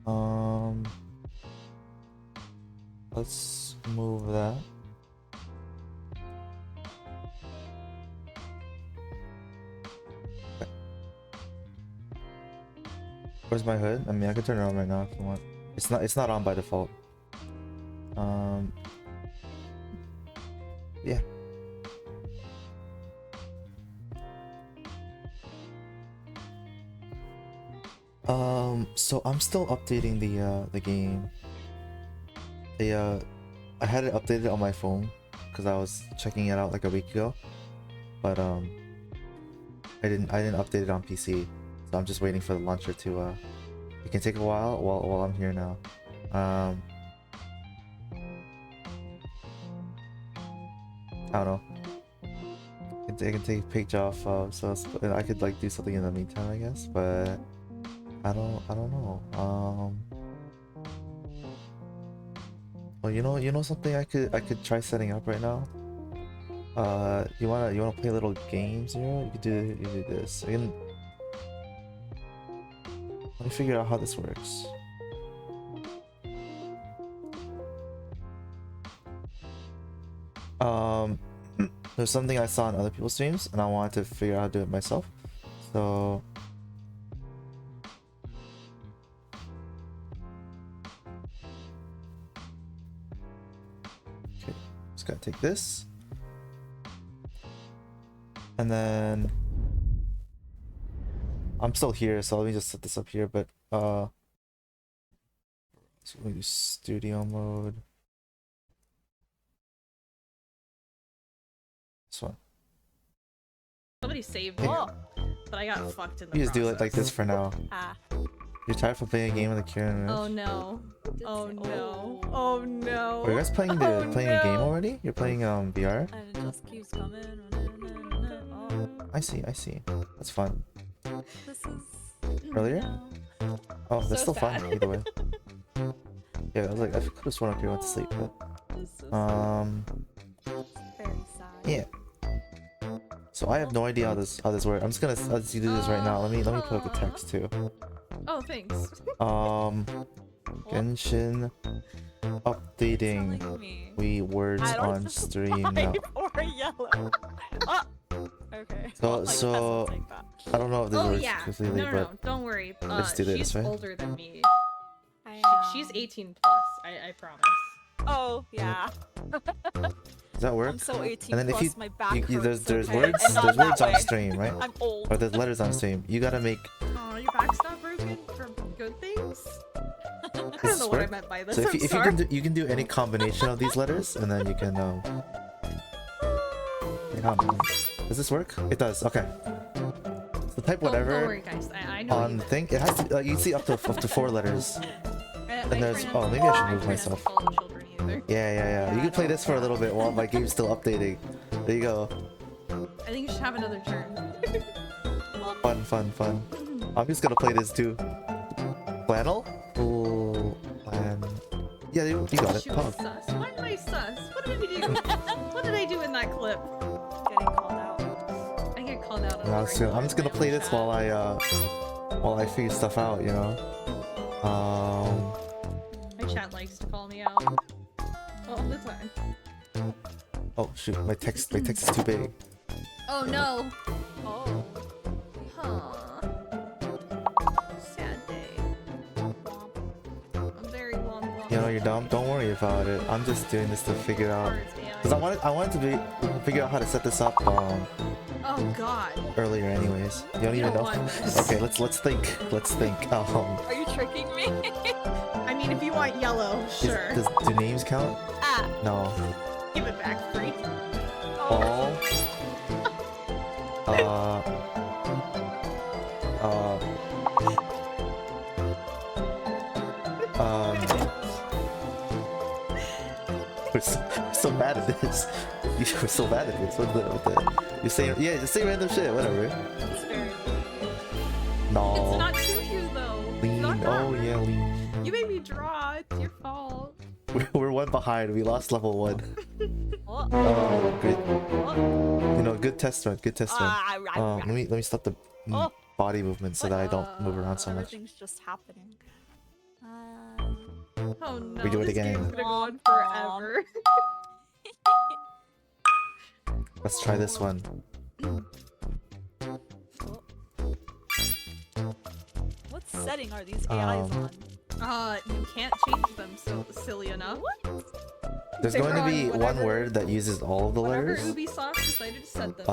Um, let's move that. Okay. Where's my hood? I mean, I can turn it on right now if you want. It's not on by default. Yeah. So I'm still updating the game. I had it updated on my phone because I was checking it out like a week ago, but I didn't update it on PC, so I'm just waiting for the launcher to it can take a while while I'm here now. I don't know. I can take a page off, so I could like do something in the meantime, I guess, but I don't know. Well, you know something I could try setting up right now. You wanna play little games, you know? You could do this. Let me figure out how this works. There's something I saw in other people's streams, and I wanted to figure out how to do it myself. So okay, just gotta take this, and then I'm still here, so let me just set this up here. But so let me do studio mode. This one. Somebody saved me, but I got fucked in the You just process. do it like this for now. You're tired from playing a game with a Kieran Ridge? Oh no. Oh no. Oh no. Are you guys playing a game already? You're playing VR? And it just keeps coming. I see. That's fun. This is Earlier? no. Oh, that's So still fun sad. either way. Yeah, I was like, I could have sworn up here went to sleep, but This is very sad. yeah. So I have no idea how this works. I'm just gonna do this right now. Let me put up the text too. Oh, thanks. Genshin updating Like me. we words I don't on stream now. Or yellow. Okay. So Take that. I don't know if this Oh works yeah. completely, No, but don't worry. let's do this, she's right? older than me. I, She's 18 plus. I promise. Oh yeah. does that work? I'm so 18 And then if plus my back hurts, there's okay? words And not that on way. stream, right? I'm old. Or there's letters on stream. You gotta make. Oh, your back's not broken for good things. I don't this know what I work? meant by this. So I'm if you sorry. can you can do any combination of these letters, and then you can wait, how many? Does this work? It does. Okay. So type Don't whatever worry, guys. I know. on thing. It has to. You can see up to 4 letters. And there's- oh, maybe I should move myself. Yeah. You can play this for a little bit while my game's still updating. There you go. I think you should have another turn. Fun. I'm just gonna play this too. Flannel? Ooh, yeah, you got it. She was Pog. sus. Why am I sus? What did I do? What did I do in that clip? Getting called out. I get called out on No, the so I'm just gonna play this chat. while I figure stuff out, you know. My chat likes to call me out. All the time. Oh shoot, my text is too big. Oh no! Oh. Huh. Sad day. A very long. You know, you're dumb. Don't worry about it. I'm just doing this to figure out. Cause I wanted to figure out how to set this up Oh god. earlier, anyways. You don't You even don't know. want this. Okay, let's think. Are you tricking me? I mean, if you want yellow, sure. do names count? Ah. No. Give it back, freak. All. We're so bad at this. We're so bad at this. What the? You say just say random shit. Whatever. It's very It's No. not to you though. It's Lean. not Oh that. yeah, lean. You made me draw. It's your fault. We're one behind. We lost level 1. Oh. Oh, good. Oh. You know, good test run. Good test run. Ah, Let me stop the Oh. body movement so that I don't move around so much. Everything's just happening. Oh no, We do it this again. game's gonna go on forever. Let's try this one. What setting are these AIs on? You can't change them, so silly enough. There's They going to were be on one whatever- word that uses all of the Whatever letters. Ubisoft decided to set them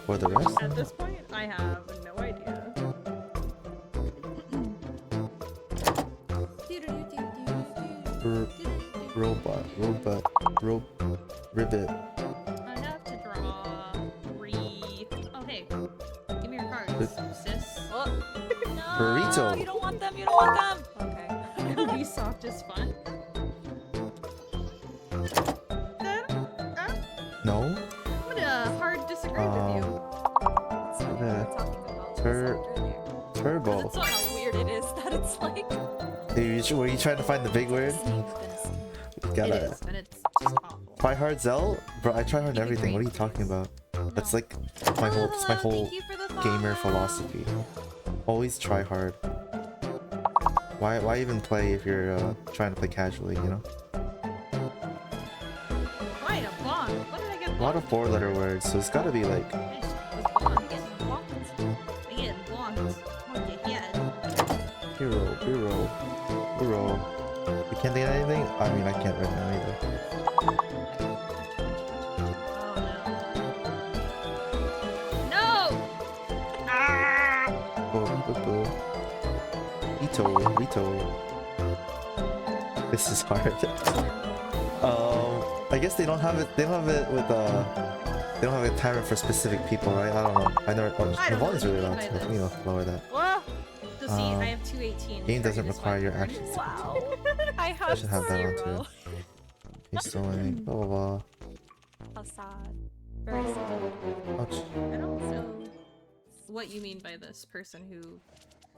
For the rest. as. At this point, I have no idea. Robot, ribbit. I have to draw three. Oh hey, give me your cards, sis. Oh. No, Burrito. you don't want them, you don't want them! Okay. Ubisoft is fun. No. I'm gonna hard disagree with you. That's what we were talking about earlier. Turbo. That's not how weird it is that it's like... Were you trying to find the big word? It Gotta is, and it's just awful. try hard, Zell. Bro, I try hard in everything. What are you talking about? That's like my whole. It's my whole gamer philosophy. Always try hard. Why even play if you're trying to play casually? You know. Why a bomb? What did I get? A lot of four-letter words, so it's gotta be like. I get blocked. On your head. Hero. You can't think of anything? I mean, I can't right now either. Oh no! Ah! Rito. This is hard. I guess they don't have it. They don't have it with They don't have a timer for specific people, right? I don't know. I never. Oh, I the don't volume's know really what loud. you So, mean by lower that. Whoa! So see, I have 218. Game doesn't require your action. actions. Wow. I I have should have that on zero. too. He's sewing. Blah blah blah. How sad. Very sad. Ouch. I don't know what you mean by this person who.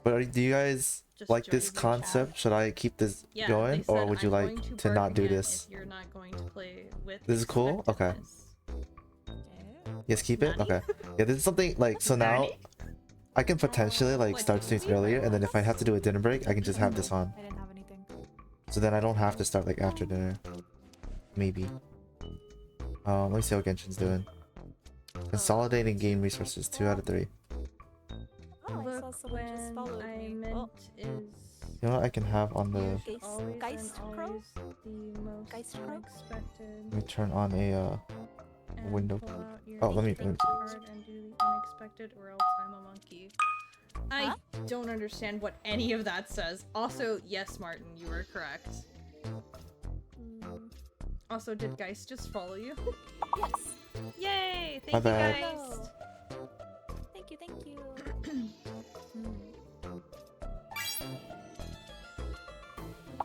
But do you guys Just like joined this the chat. concept? Should I keep this Yeah, going, they or said, would you "I'm like going to bark not do again this? If you're not going to play with. This is cool? Okay. effectiveness." Yes, keep it. Nani? Okay. Yeah, this is something like so now. Nani? I can potentially like What, start did you streams mean by earlier, and then if I have to do a dinner break, I can just have this on. I didn't have anything. So then I don't have to start like after dinner. Maybe. Let me see how Genshin's doing. Consolidating game resources, 2 out of 3. Oh, I saw Look someone just when followed I me. meant Oh, is. You know what I can have on the. Always Geist and Crow? always the most Geist Crow? unexpected. Let me turn on a and window. pull out your Oh, let me- think card and do the unexpected, or else I'm a monkey. I Huh? don't understand what any of that says. Also, yes, Martin, you are correct. mm, Also, did Geist just follow you? yes. Yay! Thank My you, bad. Geist. Thank you, thank you.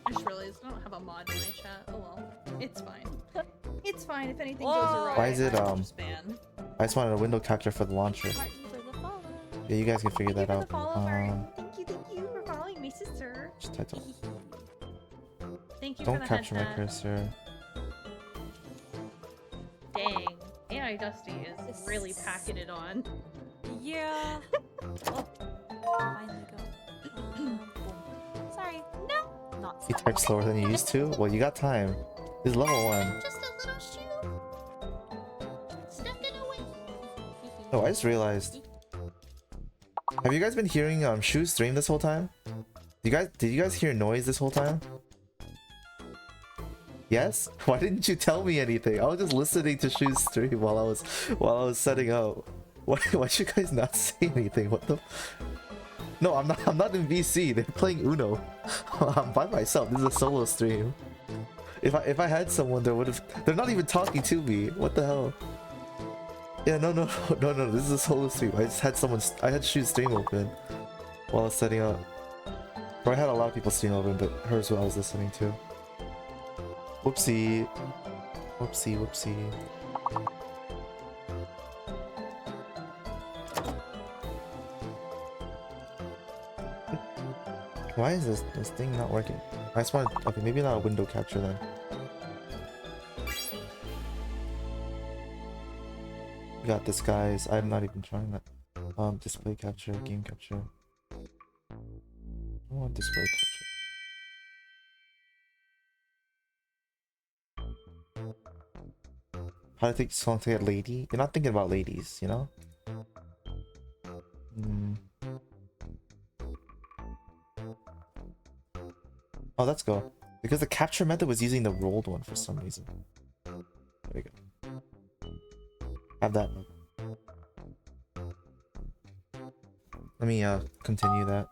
I just realized I don't have a mod in my chat. Oh well, it's fine. It's fine if anything Whoa. goes awry. Why is it, I'll just ban. I just wanted a window capture for the launcher. Martin for the follow. Yeah, you guys can figure Thank that you for out. the follow, Martin. Thank you for following me, sister. Just title. Thank you Don't for the capture my headset. cursor. Dang, AI Dusty is really packing it on. Yeah. Oh, finally go. Boom. Sorry. No. Not You sorry. type slower than you used to? Well, you got time. This is level 1. Just a little shoe. Stuck in a way. Oh, I just realized. Have you guys been hearing Shu's stream this whole time? Did you guys hear noise this whole time? Yes? Why didn't you tell me anything? I was just listening to Shu's stream while I was setting up. Why should you guys not say anything? What the? No, I'm not in VC. They're playing Uno. I'm by myself. This is a solo stream. If I had someone, they're not even talking to me. What the hell? Yeah, no. This is a solo stream. I just had I had Shu's stream open while I was setting up. Or I had a lot of people stream open, but hers what I was listening to. Whoopsie. Why is this thing not working? I just want. Okay, maybe not a window capture then. We got this, guys. I'm not even trying that. Display capture, game capture. want display capture. How to think so long to get lady? You're not thinking about ladies, you know? Oh, let's go. Because the capture method was using the rolled one for some reason. There we go. Have that. Let me continue that.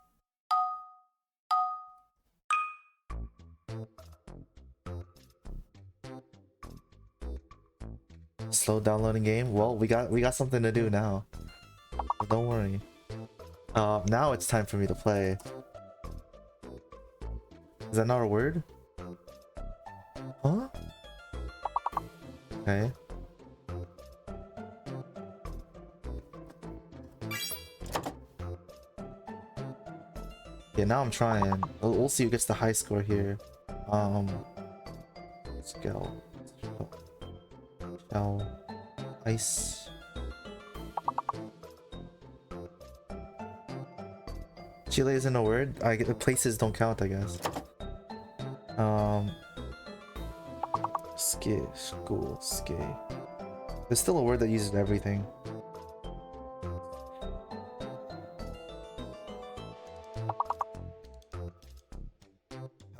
Slow downloading game. Well, we got something to do now. So don't worry. Now it's time for me to play. Is that not a word? Huh? Okay. Yeah, now I'm trying. We'll see who gets the high score here. Scale. Shell. Ice. Chile isn't a word? I get the places don't count, I guess. School, ski. There's still a word that uses everything.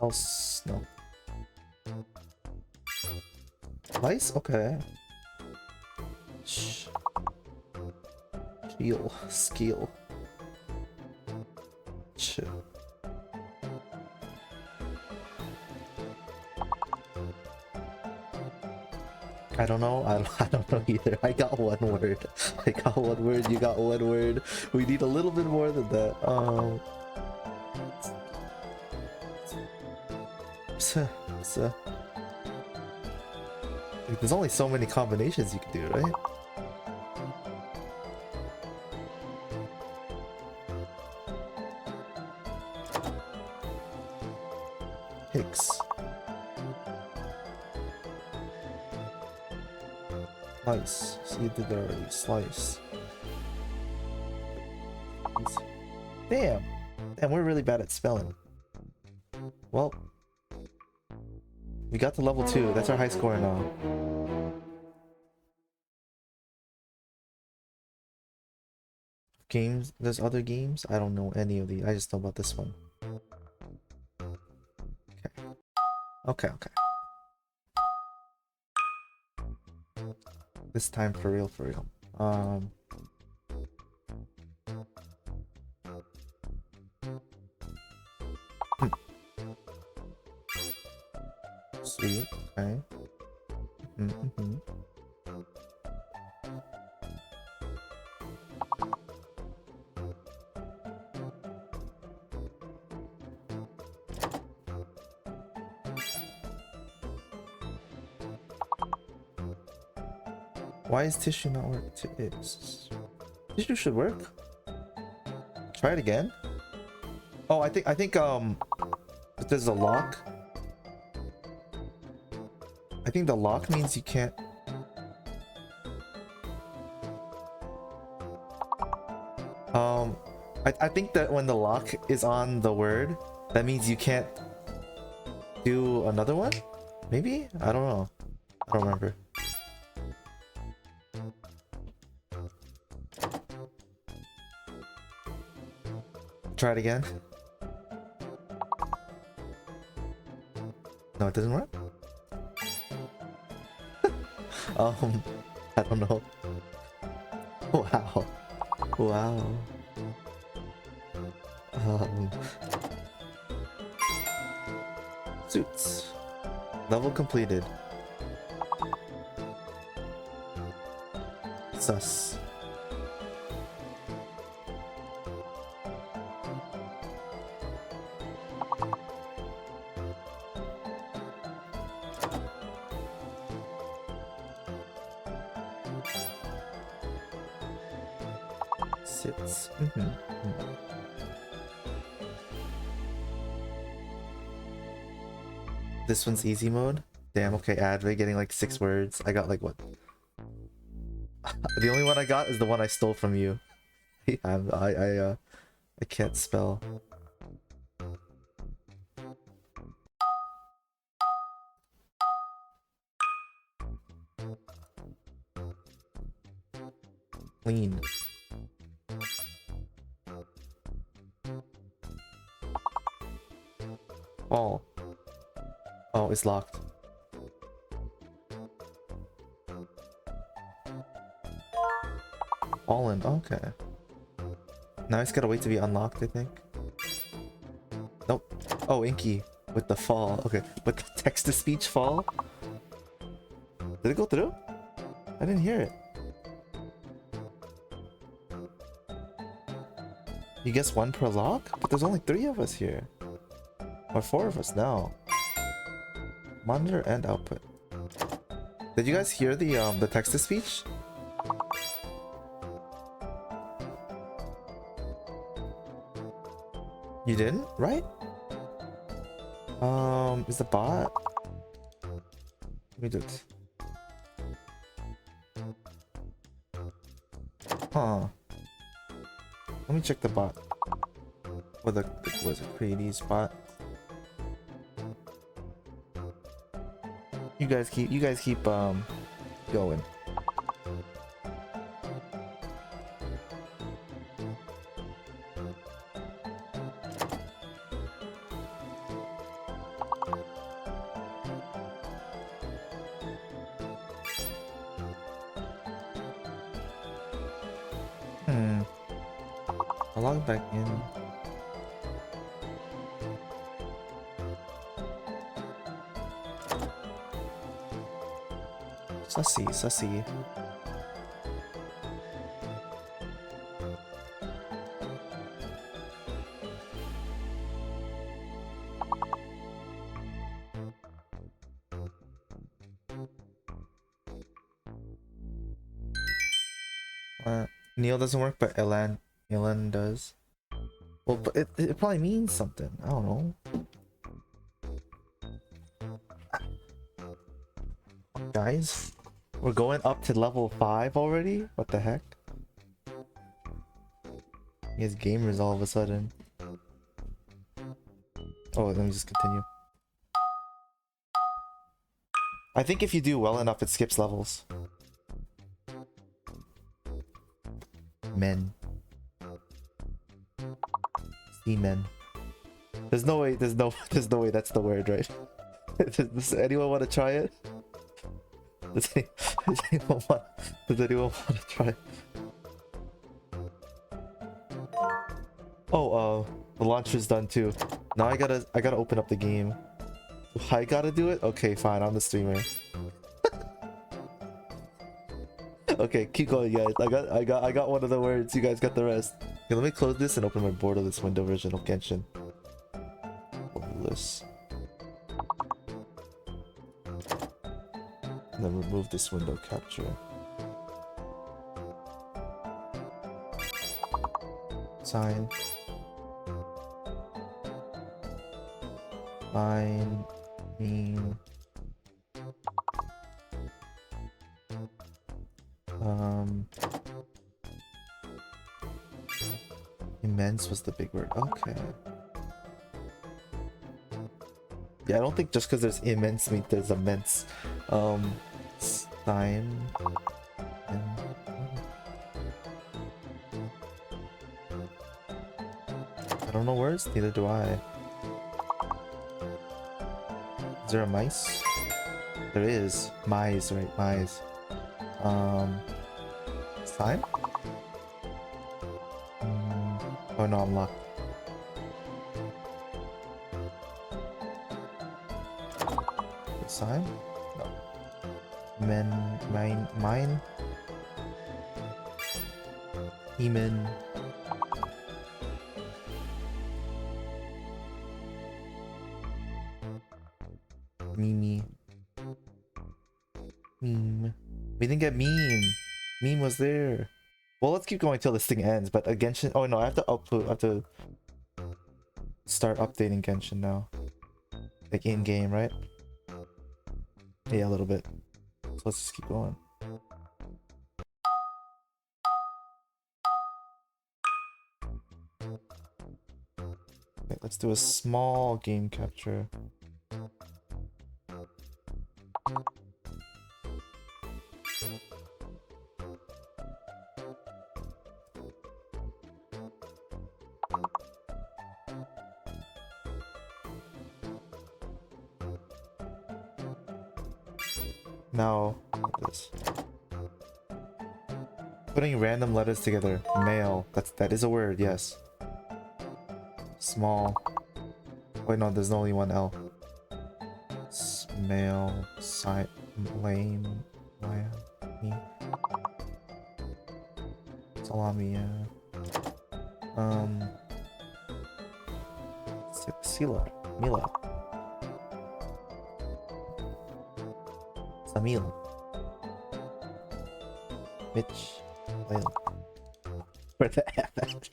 Else, no. Lice? Okay. Skill. Chill. I don't know. I don't know either. I got one word. You got one word. We need a little bit more than that. There's only so many combinations you can do, right? Hicks. Nice. So you did that already. Slice. Damn. Damn, we're really bad at spelling. Well, we got to level 2. That's our high score now. Games? There's other games? I don't know any of these. I just know about this one. Okay. This time for real. Sweet, okay. Why is tissue not work? Tissue should work. Try it again. Oh, I think if there's a lock. I think the lock means you can't. I think that when the lock is on the word, that means you can't do another one? Maybe? I don't know. I don't remember. Try it again. No, it doesn't work? I don't know. Wow. Suits. Level completed. Sus. Sits. This one's easy mode. Damn. Okay, Adve getting like 6 words. I got like what? The only one I got is the one I stole from you. I can't spell. Clean. Oh. Oh, it's locked. Fallen. Okay. Now it's gotta wait to be unlocked, I think. Nope. Oh, Inky with the fall. Okay, with the text-to-speech fall. Did it go through? I didn't hear it. You guess one per lock? But there's only 3 of us here. Or 4 of us now. Monitor and output. Did you guys hear the text-to-speech? You didn't, right? Is the bot? Let me do it. Huh. Let me check the bot. Or the was it Creaty's bot? You guys keep going. I'll log back in. Sussy. Neil doesn't work, but Elan does. Well, but it probably means something. I don't know. Guys, we're going up to level 5 already? What the heck? He has gamers all of a sudden. Oh, let me just continue. I think if you do well enough, it skips levels. Men. Seamen. There's no way that's the word, right? Does anyone want to try it? Does anyone want to try it? Oh, the launcher's done too. Now I gotta open up the game. I gotta do it? Okay, fine, I'm the streamer. Okay, keep going, guys. I got one of the words. You guys got the rest. Okay, let me close this and open my borderless window version of Genshin. Borderless. And then remove this window capture. Sign. Fine. Mean. Immense was the big word. Okay. Yeah, I don't think just because there's immense means there's immense. Sign. I don't know words, neither do I. Is there a mice? There is. Mice, right? Mice. Sign? Oh no, I'm locked. Sign? No. Mine? Eman. Mimi. Meme. We didn't get meme. Meme was there. Well, let's keep going till this thing ends. But Genshin. Oh no, I have to upload. I have to start updating Genshin now. Like in game, right? Yeah, a little bit. So let's just keep going. Okay, let's do a small game capture. Now, this. Putting random letters together. Male. That is a word, yes. Small. Wait, no, there's only one L. Male. Side. Lame. Lamb. Salami, yeah. Sila. Mila. Samil. Mitch. Layla. Where the F at?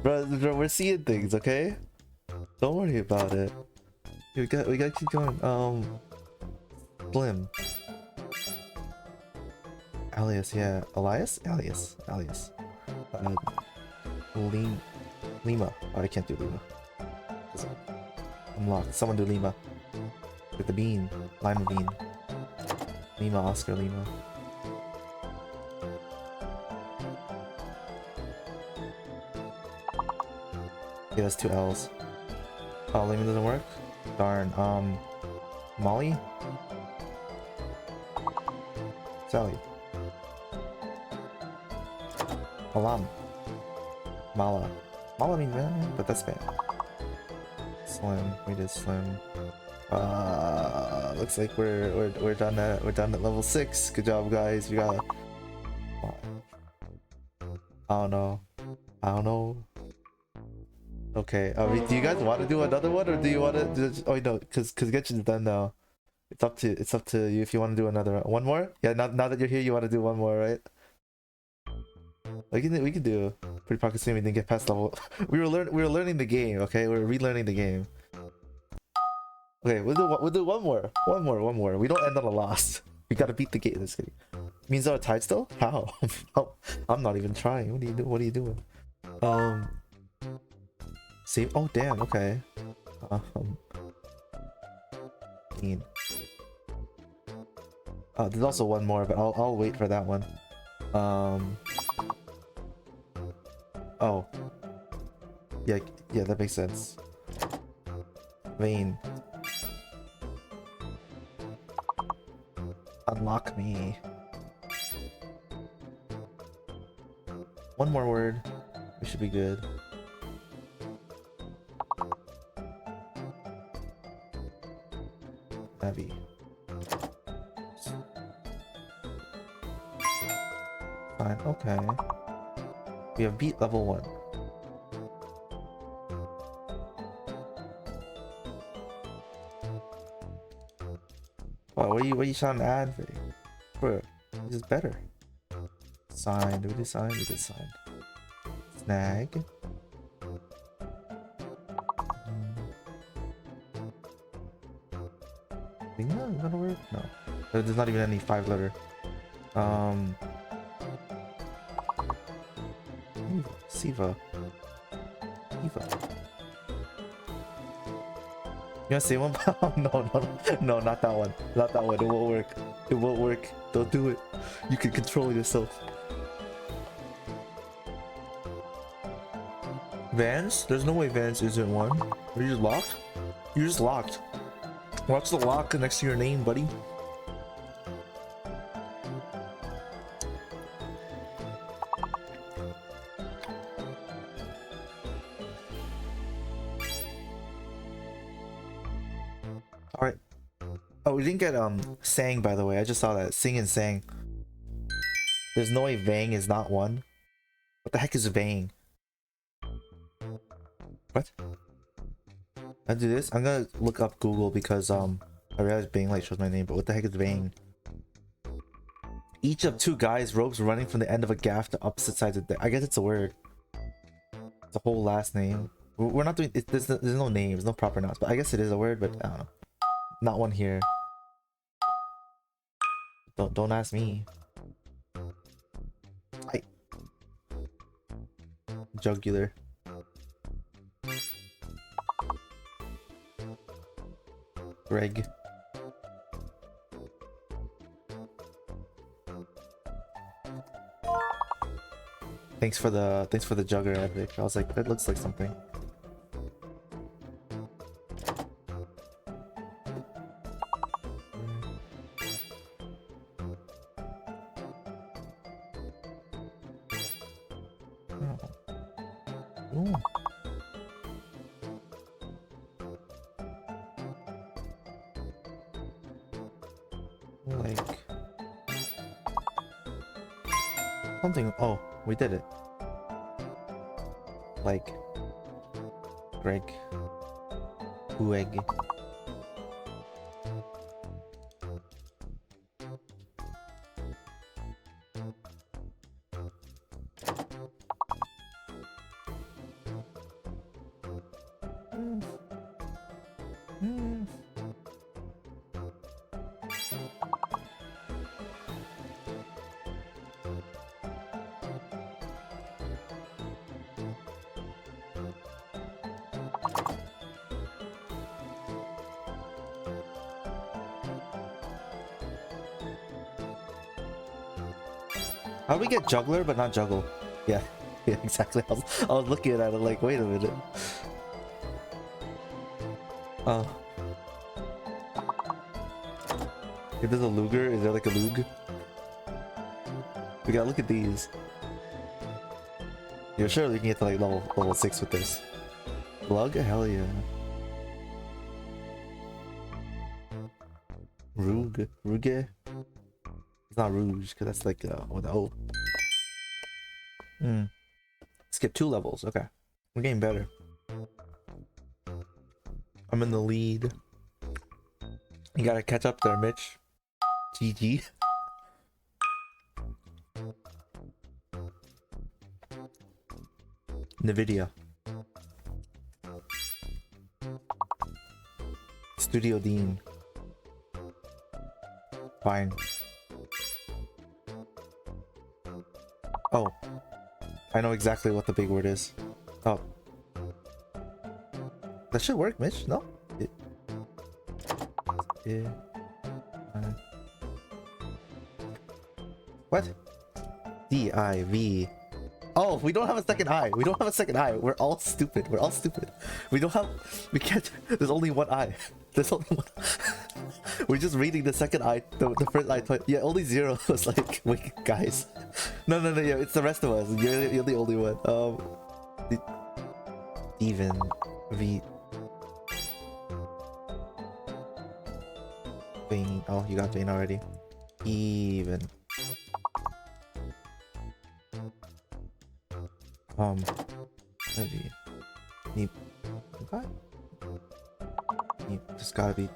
Bro, we're seeing things, okay? Don't worry about it. We gotta keep going. Slim. Alias, yeah. Elias? Alias. Lima. Oh, I can't do Lima. I'm locked. Someone do Lima. With the bean. Lima bean. Lima, Oscar Lima. Yeah, that's 2 L's. Oh, Lima doesn't work? Darn. Molly? Sally. Alam. Mala. Mala means man, but that's bad. Slim. We did Slim. Looks like we're done at level 6. Good job, guys. We got. I don't know. Okay. Do you guys want to do another one, or do you want to? Oh no, because Genshin's done now. It's up to you if you want to do another one more. Yeah. Now that you're here, you want to do one more, right? We can do pretty pocket swim. We didn't get past level. we were learning the game. Okay, we're relearning the game. Okay, we'll do one more. We don't end on a loss. We gotta beat the game. This game means our tied still. How? I'm not even trying. What are you doing? Save. Oh damn. Okay. There's also one more, but I'll wait for that one. Oh. Yeah, that makes sense. Vayne. Unlock me. One more word. We should be good. Heavy. Fine, okay. We have beat level 1. Wow, what are you trying to add? Bro, this is better. Signed. We did sign. Snag. Lima? Is that a word? No. There's not even any 5-letter. Siva. Eva. You wanna say one? No, not that one. Not that one. It won't work. Don't do it. You can control yourself. Vans? There's no way Vans isn't one. Are you just locked? You're just locked. Watch the lock next to your name, buddy. Alright. Oh, we didn't get Sang, by the way. I just saw that. Sing and Sang. There's no way Vang is not one. What the heck is Vang? What? I do this? I'm gonna look up Google because I realized Bang Light shows my name, but what the heck is Vang? Each of 2 guys' ropes running from the end of a gaff to opposite sides of the. I guess it's a word. It's a whole last name. We're not doing it. There's no names, no proper nouns, but I guess it is a word, but I don't know. Not one here. Don't ask me. Jugular. Greg. Thanks for the jugger, Epic. I was like, that looks like something. Ooh. Like something. Oh, we did it. Like Greg. Ueg. How do we get juggler but not juggle? Yeah, yeah, exactly. I was looking at it like, wait a minute. Oh. If there's a Luger, is there like a Lug? We gotta look at these. You're sure we can get to like level 6 with this. Lug? Hell yeah. Rug? Ruge? It's not Rouge, because that's like with the O. Skip 2 levels, okay. We're getting better. I'm in the lead. You gotta catch up there, Mitch. GG. NVIDIA. Studio Dean. Fine. Oh. I know exactly what the big word is. Oh. That should work, Mitch. No? Yeah. What? D-I-V. Oh, we don't have a second eye. We don't have a second eye. We're all stupid. We're all stupid. We don't have... We can't... There's only one eye. There's only one... We're just reading the second eye. The first eye. Yeah, only 0 was like... Wait, guys. No, yeah, it's the rest of us. You're the only one. Even... V... Vane. Oh, you got Vane already. Even... Heavy. Neep. What? Neep. Just gotta be.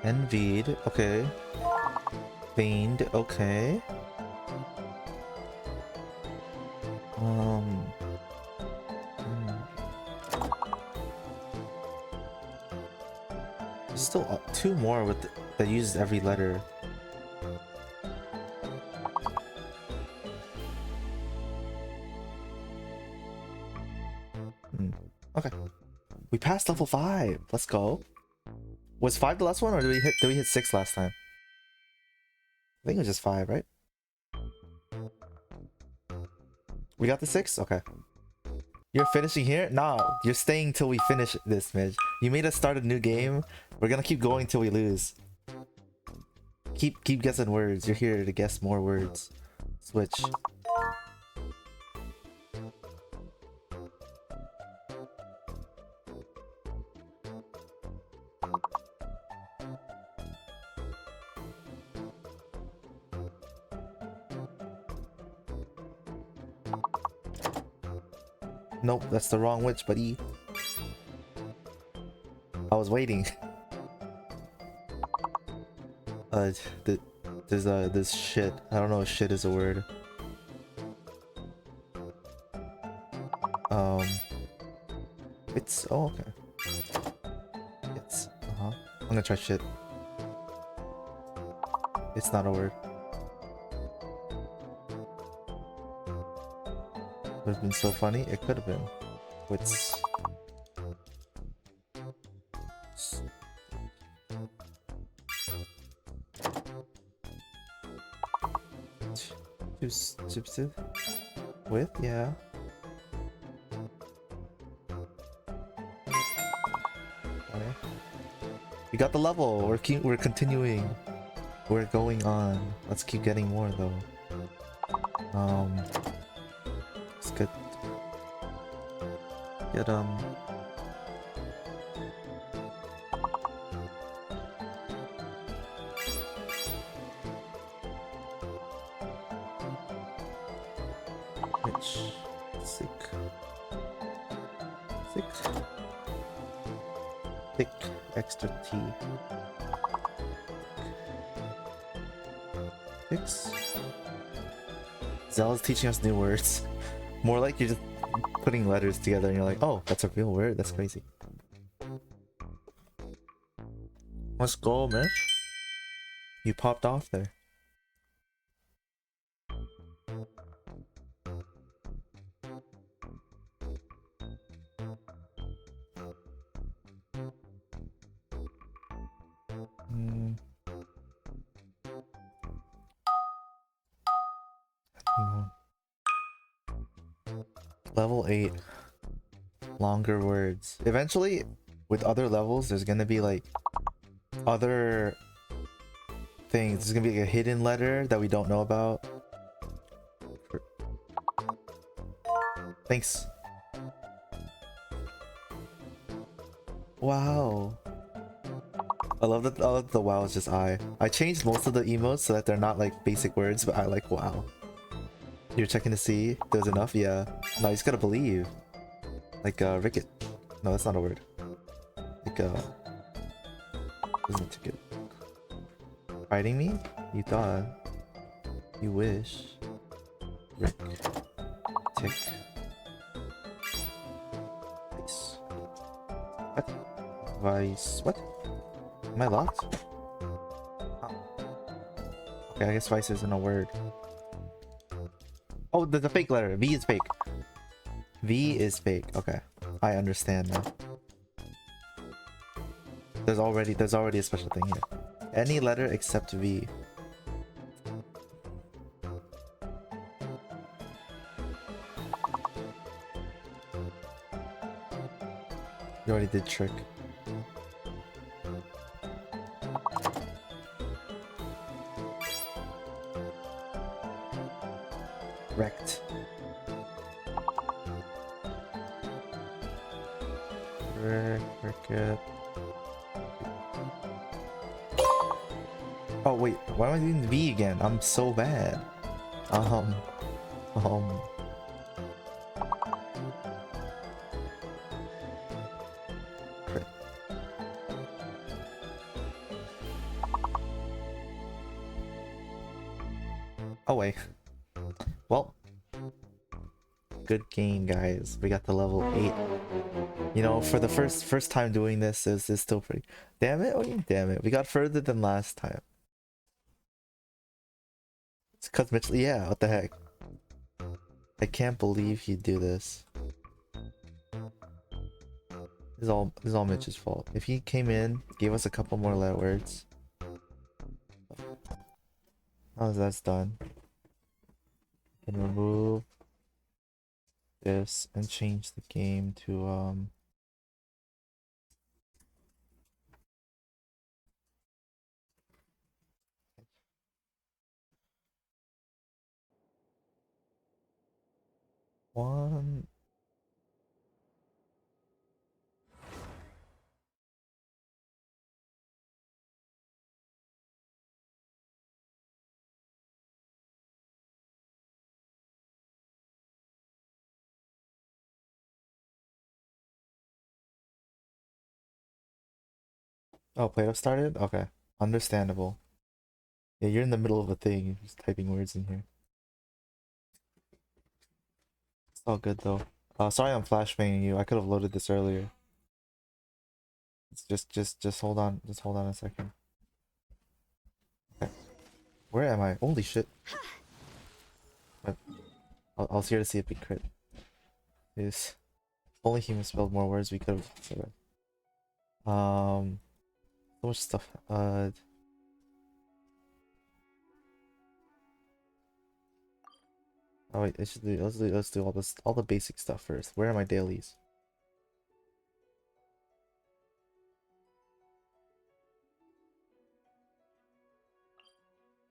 Envied, okay. Veined, okay. There's still 2 more with that uses every letter. Okay. We passed level 5. Let's go. Was 5 the last one, or did we hit 6 last time? I think it was just 5, right? We got the 6? Okay. You're finishing here? Nah, you're staying till we finish this, Midge. You made us start a new game. We're gonna keep going till we lose. Keep guessing words. You're here to guess more words. Switch. Nope, that's the wrong witch, buddy. I was waiting. There's this shit. I don't know if shit is a word. It's okay. It's I'm gonna try shit. It's not a word. Would have been so funny. It could have been. Wits. With, yeah. Okay. We got the level. We're continuing. We're going on. Let's keep getting more though. Let's get rich, sick, thick, extra T. Fix. Zel's teaching us new words. More like you're just putting letters together and you're like, oh, that's a real word? That's crazy. Let's go, Mish. You popped off there. Level 8. Longer words. Eventually, with other levels, there's gonna be like other things. There's gonna be like a hidden letter that we don't know about. Thanks. Wow. I love that the wow is just I. I changed most of the emotes so that they're not like basic words, but I like wow. You're checking to see there's enough? Yeah. No, you just gotta believe. Like Ricket. No, that's not a word. Like isn't a ticket. Fighting me? You thought. You wish. Rick. Tick. Vice. What? Vice. What? Am I locked? Oh. Okay, I guess vice isn't a word. Oh, there's a fake letter. V is fake. V is fake. Okay, I understand now. There's already a special thing here. Any letter except V. You already did trick. Wrecked. Cricket. Oh wait, why am I doing V again? I'm so bad. Crit. Oh wait. Well, good game, guys. We got to level 8. You know, for the first time doing this is still pretty. Damn it! Oh, damn it! We got further than last time. It's cause Mitchell. Yeah, what the heck? I can't believe he'd do this. This is all Mitch's fault. If he came in, gave us a couple more words. Now that's done. And remove this and change the game to one. Oh, Play-Doh started? Okay. Understandable. Yeah, you're in the middle of a thing. You're just typing words in here. It's all good though. Sorry I'm flashbanging you. I could have loaded this earlier. It's just hold on. Just hold on a second. Okay. Where am I? Holy shit. But I was here to see if we crit. Yes. Only he misspelled more words we could have said it. So much stuff. Oh wait, I should do. Let's do all the basic stuff first. Where are my dailies?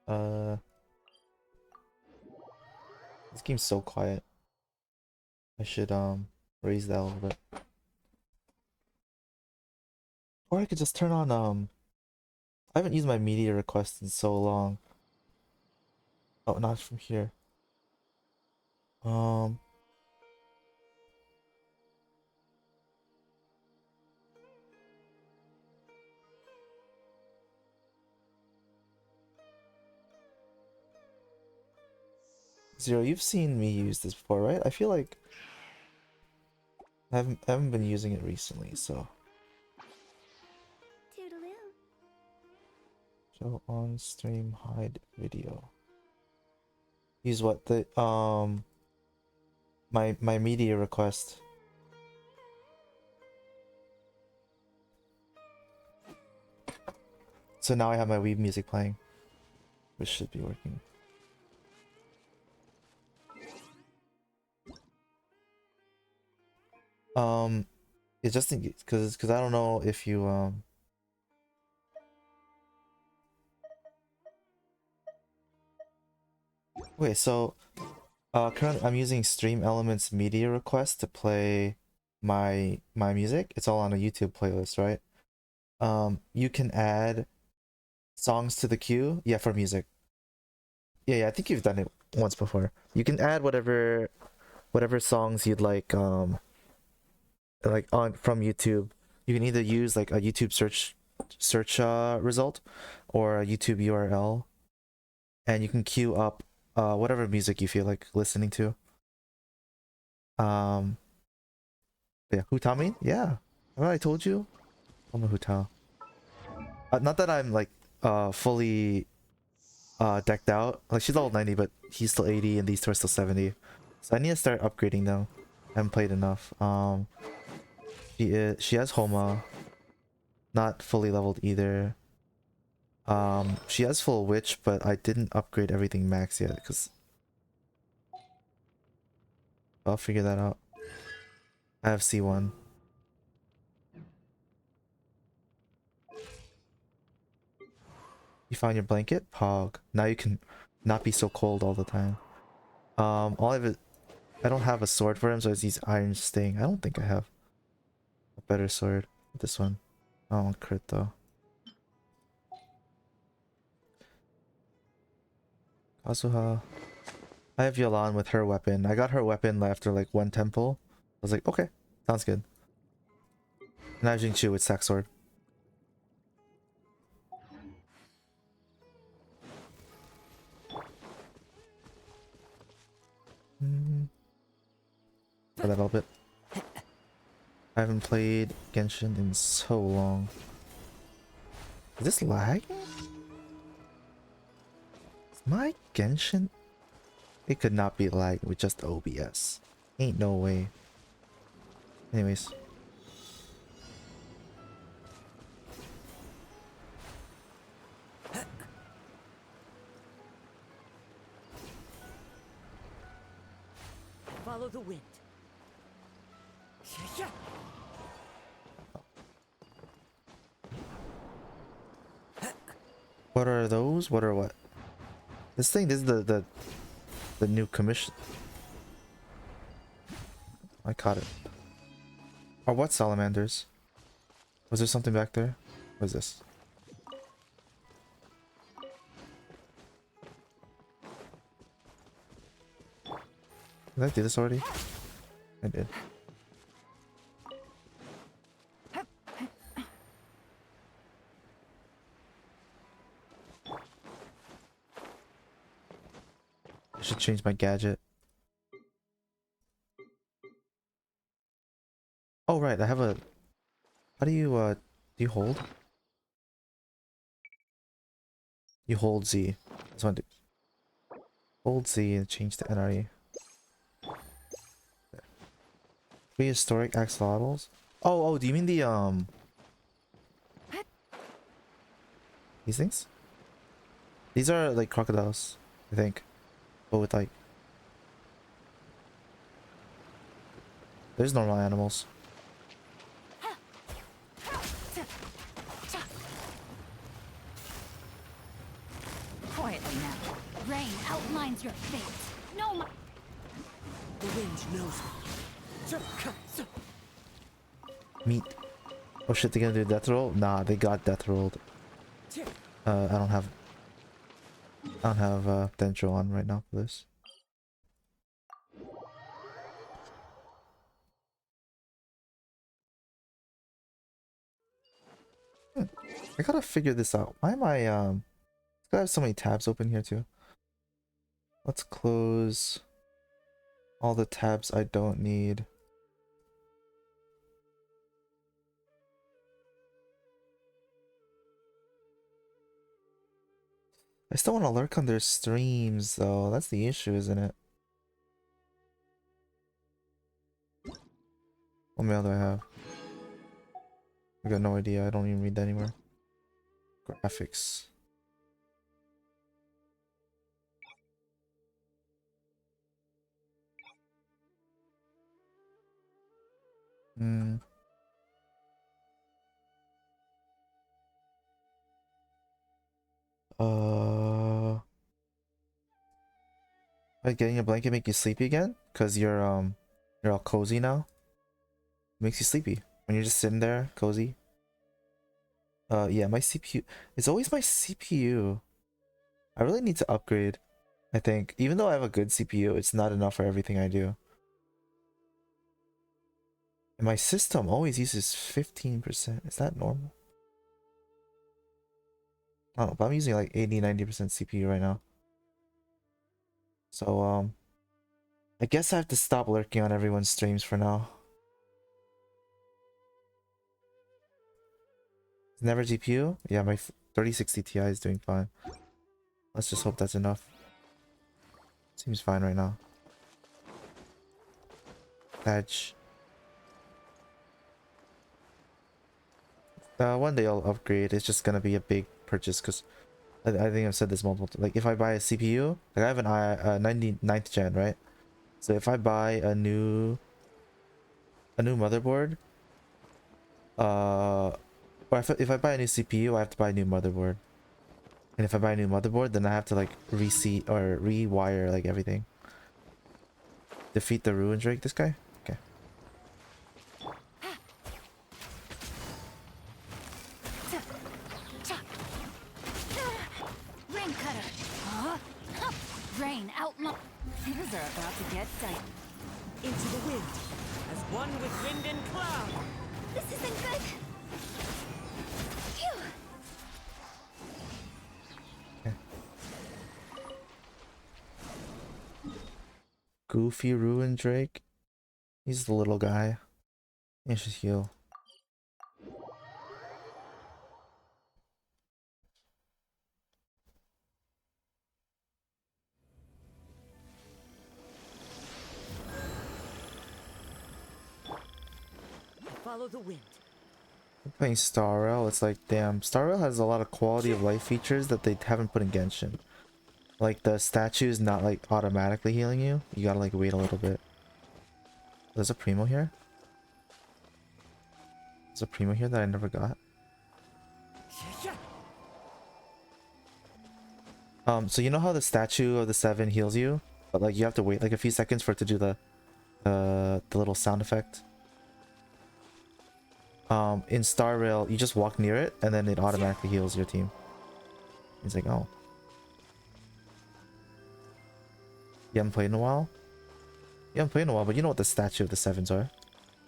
Uh, this game's so quiet. I should raise that a little bit. Or I could just turn on I haven't used my media request in so long. Oh, not from here. Um, Zero, you've seen me use this before, right? I feel like I haven't been using it recently, so Toodaloo. show on stream hide video. Use what the my media request. So now I have my Weeb music playing, which should be working. It's just because I don't know if you okay, so currently I'm using Stream Elements media request to play my music. It's all on a YouTube playlist, right? You can add songs to the queue. Yeah, for music. Yeah, I think you've done it once before. You can add whatever songs you'd like on from YouTube. You can either use like a YouTube search result or a YouTube URL, and you can queue up whatever music you feel like listening to. Yeah, Hutami? Yeah. Remember I told you? I'm a Hutao. Not that I'm like fully decked out. Like she's level 90, but he's still 80 and these two are still 70. So I need to start upgrading them. I haven't played enough. She has Homa. Not fully leveled either. She has full witch, but I didn't upgrade everything max yet because I'll figure that out. I have C1. You found your blanket? Pog. Now you can not be so cold all the time. All of it. I don't have a sword for him, so it's these iron sting. I don't think I have a better sword. This one. I don't want crit though. Kazuha. I have Yolan with her weapon. I got her weapon after like one temple. I was like, okay, sounds good. And I have Jingchu with sack sword. For that little bit. I haven't played Genshin in so long. Is this lag? Is my Genshin? It could not be lag with just OBS. Ain't no way. Anyways. Follow the wind. What are those? What are what? This is the new commission. I caught it. Or what salamanders? Was there something back there? What is this? Did I do this already? I did. I should change my gadget. Oh right, I have a... How do you hold? You hold Z. That's what I do. Hold Z and change to NRE. Prehistoric axolotls? Oh, do you mean the these things? These are like crocodiles, I think. But with like There's normal animals. Quietly now. Rain outlines your fate. No, my... The wind knows me. Meat. Oh shit, they gonna do death roll? Nah, they got death rolled. I don't have Dendro on right now for this. I gotta figure this out. Why am I I have so many tabs open here too. Let's close all the tabs I don't need. I still want to lurk on their streams though. That's the issue, isn't it? What mail do I have? I got no idea. I don't even read that anymore. Graphics. Hmm. Like getting a blanket make you sleepy again? Cause you're all cozy now. Makes you sleepy when you're just sitting there cozy. Yeah, my CPU. It's always my CPU. I really need to upgrade. I think even though I have a good CPU, it's not enough for everything I do. And my system always uses 15%. Is that normal? I don't know, but I'm using like 80-90% CPU right now. So I guess I have to stop lurking on everyone's streams for now. Never GPU? Yeah, my 3060 Ti is doing fine. Let's just hope that's enough. Seems fine right now. Patch. One day I'll upgrade. It's just gonna be a big purchase because I think I've said this multiple times. Like if I buy a CPU, like I have an 99th gen, right? So if I buy a new motherboard, or if I buy a new CPU, I have to buy a new motherboard. And if I buy a new motherboard, then I have to like reseat or rewire like everything. Defeat the Ruin Drake, this guy? Okay. Rain cutter. Huh? Rain outline. Things are about to get tight. Into the wind, as one with wind and cloud. This isn't good. Phew. Goofy Ruin Drake. He's the little guy. He should heal. Follow the wind. I'm playing Star Rail. It's like, damn, Star Rail has a lot of quality of life features that they haven't put in Genshin. Like the statue is not like automatically healing you. You gotta like wait a little bit. There's a Primo here. There's a Primo here that I never got. So you know how the statue of the 7 heals you, but like you have to wait like a few seconds for it to do the little sound effect. In Star Rail, you just walk near it and then it automatically heals your team. It's like, oh. You haven't played in a while? You haven't played in a while, but you know what the statue of the 7s are.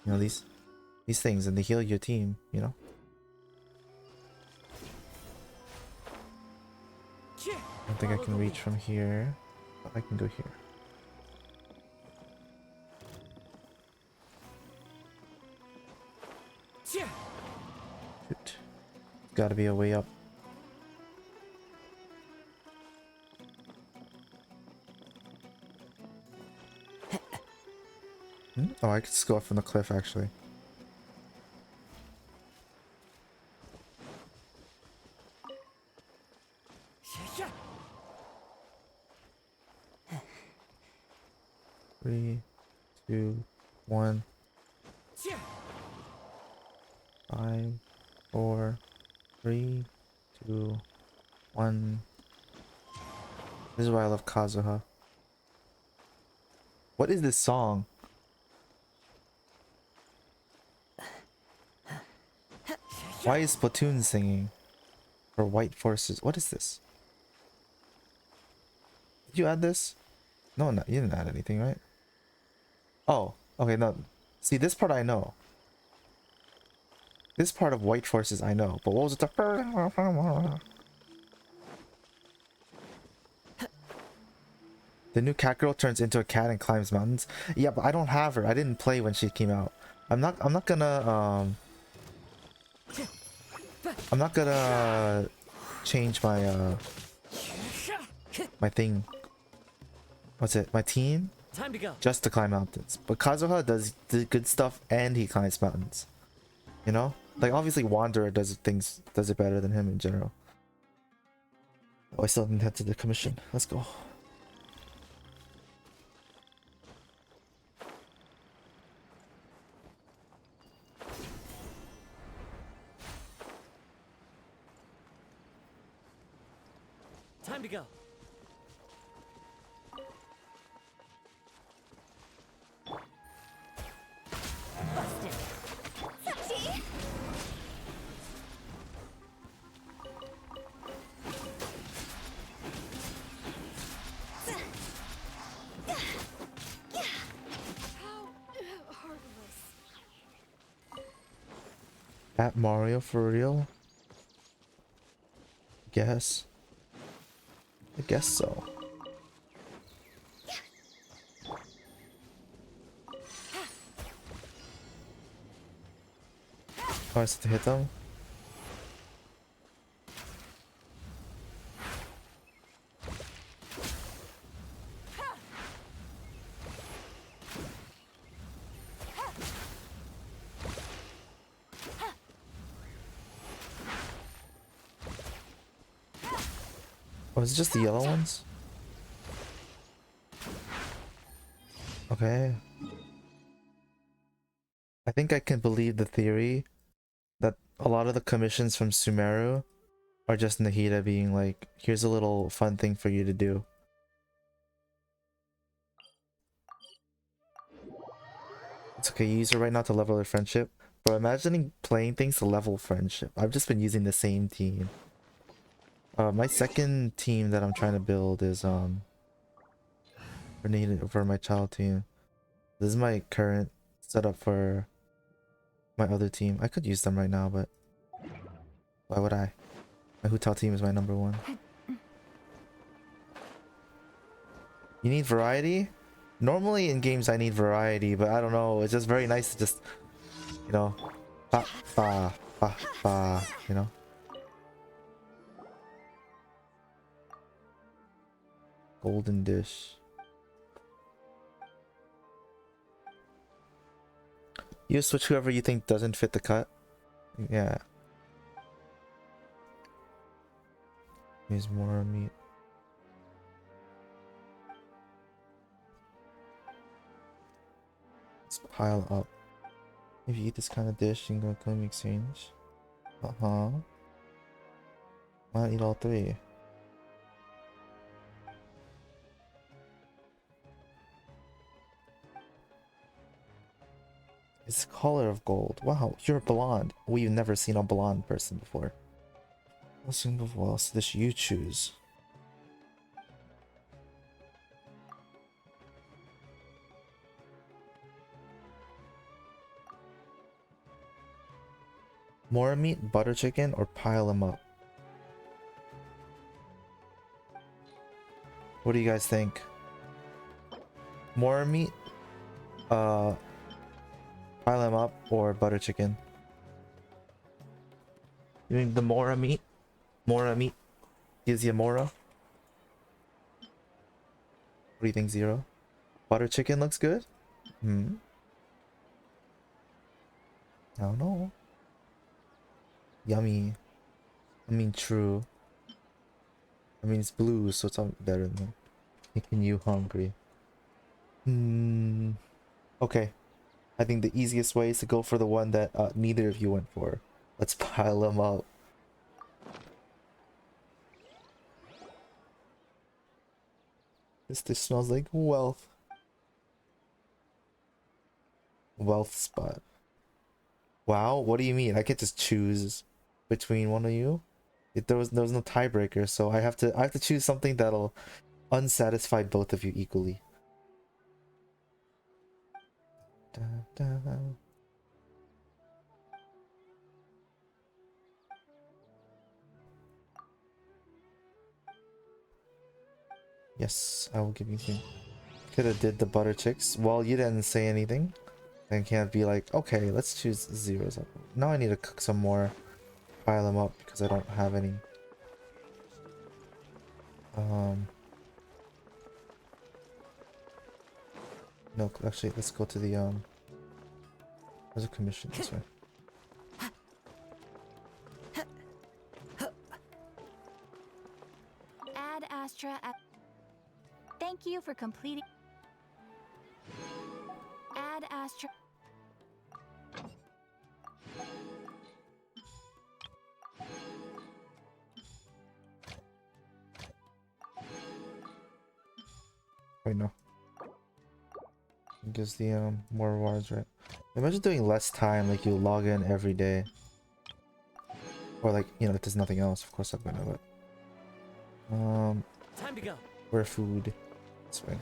You know, these things, and they heal your team, you know? I don't think I can reach from here, but I can go here. Shoot. Gotta be a way up. Oh, I could just go up from the cliff actually. Three, two, one. 5, 4, 3, 2, 1. This is why I love Kazuha. What is this song? Why is Splatoon singing? For White Forces. What is this? Did you add this? No, no, you didn't add anything, right? Oh, okay, no. See, this part I know. This part of White Forces I know, but what was it? The new cat girl turns into a cat and climbs mountains. Yeah, but I don't have her. I didn't play when she came out. I'm not gonna change my my thing. What's it? My team? Time to go. Just to climb mountains. But Kazuha does the good stuff and he climbs mountains. You know? Like obviously Wanderer does it better than him in general. Oh, I still didn't head to the commission. Let's go. Time to go. Busted. Sexy. How heartless. At Mario for real? I guess so. Oh, I have to hit them? Oh, is it just the yellow ones? Okay. I think I can believe the theory that a lot of the commissions from Sumeru are just Nahida being like, here's a little fun thing for you to do. It's okay, you use it right now to level your friendship. But imagining playing things to level friendship. I've just been using the same team. My second team that I'm trying to build is for my child team. This is my current setup for my other team. I could use them right now, but why would I? My Hu Tao team is my number one. You need variety? Normally in games I need variety, but I don't know. It's just very nice to just, you know, ba ba ba ba, you know. Golden dish. You switch whoever you think doesn't fit the cut. Yeah. Use more meat. Let's pile up. If you eat this kind of dish, you can go claim exchange. Uh-huh. Why not eat all three? It's color of gold. Wow, you're blonde. We've never seen a blonde person before. What else dish you choose? More meat, butter chicken, or pile them up? What do you guys think? More meat, pile them up, or butter chicken? You mean the Mora meat? Mora meat gives you Mora? What do you think, Zero? Butter chicken looks good? Hmm. I don't know. Yummy. I mean, true. I mean, it's blue, so it's better than making you hungry. Hmm. Okay. I think the easiest way is to go for the one that neither of you went for. Let's pile them up. This smells like wealth. Wealth spot. Wow, what do you mean? I can't just choose between one of you? There was no tiebreaker, so I have to choose something that'll unsatisfy both of you equally. Da, da. Yes, I will give you two. Could have did the butter chicks. Well, you didn't say anything. Then can't be like, okay, let's choose zeros. Now I need to cook some more. Pile them up because I don't have any. No, actually, let's go to the there's a commission this way. Ad Astra. Thank you for completing. Ad Astra. Wait, no. It gives the more rewards, right? Imagine doing less time, like you log in every day. Or like, you know, if there's nothing else, of course I'm gonna do it. Time to go. Where food? This way.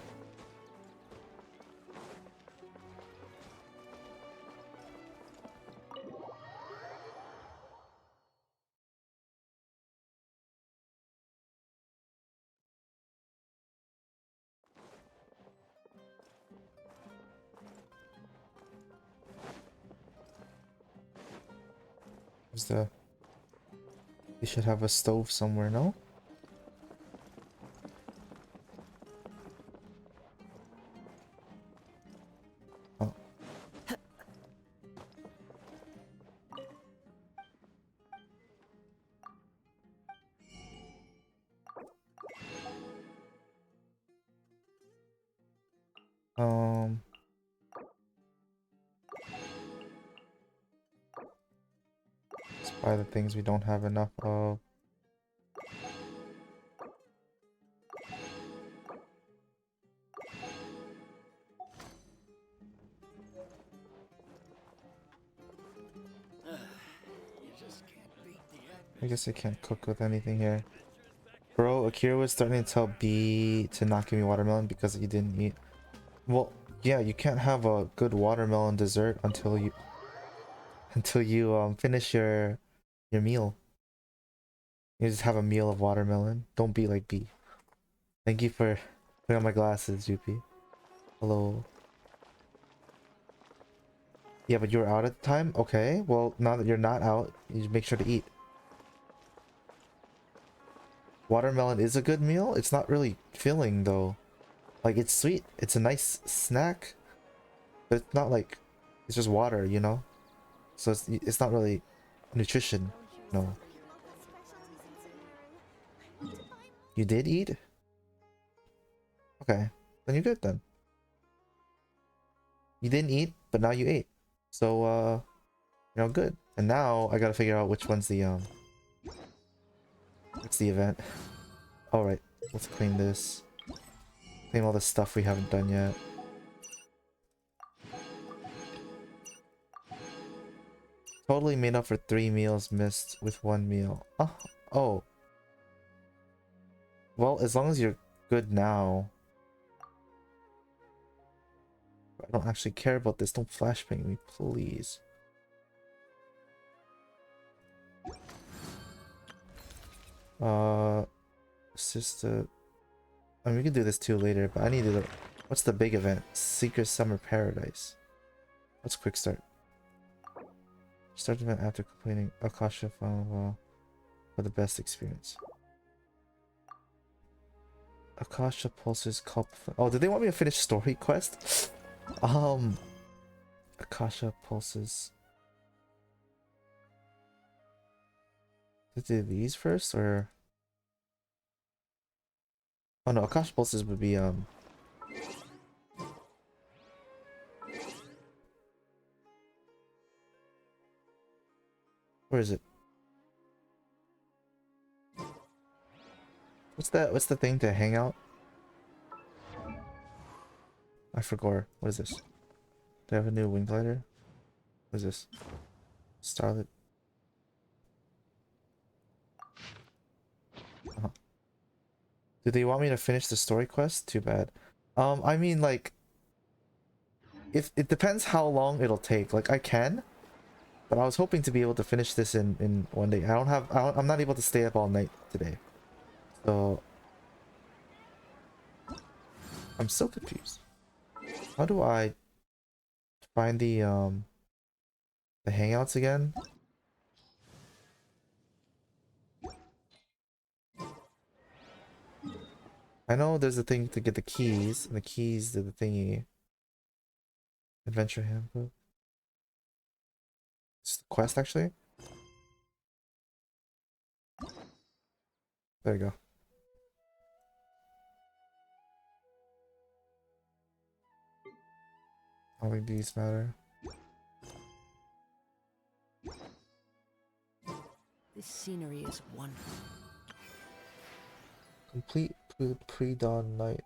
Where's the... You should have a stove somewhere, no? Oh. Let's buy the things we don't have enough of. I guess I can't cook with anything here. Bro, Akira was starting to tell B to not give me watermelon because you didn't eat. Well, yeah, you can't have a good watermelon dessert until you finish your meal. You just have a meal of watermelon. Don't be like B. Thank you for putting on my glasses, Jupi. Hello. Yeah, but you were out at the time? Okay, well, now that you're not out, you make sure to eat. Watermelon is a good meal. It's not really filling, though. Like, it's sweet. It's a nice snack. But it's not like... It's just water, you know? So it's not really nutrition. No. You did eat? Okay. Then you're good, then. You didn't eat, but now you ate. So, you know, good. And now I gotta figure out which one's the, what's the event? Alright, let's clean this. Clean all the stuff we haven't done yet. Totally made up for 3 meals missed with 1 meal. Oh. Well, as long as you're good now. I don't actually care about this. Don't flashbang me, please. Sister. I mean, we can do this too later, but I need to... What's the big event? Secret Summer Paradise. Let's quick start. Start the event after completing Akasha Final for the best experience. Akasha Pulses Cup. Oh, did they want me to finish story quest? Akasha Pulses. Did they do these first or? Oh no, Akasha Pulses would be Where is it? What's the thing to hang out? I forgot. What is this? Do I have a new wing glider? What is this? Starlet. Do they want me to finish the story quest? Too bad. I mean, like, if it depends how long it'll take. Like, I can, but I was hoping to be able to finish this in one day. I'm not able to stay up all night today, so I'm so confused. How do I find the hangouts again? I know there's a thing to get the keys, and the keys to the thingy. Adventure handbook. It's the quest, actually. There you go. I don't think these matter. This scenery is wonderful. Complete pre-dawn night.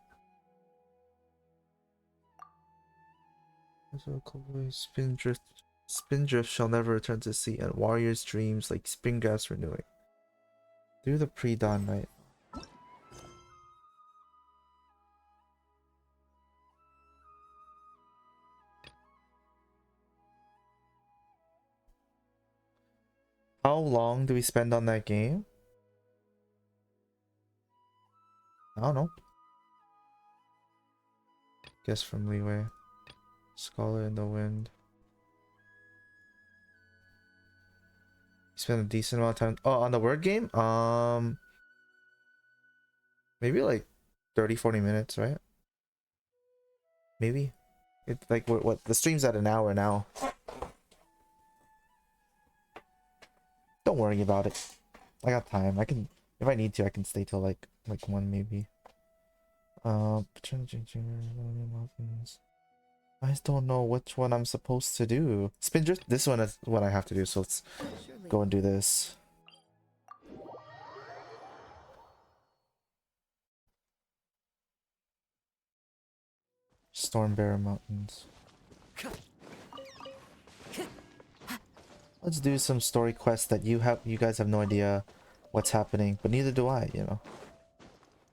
Spindrift shall never return to sea, and warriors' dreams like spring grass renewing. Through the pre-dawn night. How long do we spend on that game? I don't know. Guess from leeway. Scholar in the wind. You spend a decent amount of time. Oh, on the word game? Maybe like 30-40 minutes, right? Maybe. It's like what the stream's at an hour now. Don't worry about it. I got time. I can, if I need to, I can stay till like 1 maybe. I just don't know which one I'm supposed to do. Spindrift, this one is what I have to do, so let's go and do this. Stormbearer Mountains. Let's do some story quests that you guys have no idea what's happening, but neither do I, you know.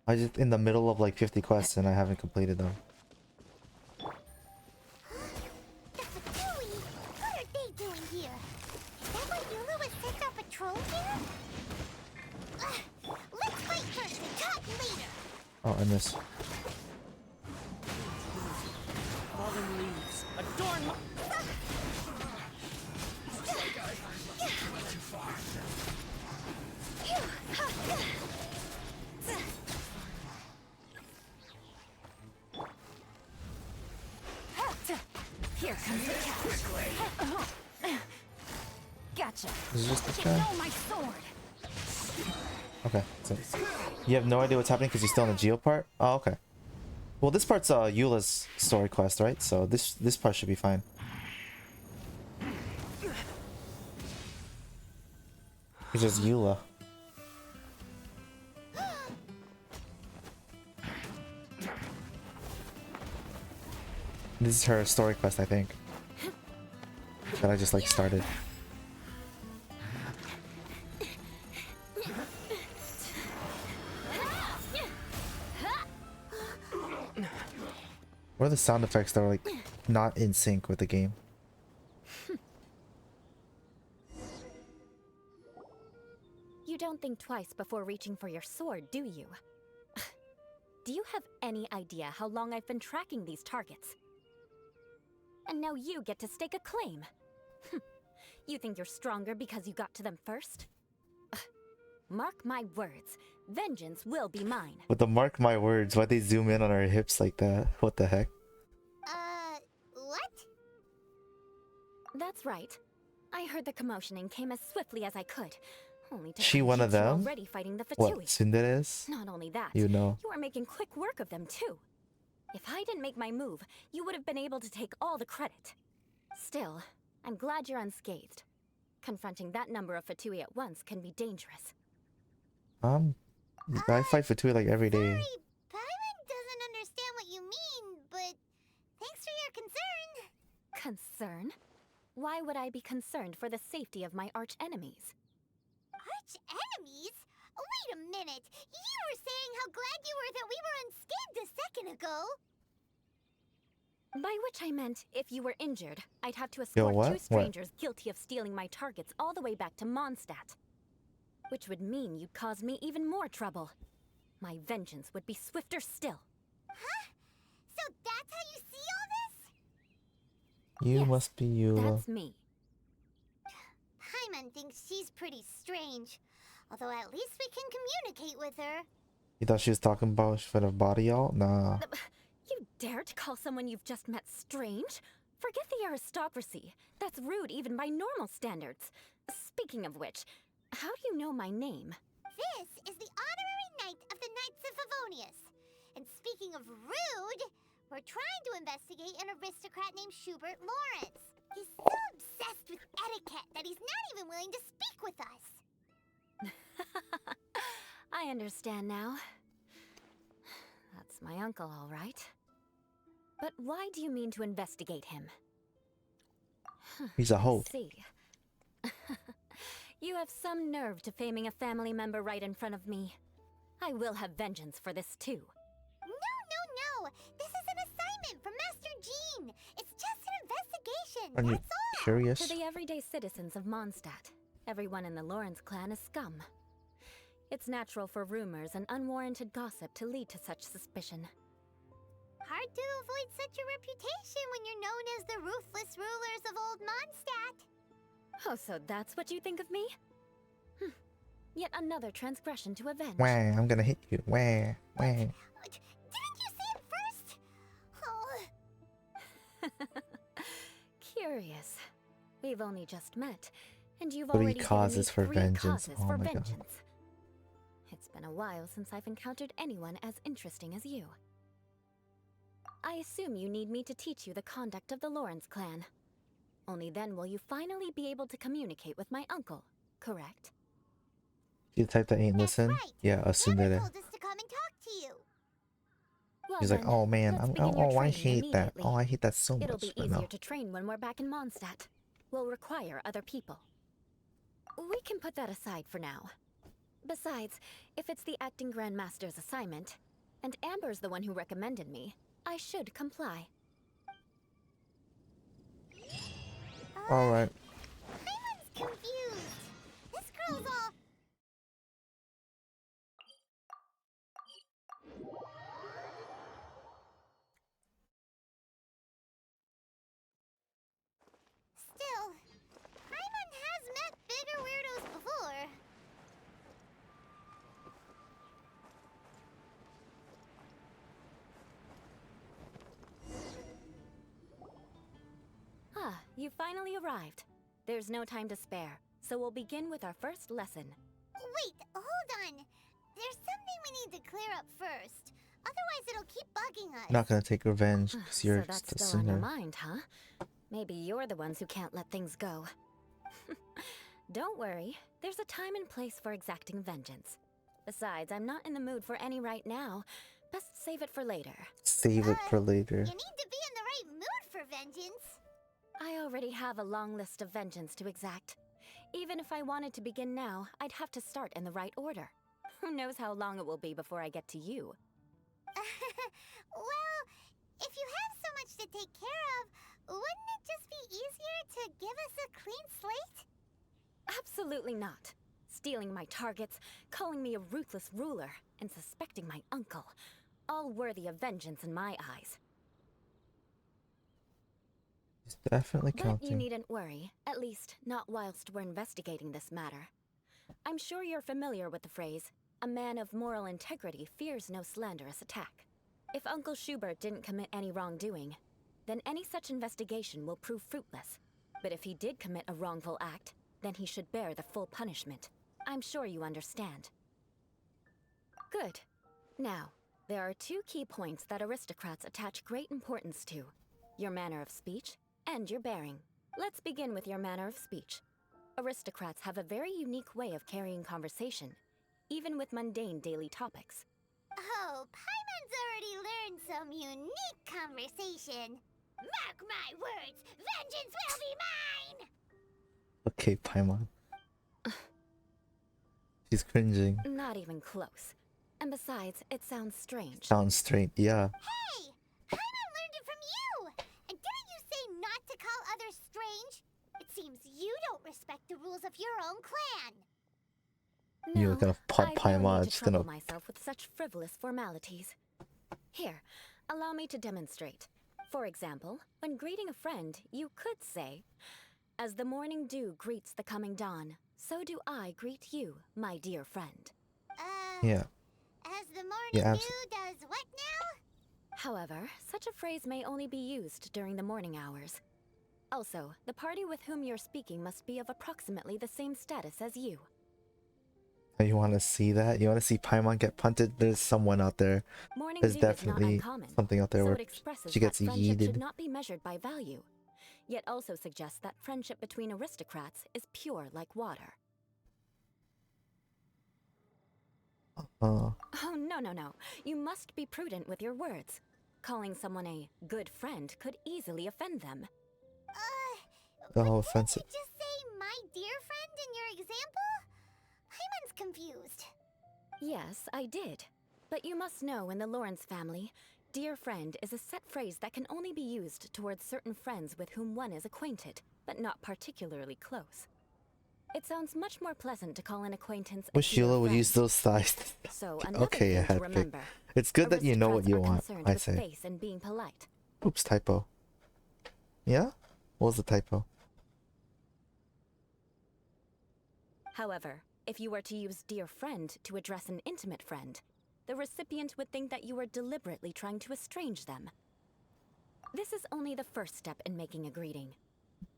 I just in the middle of like 50 quests and I haven't completed them. What are they doing here? Is that why Yula was sent on patrol here? Let's fight first and talk later. Oh, and this. Fallen leaves adorn my... Here comes the catch. Gotcha. Is this the Get guy? know my sword. Okay, so you have no idea what's happening because you're still in the Geo part? Oh, okay. Well, this part's Eula's story quest, right? So this part should be fine. It's just Eula. This is her story quest, I think. That I just like started. What are the sound effects that are like not in sync with the game? You don't think twice before reaching for your sword, do you? Do you have any idea how long I've been tracking these targets? And now you get to stake a claim. You think you're stronger because you got to them first? Mark my words, vengeance will be mine. With the mark my words, why'd they zoom in on her hips like that? What the heck? What? That's right. I heard the commotion and came as swiftly as I could. Only to She find one you of two them? already fighting the What, Fatui. Tsundere is? Not only that, You know. you are making quick work of them too. If I didn't make my move, you would have been able to take all the credit. Still, I'm glad you're unscathed. Confronting that number of Fatui at once can be dangerous. I fight for two like every day. Sorry, Paimon doesn't understand what you mean, but thanks for your concern. Concern? Why would I be concerned for the safety of my arch enemies? Arch enemies? Wait a minute. You were saying how glad you were that we were unscathed a second ago. By which I meant, if you were injured, I'd have to Yo, escort what? two What? strangers guilty of stealing my targets all the way back to Mondstadt. Which would mean you'd cause me even more trouble. My vengeance would be swifter still. Huh? So that's how you see all this? You Yes, must be Eula. That's me. Paimon thinks she's pretty strange. Although at least we can communicate with her. You thought she was talking about for the body y'all? Nah. You dare to call someone you've just met strange? Forget the aristocracy. That's rude even by normal standards. Speaking of which, how do you know my name? This is the honorary knight of the Knights of Favonius. And speaking of rude, we're trying to investigate an aristocrat named Schubert Lawrence. He's so obsessed with etiquette that he's not even willing to speak with us. I understand now. That's my uncle, all right. But why do you mean to investigate him? He's a I hoe. see. You have some nerve to faming a family member right in front of me. I will have vengeance for this too. No. This is an assignment from Master Jean. It's just an investigation. Are you That's all. curious? To the everyday citizens of Mondstadt, everyone in the Lawrence clan is scum. It's natural for rumors and unwarranted gossip to lead to such suspicion. Hard to avoid such a reputation when you're known as the ruthless rulers of Old Mondstadt. Oh, so that's what you think of me? Yet another transgression to avenge. Wah, I'm gonna hit you. Wah, wah. Didn't you say it first? Oh. Curious. We've only just met, and you've 3 already given causes me for 3 vengeance. causes Oh for my God. vengeance. It's been a while since I've encountered anyone as interesting as you. I assume you need me to teach you the conduct of the Lawrence clan. Only then will you finally be able to communicate with my uncle, correct? You the type that ain't That's listen? right. Yeah, Amber Asundere. told us to come and talk to you. Well He's like, then, oh man, let's begin your I training hate that. immediately. Oh, I hate that so It'll much. be But easier no. to train when we're back in Mondstadt. We'll require other people. We can put that aside for now. Besides, if it's the acting Grandmaster's assignment, and Amber's the one who recommended me, I should comply. Alright. Paimon's confused. This girl's all... Still, Paimon has met bigger weirdos before. Ah, you finally arrived. There's no time to spare, so we'll begin with our first lesson. Wait, hold on. There's something we need to clear up first. Otherwise it'll keep bugging us. Not gonna take revenge because So you're that's just a still on your sinner. mind, huh? Maybe you're the ones who can't let things go. Don't worry, there's a time and place for exacting vengeance. Besides, I'm not in the mood for any right now. Best save it for later. Save it for later. You need to be in the right mood for vengeance. I already have a long list of vengeance to exact. Even if I wanted to begin now, I'd have to start in the right order. Who knows how long it will be before I get to you? Well, if you have so much to take care of, wouldn't it just be easier to give us a clean slate? Absolutely not. Stealing my targets, calling me a ruthless ruler, and suspecting my uncle. All worthy of vengeance in my eyes. It's definitely But you counting. needn't worry, at least not whilst we're investigating this matter. I'm sure you're familiar with the phrase, a man of moral integrity fears no slanderous attack. If Uncle Schubert didn't commit any wrongdoing, then any such investigation will prove fruitless. But if he did commit a wrongful act, then he should bear the full punishment. I'm sure you understand. Good. Now, there are 2 key points that aristocrats attach great importance to. Your manner of speech and your bearing. Let's begin with your manner of speech. Aristocrats have a very unique way of carrying conversation, even with mundane daily topics. Oh, Paimon's already learned some unique conversation. Mark my words, vengeance will be mine! Okay, Paimon. She's cringing. Not even close. And besides, it sounds strange. Sounds straight, yeah. Hey! Paimon learned it from you! And didn't you say not to call others strange? It seems you don't respect the rules of your own clan. You were gonna punt I don't Paimon, need to just gonna- trouble myself with such frivolous formalities. Here, allow me to demonstrate. For example, when greeting a friend, you could say, "As the morning dew greets the coming dawn, so do I greet you, my dear friend." Yeah. As the morning Yeah, dew does what now? However, such a phrase may only be used during the morning hours. Also, the party with whom you're speaking must be of approximately the same status as you. Oh, you wanna see that? You wanna see Paimon get punted? There's someone out there. Morning There's dew is not definitely uncommon, something out there so where it expresses she gets that friendship yeeted. should not be measured by value, yet also suggests that friendship between aristocrats is pure like water. Oh, Oh, no. You must be prudent with your words. Calling someone a good friend could easily offend them. the whole Didn't offensive. you just say my dear friend in your example? Paimon's confused. Yes, I did. But you must know in the Lawrence family, dear friend is a set phrase that can only be used towards certain friends with whom one is acquainted, but not particularly close. It sounds much more pleasant to call an acquaintance a Wish dear Eula would friend. use those thighs. So another Okay, thing I had to pick. remember. It's good that you know what Aristocrats you are want, concerned I with say. space and being polite. Oops, typo. Yeah? What was the typo? However, if you were to use dear friend to address an intimate friend, the recipient would think that you were deliberately trying to estrange them. This is only the first step in making a greeting.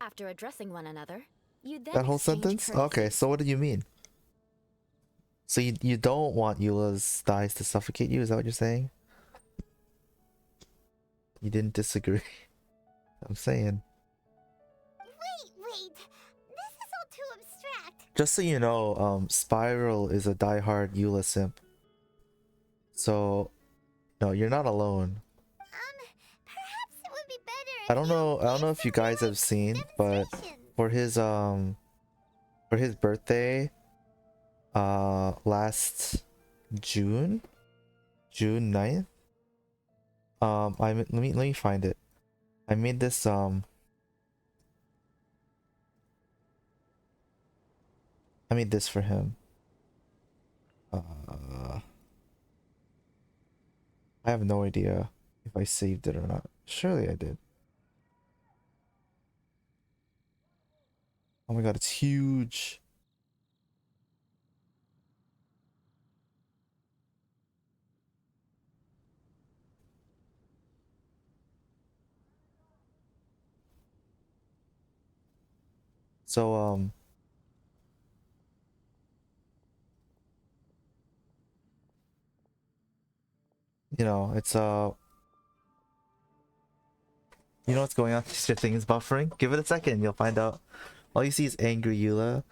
After addressing one another, you then That whole exchange sentence? Okay, courtesies. so what do you mean? So you don't want Eula's thighs to suffocate you? Is that what you're saying? You didn't disagree. I'm saying. Wait. This is all too abstract. Just so you know, Spiral is a diehard Eula simp. So, no, you're not alone. Perhaps it would be better if I don't know if you gave guys some have seen, real-life but demonstrations. for his birthday, last June 9th, let me find it. I made this for him. I have no idea if I saved it or not. Surely I did. Oh my god, it's huge. So you know, it's you know what's going on? This thing is buffering. Give it a second, you'll find out. All you see is angry Eula.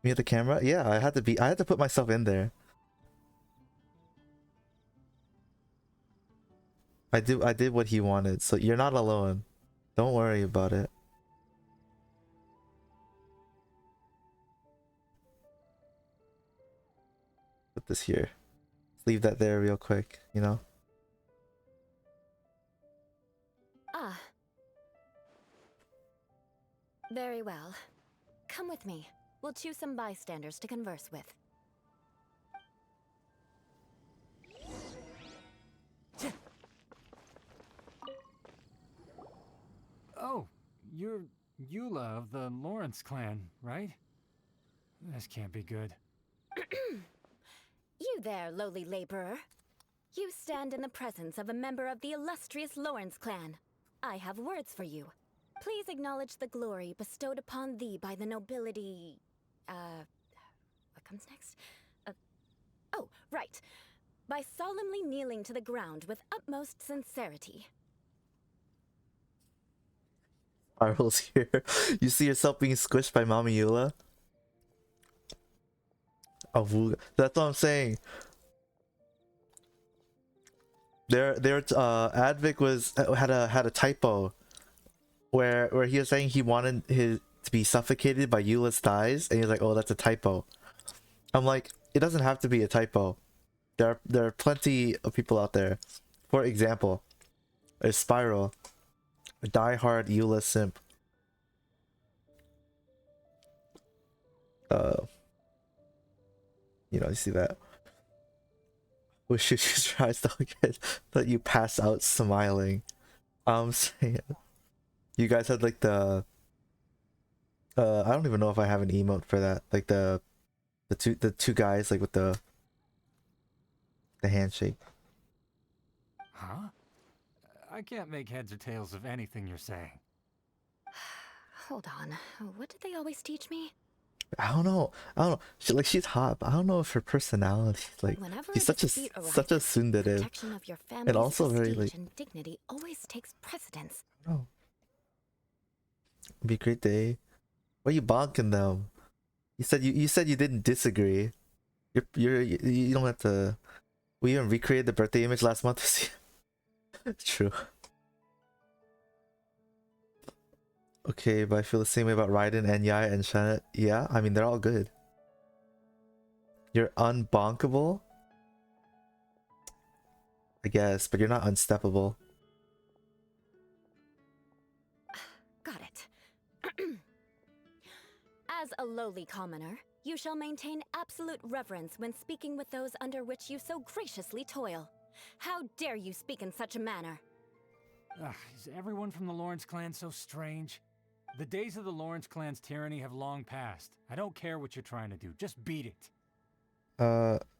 Me at the camera? Yeah, I had to put myself in there. I did what he wanted, so you're not alone. Don't worry about it. Put this here. Leave that there real quick, you know? Ah. Very well. Come with me. We'll choose some bystanders to converse with. Oh, you're Eula of the Lawrence clan, right? This can't be good. You there, lowly laborer. You stand in the presence of a member of the illustrious Lawrence clan. I have words for you. Please acknowledge the glory bestowed upon thee by the nobility... what comes next? Oh, right. By solemnly kneeling to the ground with utmost sincerity. Spiral's here. You see yourself being squished by Mama Eula? Oh, that's what I'm saying. Advic was had a typo where he was saying he wanted his to be suffocated by Eula's thighs, and he was like, "Oh, that's a typo." I'm like, it doesn't have to be a typo. There are plenty of people out there. For example, a Spiral, a diehard Eula simp. You see that. Wish you tries to get that you pass out smiling. I'm saying, you guys had like the I don't even know if I have an emote for that. Like the two guys like with the handshake. Huh? I can't make heads or tails of anything you're saying. Hold on. What did they always teach me? I don't know. She's hot, but I don't know if her personality, like, Whenever she's a such a dispute tsundere, arises, protection of your family's also very, prestige like, and dignity always takes precedence. oh, it'd be a great day. Why are you bonking them? You said you didn't disagree. You don't have to. We even recreated the birthday image last month. True. Okay, but I feel the same way about Raiden and Yai and Shanna. Yeah, I mean, they're all good. You're unbonkable? I guess, but you're not unsteppable. Got it. As a lowly commoner, you shall maintain absolute reverence when speaking with those under which you so graciously toil. How dare you speak in such a manner? Ugh, is everyone from the Lawrence clan so strange? The days of the Lawrence clan's tyranny have long passed. I don't care what you're trying to do. Just beat it.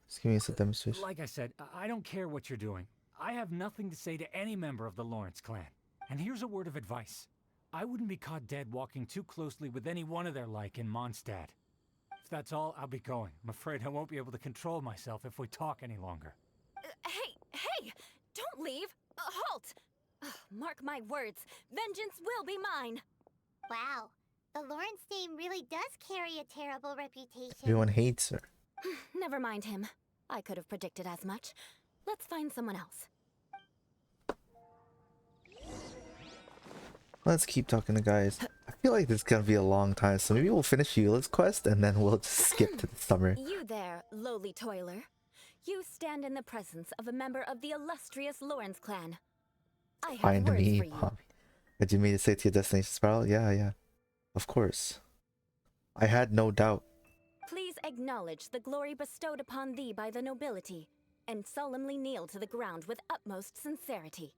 Just give me a demonstration. Like I said, I don't care what you're doing. I have nothing to say to any member of the Lawrence clan. And here's a word of advice. I wouldn't be caught dead walking too closely with any one of their like in Mondstadt. If that's all, I'll be going. I'm afraid I won't be able to control myself if we talk any longer. Hey! Don't leave! Halt! Mark my words, vengeance will be mine! Wow, the Lawrence name really does carry a terrible reputation. Everyone hates her. Never mind him. I could have predicted as much. Let's find someone else. Let's keep talking to guys. I feel like this is gonna be a long time, so maybe we'll finish Eula's quest and then we'll just skip to the summer. You there, lowly toiler. You stand in the presence of a member of the illustrious Lawrence clan. I have Find words me, for you. Bobby. Did you mean to say to your destination, Spiral? Yeah. Of course. I had no doubt. Please acknowledge the glory bestowed upon thee by the nobility, and solemnly kneel to the ground with utmost sincerity.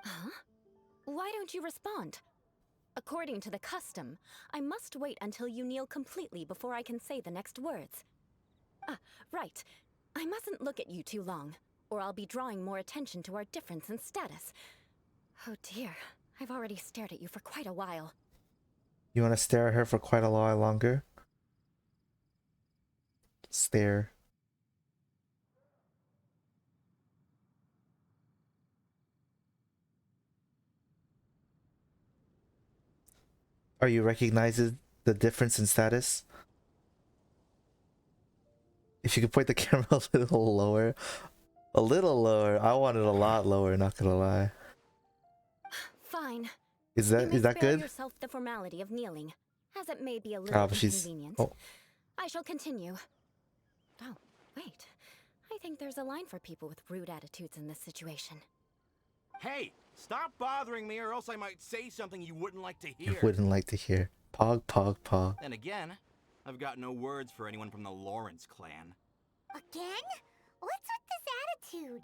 Huh? Why don't you respond? According to the custom, I must wait until you kneel completely before I can say the next words. Right. I mustn't look at you too long, or I'll be drawing more attention to our difference in status. Oh dear, I've already stared at you for quite a while. You want to stare at her for quite a while longer? Stare. Are you recognizing the difference in status? If you could point the camera a little lower. A little lower. I want it a lot lower, not gonna lie. Fine. Is You that may spare good? yourself the formality of kneeling, as it may be a little Ah, but she's... inconvenient. Oh. I shall continue. Oh, wait. I think there's a line for people with rude attitudes in this situation. Hey, stop bothering me or else I might say something you wouldn't like to You hear. wouldn't like to hear. Pog, pog, pog. Then again, I've got no words for anyone from the Lawrence clan. Again? What's with this attitude?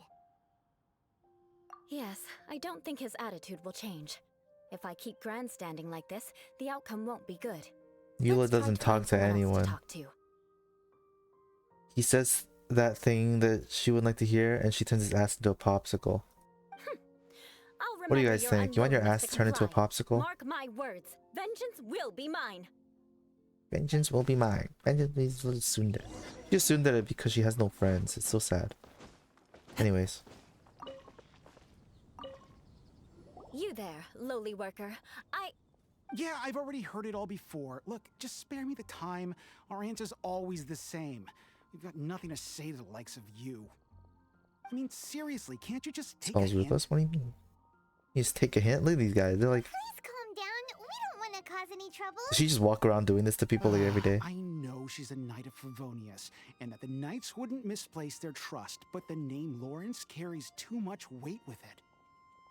Yes, I don't think his attitude will change. If I keep grandstanding like this, the outcome won't be good. Eula Let's try doesn't to talk find to someone else anyone. talk to. He says that thing that she wouldn't like to hear, and she turns his ass into a popsicle. I'll What do you remember guys your think? You want your unwillingness ass to turned into a comply. popsicle? Mark my words, vengeance will be mine. Vengeance will be mine. Vengeance is little tsundere. She's tsundere because she has no friends. It's so sad. Anyways. You there, lowly worker. Yeah, I've already heard it all before. Look, just spare me the time. Our answer's always the same. We've got nothing to say to the likes of you. I mean, seriously, can't you just take a Smells hint? ruthless? What do you mean? You just take a hint? Look at these guys. They're like, Please calm down. We don't want to cause any trouble. does she just walk around doing this to people like every day? I know she's a Knight of Favonius, and that the Knights wouldn't misplace their trust, but the name Lawrence carries too much weight with it.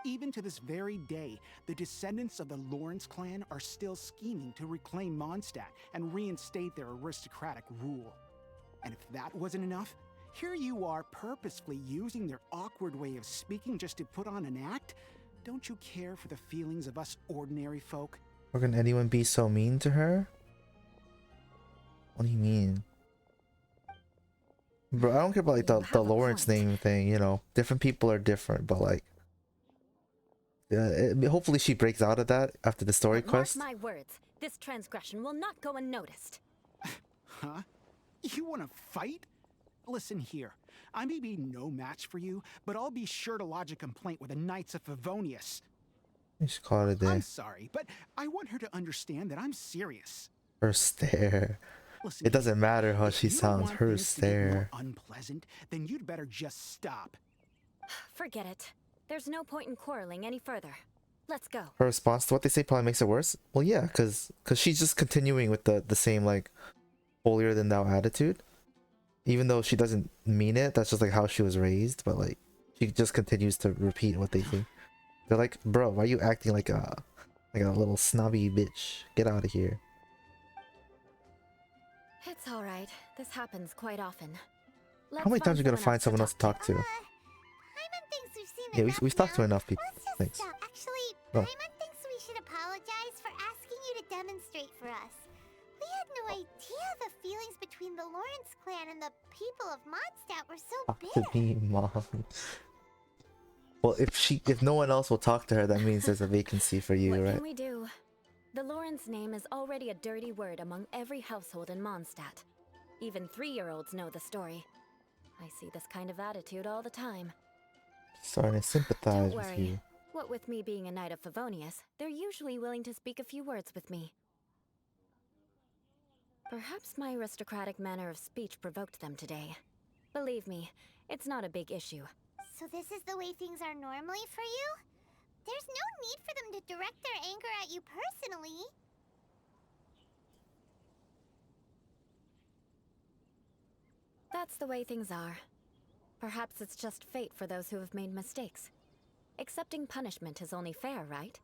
Even to this very day, the descendants of the Lawrence clan are still scheming to reclaim Mondstadt and reinstate their aristocratic rule. And if that wasn't enough, here you are purposefully using their awkward way of speaking just to put on an act? Don't you care for the feelings of us ordinary folk? Or can anyone be so mean to her? What do you mean? Bro, I don't care about like You the have a Lawrence point. name thing, you know. Different people are different, but like hopefully she breaks out of that after the story But mark quest. my words, this transgression will not go unnoticed. Huh? You want to fight? Listen here. I may be no match for you, but I'll be sure to lodge a complaint with the Knights of Favonius. You should call it a day. I'm sorry, but I want her to understand that I'm serious. Her stare. Listen, It doesn't matter how if she you don't sounds. want Her things to get more stare. unpleasant, then you'd better just stop. Forget it. There's no point in quarreling any further. Let's go. Her response to what they say probably makes it worse. Well, yeah, cause she's just continuing with the same like holier than thou attitude, even though she doesn't mean it. That's just like how she was raised. But like she just continues to repeat what they think. They're like, bro, why are you acting like a little snobby bitch? Get out of here. It's all right. This happens quite often. How many times are you gonna find someone else to talk to? Paimon thinks we've seen Yeah, enough we've talked to now. enough people. Let's just Thanks. stop. Actually, No. Paimon thinks we should apologize for asking you to demonstrate for us. We had no idea the feelings between the Lawrence clan and the people of Mondstadt were so Talk bitter. to me, mom. Well, if no one else will talk to her, that means there's a vacancy for you, What right? can we do? The Lawrence name is already a dirty word among every household in Mondstadt. Even 3-year-olds know the story. I see this kind of attitude all the time. Starting to sympathize Don't with worry. you. What with me being a Knight of Favonius, they're usually willing to speak a few words with me. Perhaps my aristocratic manner of speech provoked them today. Believe me, it's not a big issue. So this is the way things are normally for you? There's no need for them to direct their anger at you personally. That's the way things are. Perhaps it's just fate for those who have made mistakes. Accepting punishment is only fair, right?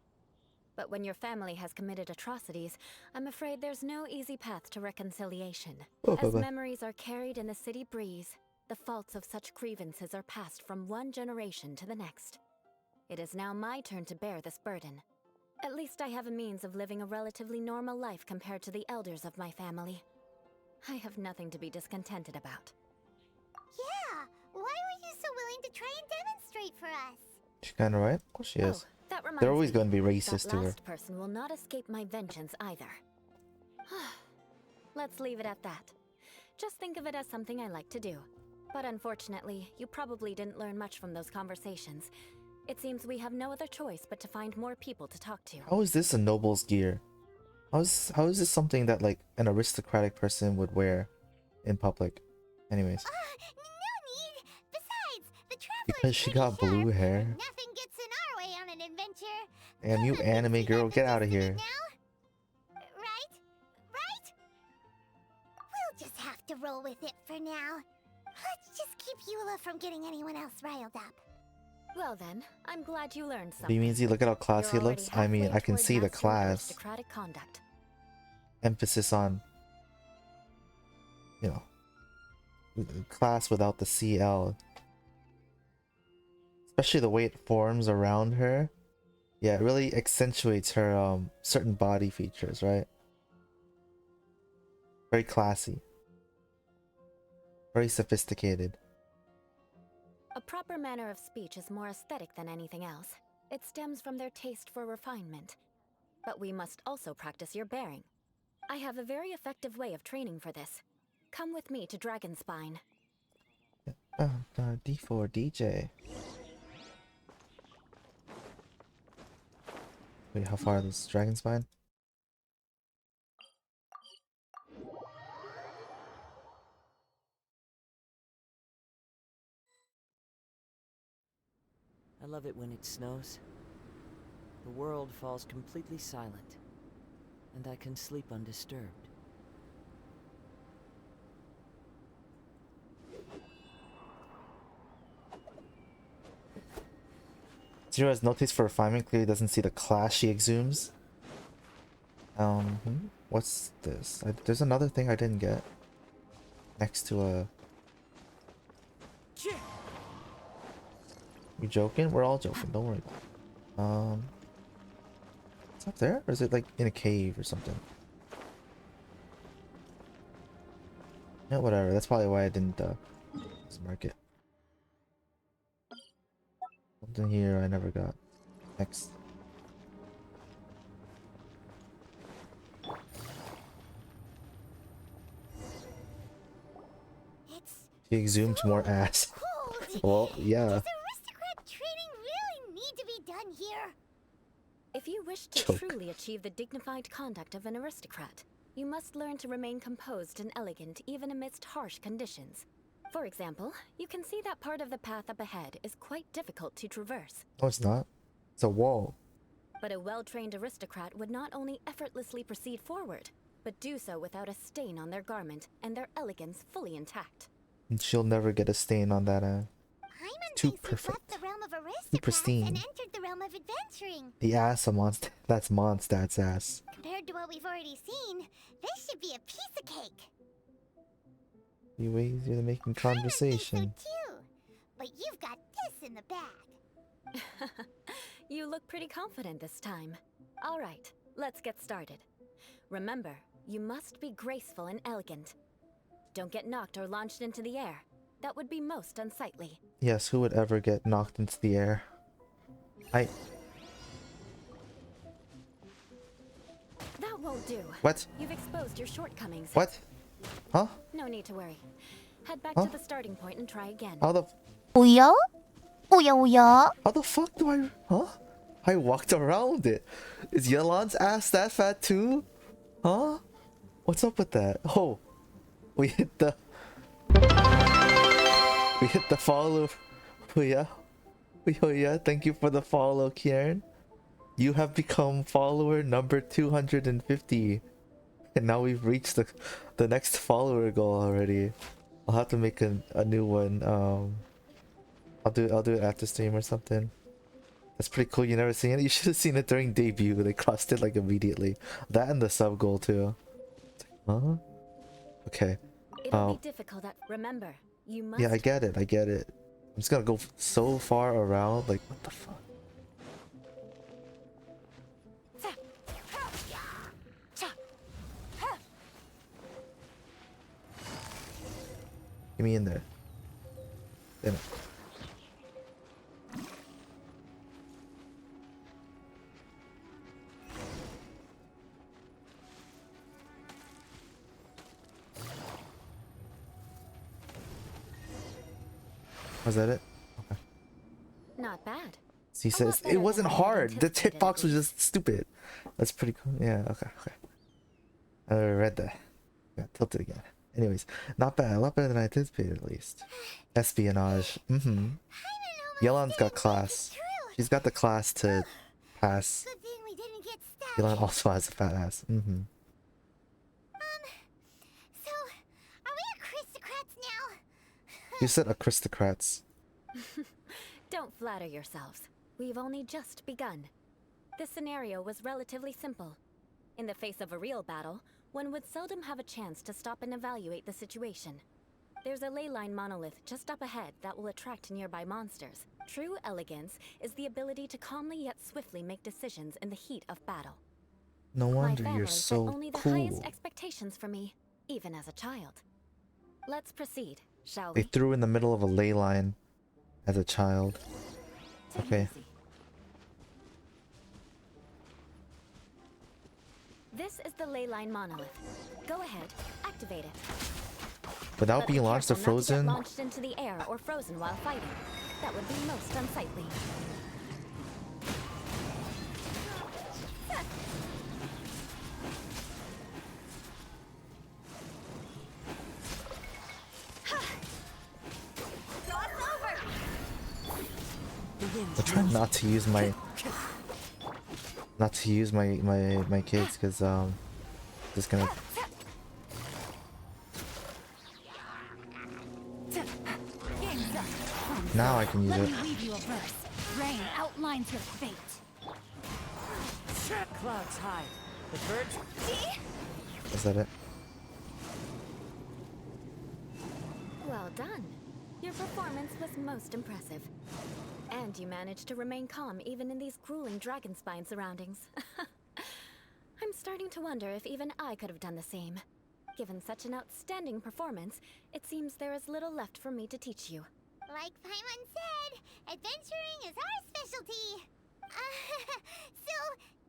But when your family has committed atrocities, I'm afraid there's no easy path to reconciliation. As memories are carried in the city breeze, the faults of such grievances are passed from one generation to the next. It is now my turn to bear this burden. At least I have a means of living a relatively normal life compared to the elders of my family. I have nothing to be discontented about. Yeah, why were you so willing to try and demonstrate for us? She's kind of right. Of course she is. That reminds They're always me, going to be racist that to her. last person will not escape my vengeance either. Let's leave it at that. Just think of it as something I like to do. But unfortunately, you probably didn't learn much from those conversations. It seems we have no other choice but to find more people to talk to. How is this a noble's gear? How is this something that like an aristocratic person would wear in public? Anyways, No need. Besides, the traveler's because she pretty got blue sharp, hair. and nothing gets in our way on an adventure. Damn, you Paimon anime thinks we girl, got get the out of gist here. it now. Right? Right? We'll just have to roll with it for now. Let's just keep Eula from getting anyone else riled up. Well then, I'm glad you learned What something. do you mean? See, look at how classy You're it looks. already I mean, halfway I can toward see the mastering class. aristocratic conduct. Emphasis on, you know, class without the CL. Especially the way it forms around her. Yeah, it really accentuates her certain body features, right? Very classy. Very sophisticated. A proper manner of speech is more aesthetic than anything else. It stems from their taste for refinement. But we must also practice your bearing. I have a very effective way of training for this. Come with me to Dragonspine. D4 DJ. Wait, how far is Dragon Spine? I love it when it snows. The world falls completely silent, and I can sleep undisturbed. Zero has no taste for refinement, clearly doesn't see the class she exhumes. What's this? There's another thing I didn't get. Next to a... You joking? We're all joking, don't worry. It's up there? Or is it like in a cave or something? Yeah, whatever. That's probably why I didn't mark it. Something here I never got. Next. She exhumed more ass. Well, yeah. Does aristocrat training really need to be done here? If you wish to Choke. truly achieve the dignified conduct of an aristocrat, you must learn to remain composed and elegant even amidst harsh conditions. For example, you can see that part of the path up ahead is quite difficult to traverse. No, it's not. It's a wall. But a well-trained aristocrat would not only effortlessly proceed forward, but do so without a stain on their garment and their elegance fully intact. And she'll never get a stain on that. Paimon Too thinks perfect. we've left the realm of Too aristocrats pristine. and entered the realm of adventuring. The ass of Mondstadt. That's Mondstadt's ass. Compared to what we've already seen, this should be a piece of cake. You ways you're making Paimon thinks conversation. so too. But you've got this in the bag. You look pretty confident this time. All right, let's get started. Remember, you must be graceful and elegant. Don't get knocked or launched into the air. That would be most unsightly. Yes, who would ever get knocked into the air? That won't do. What? You've exposed your shortcomings. What? Huh? No need to worry. Head back Huh? to the starting point and try again. How the... 오야? 오야? How the fuck do I... Huh? I walked around it. Is Yelan's ass that fat too? Huh? What's up with that? Oh. We hit the... We hit the follow. Oh yeah. Oh yeah. Thank you for the follow, Kieran. You have become follower number 250. And now we've reached the next follower goal already. I'll have to make a new one. I'll do it after stream or something. That's pretty cool. You never seen it? You should have seen it during debut. They crossed it like immediately. That and the sub goal too. Huh? Okay. It'll be difficult remember, you must... Yeah, I get it. I'm just gonna go so far around. Like, what the fuck? Get me in there. Damn it. Was that it? Okay. Not bad. He says it wasn't hard. The hitbox was just stupid. That's pretty cool. Yeah. Okay. I read that. Got tilted again. Anyways, not bad. A lot better than I anticipated, at least. Espionage. Yelan's got class. She's got the class to pass. Good thing we didn't get stabbed. Yelan also has a fat ass. So, are we aristocrats now? You said aristocrats. Don't flatter yourselves. We've only just begun. This scenario was relatively simple. In the face of a real battle, one would seldom have a chance to stop and evaluate the situation. There's a ley line monolith just up ahead that will attract nearby monsters. True elegance is the ability to calmly yet swiftly make decisions in the heat of battle. No My wonder family you're set so only the highest cool. expectations for me, even as a child. Let's proceed, shall They we? threw in the middle of a ley line as a child. Take it Okay. easy. This is the ley line monolith. Go ahead, activate it. Without But be being launched or careful not to get frozen. launched into the air or frozen while fighting. That would be most unsightly. I'm trying not to use my my kids because just gonna Game's up. now I can use Let it. me read you a verse. Rain outlines your fate. Clouds high. The birds. Is that it? Well done. Your performance was most impressive. And you managed to remain calm even in these grueling dragonspine surroundings. I'm starting to wonder if even I could have done the same. Given such an outstanding performance, it seems there is little left for me to teach you. Like Paimon said, adventuring is our specialty. So,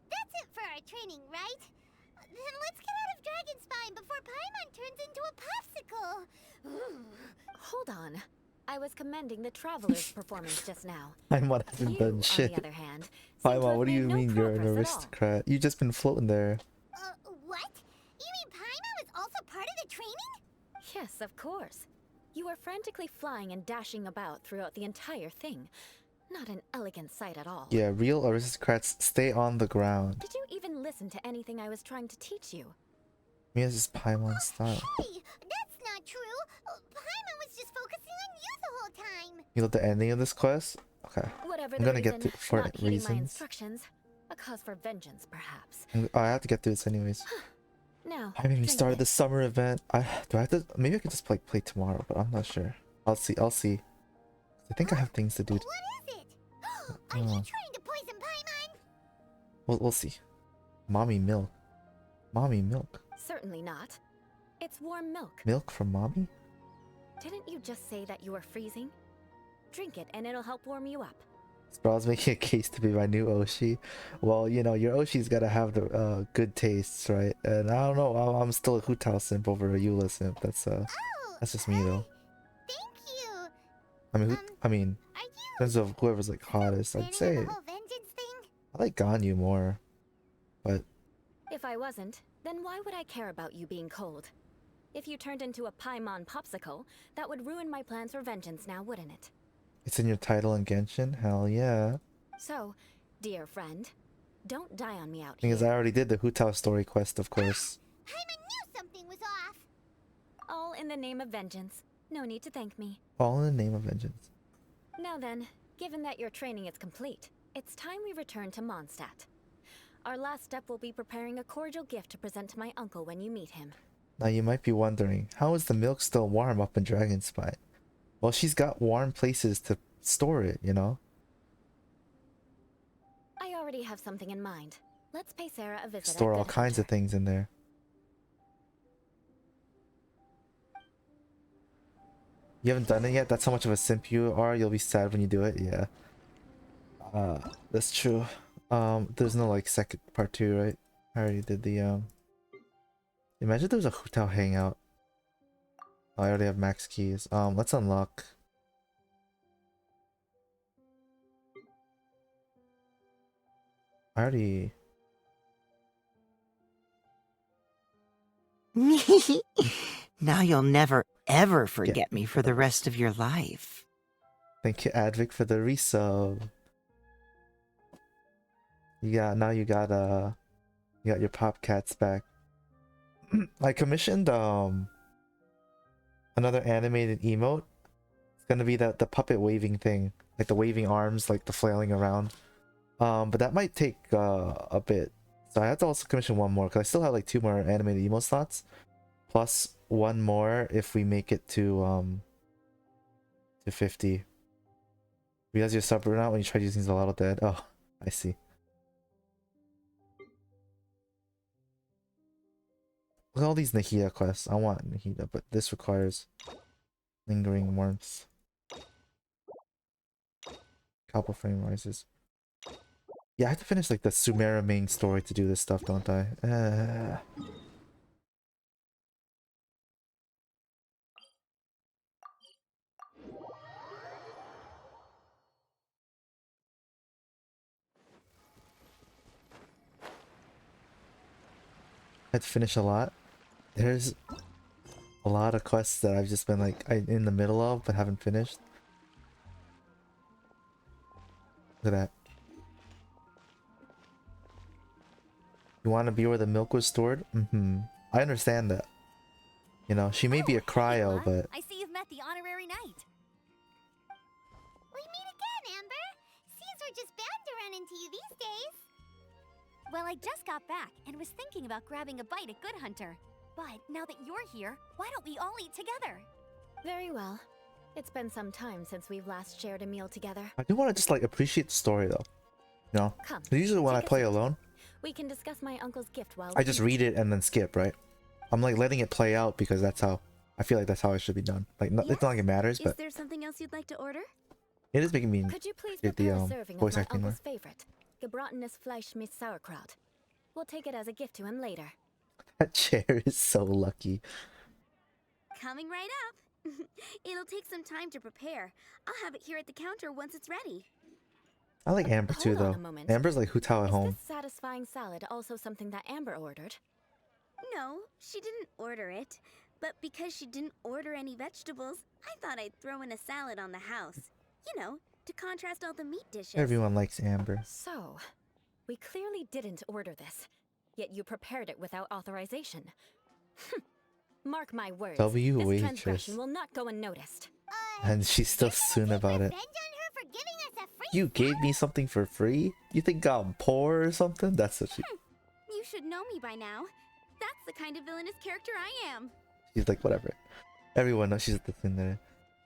that's it for our training, right? Then let's get out of Dragonspine before Paimon turns into a popsicle. Ooh. Hold on. I was commending the Traveler's performance just now. Paimon hasn't You, done on shit. the other hand, seem to Paimon, have what do you made no mean you're an progress at all. aristocrat? You just been floating there. What? You mean Paimon was also part of the training? Yes, of course. You were frantically flying and dashing about throughout the entire thing. Not an elegant sight at all. Yeah, real aristocrats stay on the ground. Did you even listen to anything I was trying to teach you? Me as this Paimon style. Hey, that's not true. Paimon was just focusing on you the whole time. You know the ending of this quest? Okay. Whatever I'm the gonna get reason, to for not heeding my reasons. instructions, a cause for vengeance, perhaps. I have to get through this anyways. Now, I haven't even drink started the this. summer event. Do I have to? Maybe I could just like play tomorrow, but I'm not sure. I'll see. I'll see. I think I have things to do. What is it? Are you Oh. trying to poison Paimon? We'll see. Mommy milk. Mommy milk. Certainly not. It's warm milk. Milk from mommy? Didn't you just say that you were freezing? Drink it and it'll help warm you up. Sprawl's making a case to be my new Oshi. Well, you know, your Oshi's gotta have the good tastes, right? And I don't know, I'm still a Hu Tao simp over a Eula simp. That's just me though. Thank you. I mean, Are in you terms of whoever's like hottest, I'd planning on say the whole vengeance thing? I like Ganyu more. But If I wasn't, then why would I care about you being cold? If you turned into a Paimon popsicle, that would ruin my plans for vengeance now, wouldn't it? it's in your title in Genshin? Hell yeah. So, dear friend, don't die on me out Thing is, here. I already did the Hu Tao story quest, of course. Paimon knew something was off. All in the name of vengeance. No need to thank me. All in the name of vengeance. Now then, given that your training is complete, it's time we return to Mondstadt. Our last step will be preparing a cordial gift to present to my uncle when you meet him. Now you might be wondering, how is the milk still warm up in Dragonspine? Well, she's got warm places to store it, you know? I already have something in mind. Let's pay Sarah a visit. Store all kinds of things in there. You haven't done it yet? That's how much of a simp you are? You'll be sad when you do it? Yeah. That's true. There's no like second part 2, right? I already did the Imagine there was a Hu Tao hangout. Oh, I already have max keys. Let's unlock. I already. Now you'll never, ever forget me for the rest of your life. Thank you, Advic, for the resub. You got you got your pop cats back. I commissioned another animated emote. It's gonna be the puppet waving thing, like the waving arms, like the flailing around. But that might take a bit, so I have to also commission one more because I still have like 2 more animated emote slots, plus 1 more if we make it to 50. Realize your sub run out when you tried using Zalato Dead. Oh, I see. Look at all these Nahida quests. I want Nahida, but this requires lingering warmth. Copper frame rises. Yeah, I have to finish like the Sumera main story to do this stuff, don't I? I had to finish a lot. There's a lot of quests that I've just been like in the middle of but haven't finished. Look at that. You want to be where the milk was stored? Mm-hmm. I understand that. You know, she may be a cryo, but I see you've met the honorary knight. We meet again, Amber. Seems we're just bound to run into you these days. Well, I just got back and was thinking about grabbing a bite at Good Hunter. But now that you're here, why don't we all eat together? Very well. It's been some time since we've last shared a meal together. I do want to just like appreciate the story though. You know, Come, usually when I take a play seat. alone, We can discuss my uncle's gift while I we just eat. read it and then skip, right? I'm like letting it play out because that's how I feel like that's how it should be done. Like it's not like it matters, Is but there something else you'd like to order? it is making me Could you please get prepare the a serving voice of my acting more. uncle's favorite, gebratenes Fleisch mit Sauerkraut? We'll take it as a gift to him later. That chair is so lucky. Coming right up. It'll take some time to prepare. I'll have it here at the counter once it's ready. I like Amber too Hold on though. a moment. Amber's like Hu Tao at Is home. this satisfying salad also something that Amber ordered? No, she didn't order it. But because she didn't order any vegetables, I thought I'd throw in a salad on the house. You know, to contrast all the meat dishes. Everyone likes Amber. So, we clearly didn't order this, yet you prepared it without authorization. Mark my words, W this waitress. transgression will not go unnoticed. And she's still soon about it. Revenge on her for giving us a free You gave me something for free? You think I'm poor or something? That's what You should know me by now. That's the kind of villainous character I am. she's like, whatever. Everyone knows she's the thing there.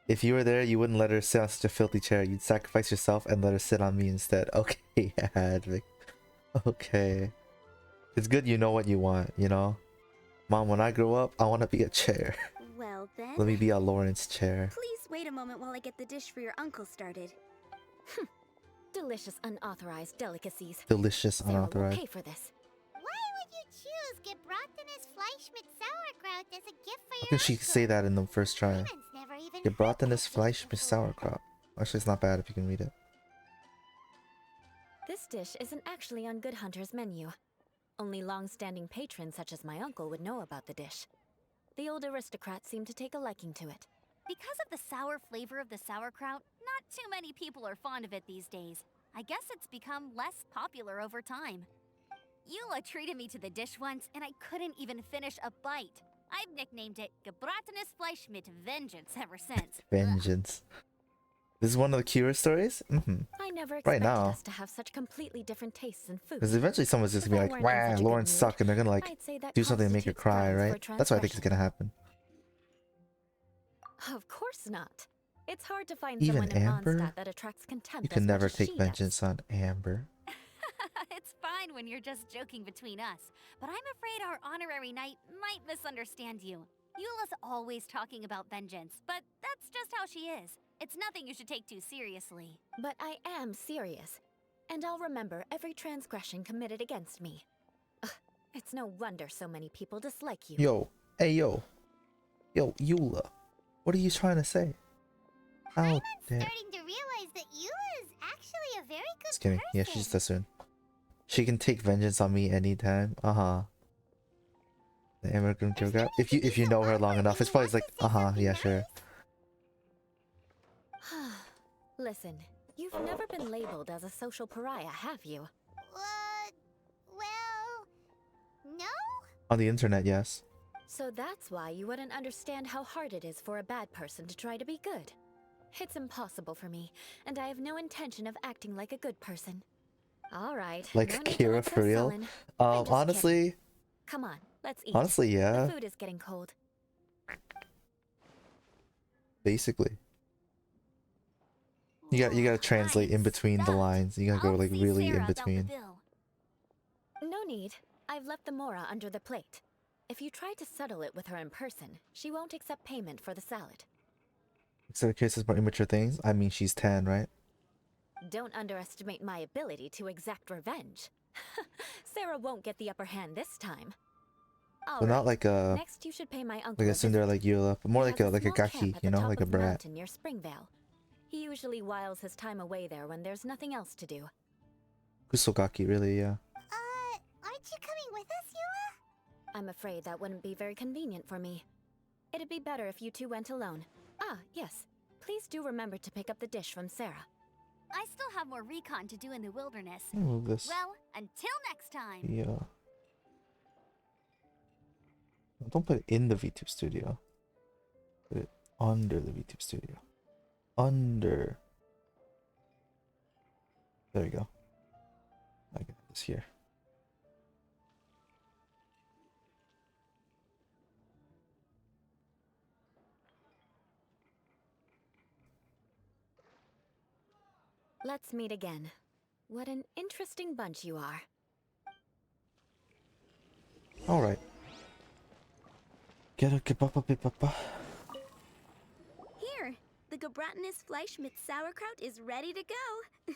If you were there, you wouldn't let her sit on such a filthy chair. You'd sacrifice yourself and let her sit on me instead. Okay, Hadvik. Okay. It's good you know what you want, you know? Mom, when I grow up, I want to be a chair. Well then, Let me be a Lawrence chair. please wait a moment while I get the dish for your uncle started. Delicious unauthorized delicacies. Delicious, Sarah will unauthorized. pay for this. Why would you choose gebratenes Fleisch mit Sauerkraut as a gift for How your can she uncle? say that in the first try? Humans never even Gebratenes Fleisch mit Sauerkraut. Actually, it's not bad if you can read it. This dish isn't actually on Good Hunter's menu. Only long-standing patrons such as my uncle would know about the dish. The old aristocrat seemed to take a liking to it. Because of the sour flavor of the sauerkraut, not too many people are fond of it these days. I guess it's become less popular over time. Eula treated me to the dish once, and I couldn't even finish a bite. I've nicknamed it gebratenes Fleisch mit Vengeance ever since. Vengeance. This is one of the Kira stories? Mm-hmm. I never Right expected now. us to have such completely different tastes in food. Because eventually someone's just If gonna I be like, weren't in wow, such a good Lawrence mood, suck, and they're gonna like I'd say that do something to make her constitutes cry, grounds right? for That's what I think is transgression. gonna happen. Of course not. It's hard to find Even someone in Amber? Mondstadt that attracts contempt You can as never much as take she vengeance on Amber. It's fine when you're just joking between us, but I'm afraid our honorary knight might misunderstand you. Eula's always talking about vengeance, but that's just how she is. It's nothing you should take too seriously. does. But I am serious, and I'll remember every transgression committed against me. Ugh, it's no wonder so many people dislike you. Yo, hey yo. Yo, Eula. What are you trying to say? How I'm dare. starting to realize that Eula is actually a very good Just kidding. Yeah, person. she's just soon. She can take vengeance on me anytime. Uh-huh. The Amber gonna give a if you know her long enough, it's probably like, uh-huh, yeah, sure. Listen, you've never been labeled as a social pariah, have you? Well, no? On the internet, yes. So that's why you wouldn't understand how hard it is for a bad person to try to be good. It's impossible for me, and I have no intention of acting like a good person. All right. Like no need to Kira look for real? sullen. I'm just Honestly, kidding. Come on, let's eat. honestly, yeah. The food is getting cold. Basically. You gotta translate in between the lines. You gotta go I'll like see really Sarah in about the between. bill. No need. I've left the mora under the plate. If you try to settle it with her in person, she won't accept payment for the salad. Except in cases more immature things. I mean, she's 10, right? Don't underestimate my ability to exact revenge. Sarah won't get the upper hand this time. But not like a Next, you should pay my uncle like a visit. Cinderella, like Eula, but more He like has a small gaki, camp at you the know, top like a of the brat. mountain near Springvale. He usually whiles his time away there when there's nothing else to do. Kusogaki, really, yeah. Aren't you coming with us, Eula? I'm afraid that wouldn't be very convenient for me. It'd be better if you two went alone. Ah, yes. Please do remember to pick up the dish from Sarah. I still have more recon to do in the wilderness. Let me move this. Well, until next time. Yeah. Don't put it in the VTube studio. Put it under the VTube studio. Under. There we go. I can have this here. Let's meet again. What an interesting bunch you are. Alright. Get a papa. Here, the Gebratinus Fleischmitz sauerkraut is ready to go.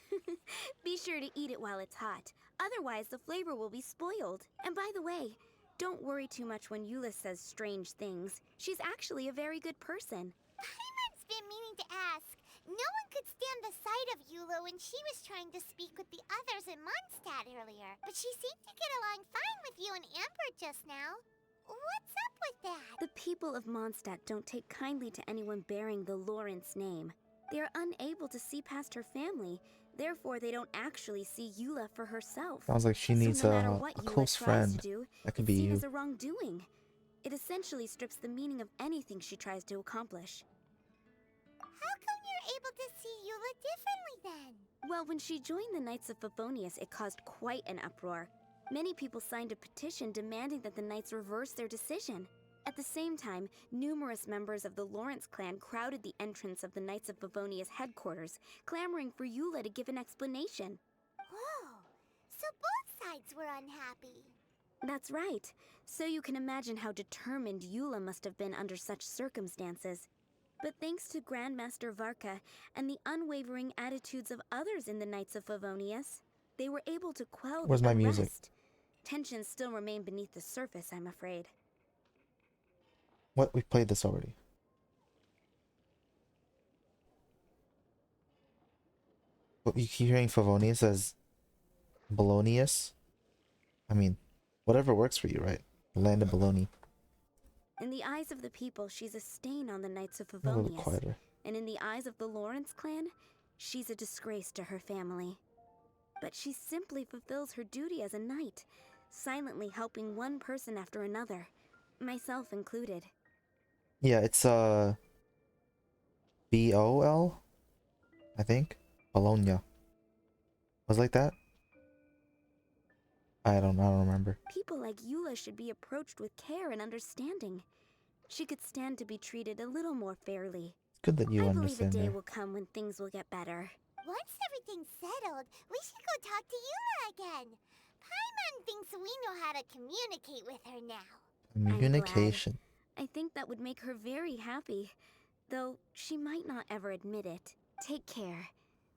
Be sure to eat it while it's hot. Otherwise, the flavor will be spoiled. And by the way, don't worry too much when Eula says strange things. She's actually a very good person. Paimon's been meaning to ask. No one could stand the sight of Eula when she was trying to speak with the others in Mondstadt earlier. But she seemed to get along fine with you and Amber just now. What's up with that? The people of Mondstadt don't take kindly to anyone bearing the Lawrence name. They are unable to see past her family. Therefore, they don't actually see Eula for herself. Sounds like she needs so no matter a what Eula close tries friend. to do, That could it's be seen you. as a wrongdoing. It essentially strips the meaning of anything she tries to accomplish. How come you're able to see Eula differently then? Well, when she joined the Knights of Favonius, it caused quite an uproar. Many people signed a petition demanding that the Knights reverse their decision. At the same time, numerous members of the Lawrence clan crowded the entrance of the Knights of Favonius headquarters, clamoring for Eula to give an explanation. Whoa, so both sides were unhappy. That's right. So you can imagine how determined Eula must have been under such circumstances. But thanks to Grandmaster Varka and the unwavering attitudes of others in the Knights of Favonius, they were able to quell Where's the my music? unrest. Tensions still remain beneath the surface, I'm afraid. What? We played this already. What you keep hearing Favonius as Bolognius? I mean, whatever works for you, right? Land of Bologna. In the eyes of the people, she's a stain on the Knights of A little bit Favonius. quieter. And in the eyes of the Lawrence clan, she's a disgrace to her family. But she simply fulfills her duty as a knight, silently helping one person after another, myself included. Yeah, it's B-O-L, I think. Bologna. Was it like that? I don't remember. People like Eula should be approached with care and understanding. She could stand to be treated a little more fairly. Good that you I believe a understand day her. will come when things will get better. Once everything's settled, we should go talk to Eula again. Paimon thinks we know how to communicate with her now. Communication. I think that would make her very happy, though she might not ever admit it. Take care.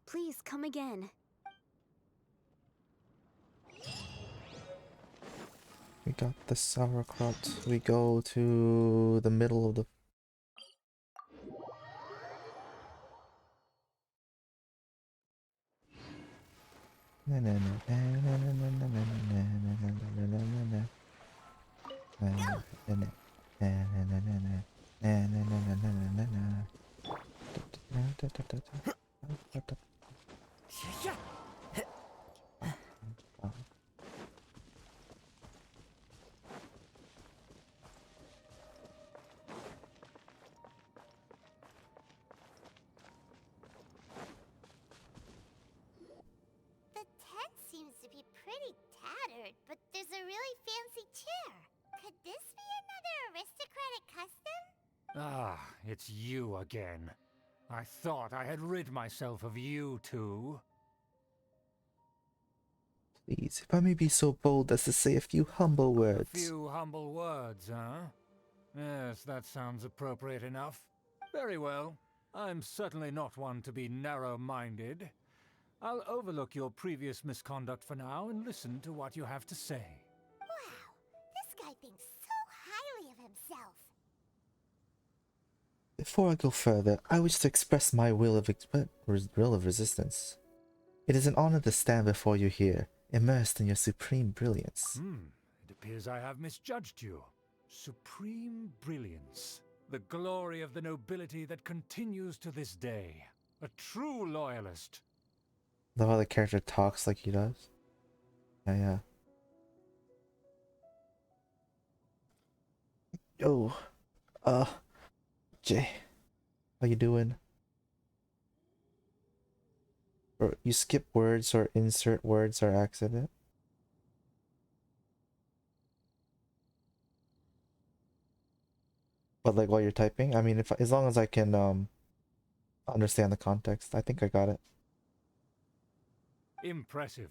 Please come again. We got the sauerkraut. We go to the middle of the... The tent seems to be pretty tattered, but there's a really fancy chair. Could this be another aristocratic custom? Ah, it's you again. I thought I had rid myself of you two. Please, if I may be so bold as to say a few humble A words. few humble words, huh? Yes, that sounds appropriate enough. Very well. I'm certainly not one to be narrow-minded. I'll overlook your previous misconduct for now and listen to what you have to say. Wow, this guy thinks so highly of himself. Before I go further, I wish to express my will of resistance. It is an honor to stand before you here, immersed in your supreme brilliance. It appears I have misjudged you. Supreme brilliance. The glory of the nobility that continues to this day. A true loyalist. Love how the character talks like he does. Yeah. Yo, Jay, how you doing? Or you skip words or insert words or accident? But like while you're typing, I mean, if as long as I can understand the context, I think I got it. Impressive.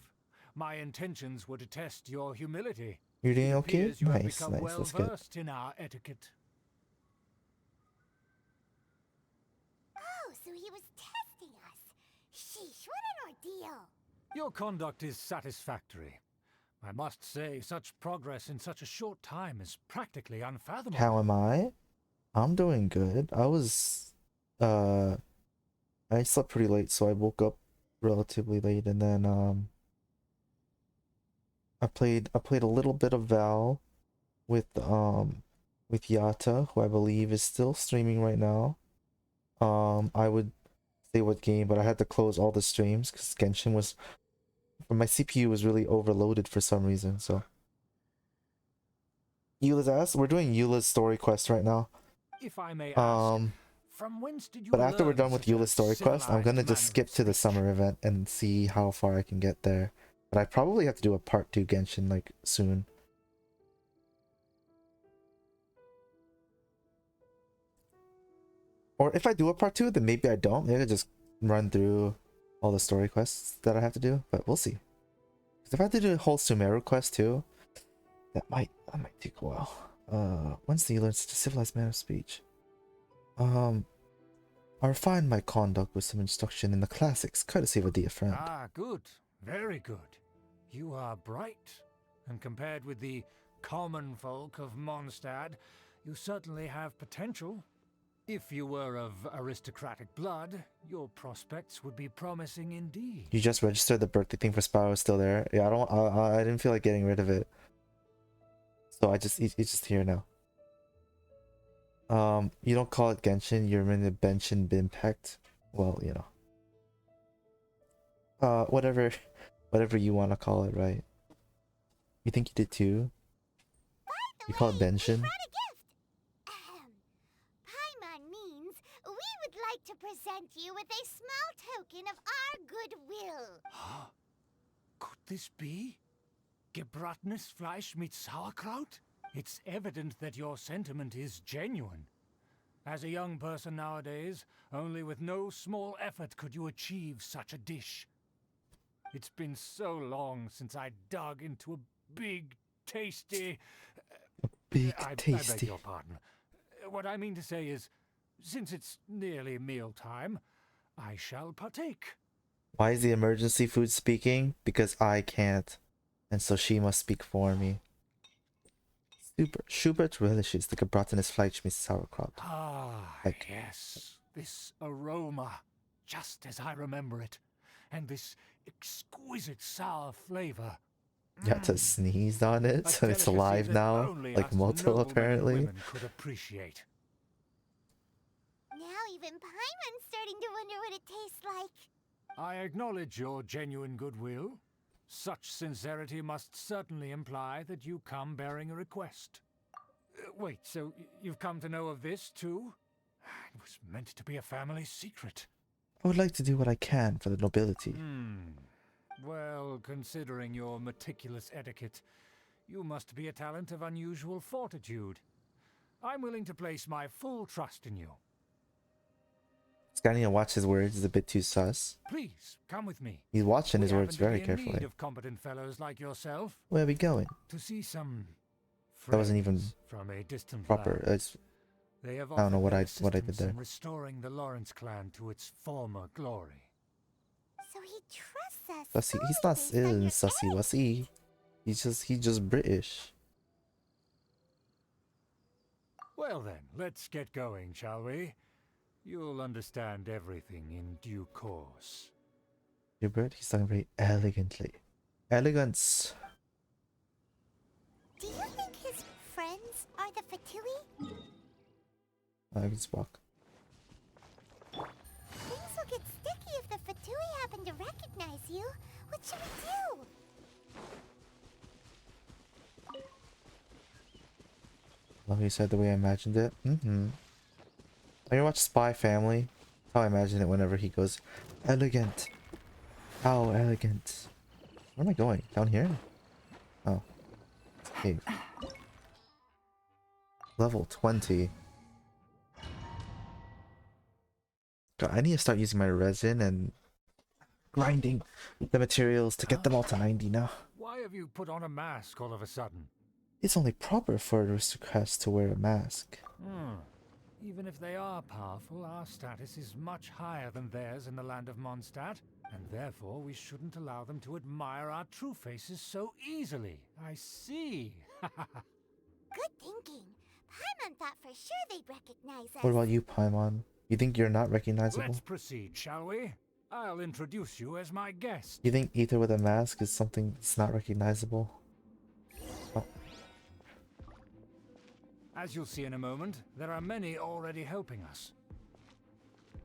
My intentions were to test your humility. You're doing It okay? appears you have Nice, become nice. well That's good. versed in our etiquette. Oh, so he was testing us. Sheesh, what an ordeal. Your conduct is satisfactory. I must say, such progress in such a short time is practically unfathomable. How am I? I'm doing good. I slept pretty late, so I woke up relatively late, and then I played a little bit of Val with Yata, who I believe is still streaming right now. I would say what game, but I had to close all the streams because Genshin was, my CPU was really overloaded for some reason. So Eula's asked, we're doing Eula's story quest right now. If I may ask, from whence did you But after we're learn done with such a Eula's story quest, I'm civilized gonna manner just of skip to the speech? summer event and see how far I can get there. But I probably have to do a part 2 Genshin like soon. Or if I do a part 2, then maybe I don't. Maybe I just run through all the story quests that I have to do. But we'll see. 'Cause if I have to do a whole Sumeru quest too, that might take a while. When's the learn such a civilized manner of speech? I refined my conduct with some instruction in the classics, courtesy of a dear friend. Ah, good. Very good. You are bright, and compared with the common folk of Mondstadt, you certainly have potential. If you were of aristocratic blood, your prospects would be promising indeed. You just registered the birthday thing for Spyro is still there. Yeah, I didn't feel like getting rid of it. So it's just here now. You don't call it Genshin, you're in the Benshin Bimpact. Well, you know. Whatever you want to call it, right? You think you did too? You call it Benshin? Paimon means we would like to present you with a small token of our goodwill. Could this be? Gebratenes Fleisch mit Sauerkraut? It's evident that your sentiment is genuine. As a young person nowadays, only with no small effort could you achieve such a dish. It's been so long since I dug into a big, tasty... I beg your pardon. What I mean to say is, since it's nearly mealtime, I shall partake. Why is the emergency food speaking? Because I can't. And so she must speak for me. Schubert relishes the gebratenes Fleisch mit Sauerkraut. Ah, yes. This aroma, just as I remember it. And this exquisite sour flavor. Yata sneezed on it, so it's alive now, like Moto apparently. Could appreciate. Now even Paimon's starting to wonder what it tastes like. I acknowledge your genuine goodwill. Such sincerity must certainly imply that you come bearing a request. Wait, so you've come to know of this too? It was meant to be a family secret. I would like to do what I can for the nobility. Well, considering your meticulous etiquette, you must be a talent of unusual fortitude. I'm willing to place my full trust in you. Scanning to watch his words is a bit too sus. Please, come with me. He's watching his words very We happen to be in carefully. need of competent fellows like yourself. Where are we going? To see some That wasn't even friends from a distant proper. land. I don't know what I did there. In restoring the Lawrence clan to its former glory. So he trusts us. Sussy. He's not sussy wussy. He's just British. Well then, let's get going, shall we? You'll understand everything in due course. Hubert, he's talking very elegantly. Elegance. Do you think his friends are the Fatui? I can just walk. Things will get sticky if the Fatui happen to recognize you. What should we do? Love you said the way I imagined it. I you watch Spy Family? How I imagine it whenever he goes, elegant. How elegant. Where am I going? Down here? Oh. Cave. Level 20. God, I need to start using my resin and grinding the materials to get them all to 90 now. Why have you put on a mask all of a sudden? It's only proper for aristocrats to wear a mask. Even if they are powerful, our status is much higher than theirs in the land of Mondstadt, and therefore we shouldn't allow them to admire our true faces so easily. I see. Good thinking. Paimon thought for sure they'd recognize us. What about you, Paimon? You think you're not recognizable? Let's proceed, shall we? I'll introduce you as my guest. You think Ether with a mask is something that's not recognizable? Oh. As you'll see in a moment, there are many already helping us.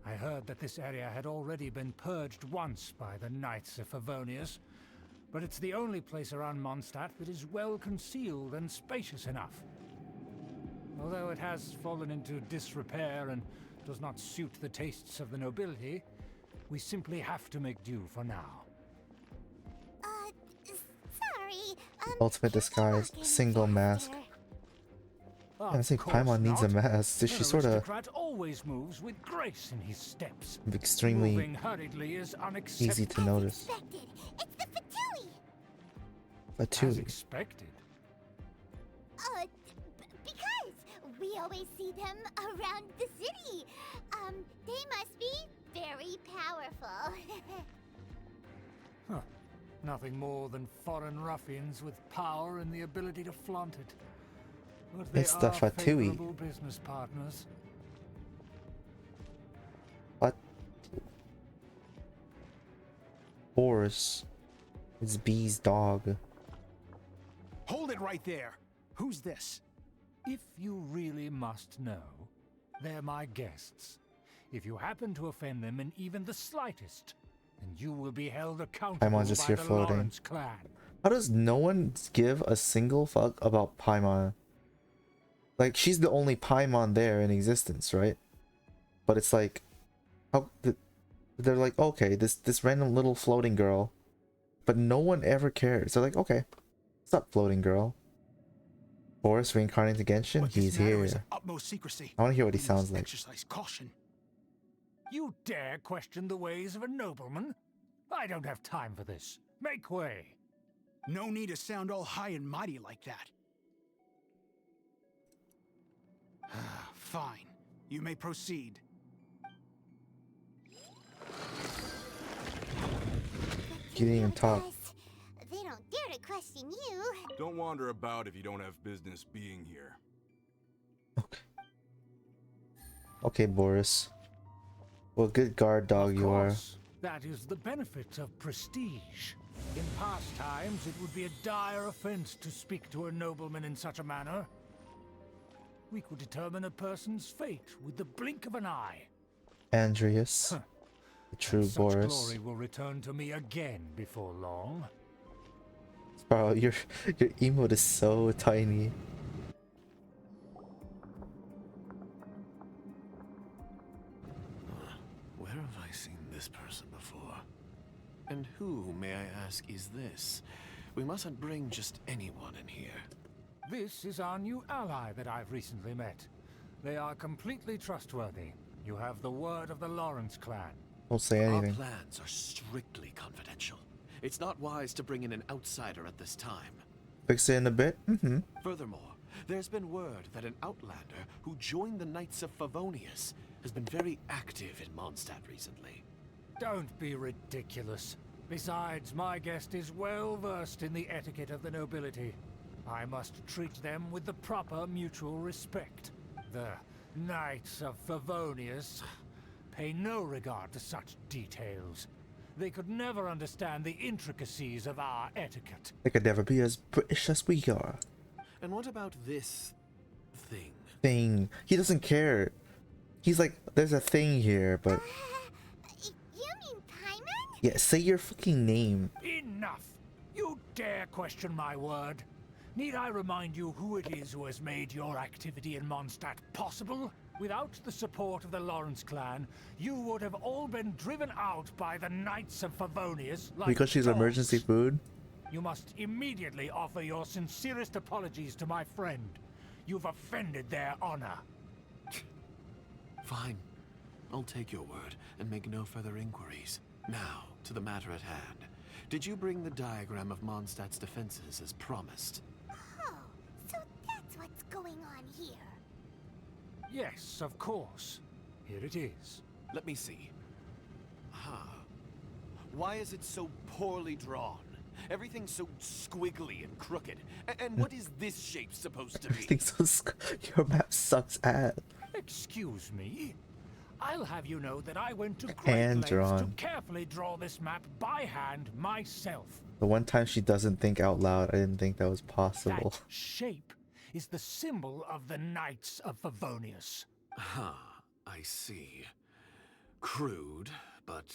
I heard that this area had already been purged once by the Knights of Favonius, but it's the only place around Mondstadt that is well concealed and spacious enough. Although it has fallen into disrepair and does not suit the tastes of the nobility, we simply have to make do for now. Sorry. Ultimate disguise, single mask. Yeah, I think Paimon needs a mask. So she sort of aristocrat always moves with grace in his steps. extremely Moving hurriedly is unacceptable. easy to notice. It's the Fatui. As Fatui. expected. Because we always see them around the city. They must be very powerful. Huh. Nothing more than foreign ruffians with power and the ability to flaunt it. But they It's the are Fatui. favorable business partners. What? Horse. It's B's dog. Hold it right there. Who's this? If you really must know, they're my guests. If you happen to offend them in even the slightest, then you will be held accountable Paimon's just by here the floating. Lawrence clan. How does no one give a single fuck about Paimon? Like, she's the only Paimon there in existence, right? But it's like, how they're like, okay, this random little floating girl, but no one ever cares. They're like, okay, what's up, floating girl? Boris reincarnated Genshin? What He's this matter here. is utmost secrecy. I want to hear what he We sounds must like. Exercise caution. You dare question the ways of a nobleman? I don't have time for this. Make way. No need to sound all high and mighty like that. Fine. You may proceed. He didn't even talk. They don't dare to question you. Don't wander about if you don't have business being here. Okay, Boris. Well, good guard dog you are. That is the benefit of prestige. In past times, it would be a dire offense to speak to a nobleman in such a manner. We could determine a person's fate with the blink of an eye. Andreas. The true Such Boris. glory will return to me again before long. Bro, your emote is so tiny. Where have I seen this person before? And who, may I ask, is this? We mustn't bring just anyone in here. This is our new ally that I've recently met. They are completely trustworthy. You have the word of the Lawrence clan. Don't say anything. Our plans are strictly confidential. It's not wise to bring in an outsider at this time. Fix it in a bit? Furthermore, there's been word that an outlander who joined the Knights of Favonius has been very active in Mondstadt recently. Don't be ridiculous. Besides, my guest is well versed in the etiquette of the nobility. I must treat them with the proper mutual respect. The Knights of Favonius pay no regard to such details. They could never understand the intricacies of our etiquette. They could never be as British as we are. And what about this thing? Thing. He doesn't care. He's like, there's a thing here, but You mean Paimon? Yeah, say your fucking name. Enough! You dare question my word? Need I remind you who it is who has made your activity in Mondstadt possible? Without the support of the Lawrence clan, you would have all been driven out by the Knights of Favonius like Because she's dogs. emergency food? You must immediately offer your sincerest apologies to my friend. You've offended their honor. Fine. I'll take your word and make no further inquiries. Now, to the matter at hand. Did you bring the diagram of Mondstadt's defenses as promised? Oh, so that's what's going on here. Yes, of course. Here it is. Let me see. Huh. Why is it so poorly drawn? Everything's so squiggly and crooked. And what is this shape supposed to be? Everything's so your map sucks ass. Excuse me? I'll have you know that I went to great Hand lengths to drawn. carefully draw this map by hand myself. The one time she doesn't think out loud, I didn't think that was possible. That shape is the symbol of the Knights of Favonius. Huh, I see. Crude, but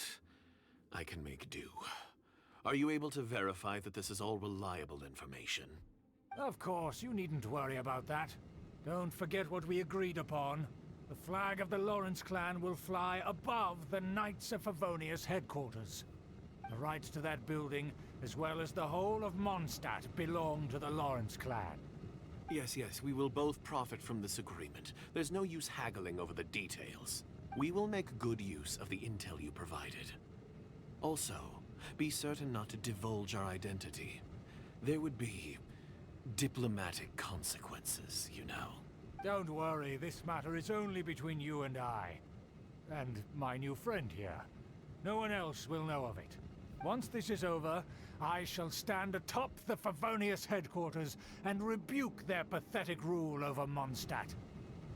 I can make do. Are you able to verify that this is all reliable information? Of course, you needn't worry about that. Don't forget what we agreed upon. The flag of the Lawrence clan will fly above the Knights of Favonius headquarters. The rights to that building, as well as the whole of Mondstadt, belong to the Lawrence clan. Yes, we will both profit from this agreement. There's no use haggling over the details. We will make good use of the intel you provided. Also, be certain not to divulge our identity. There would be diplomatic consequences, you know. Don't worry, this matter is only between you and I. And my new friend here. No one else will know of it. Once this is over, I shall stand atop the Favonius headquarters and rebuke their pathetic rule over Mondstadt.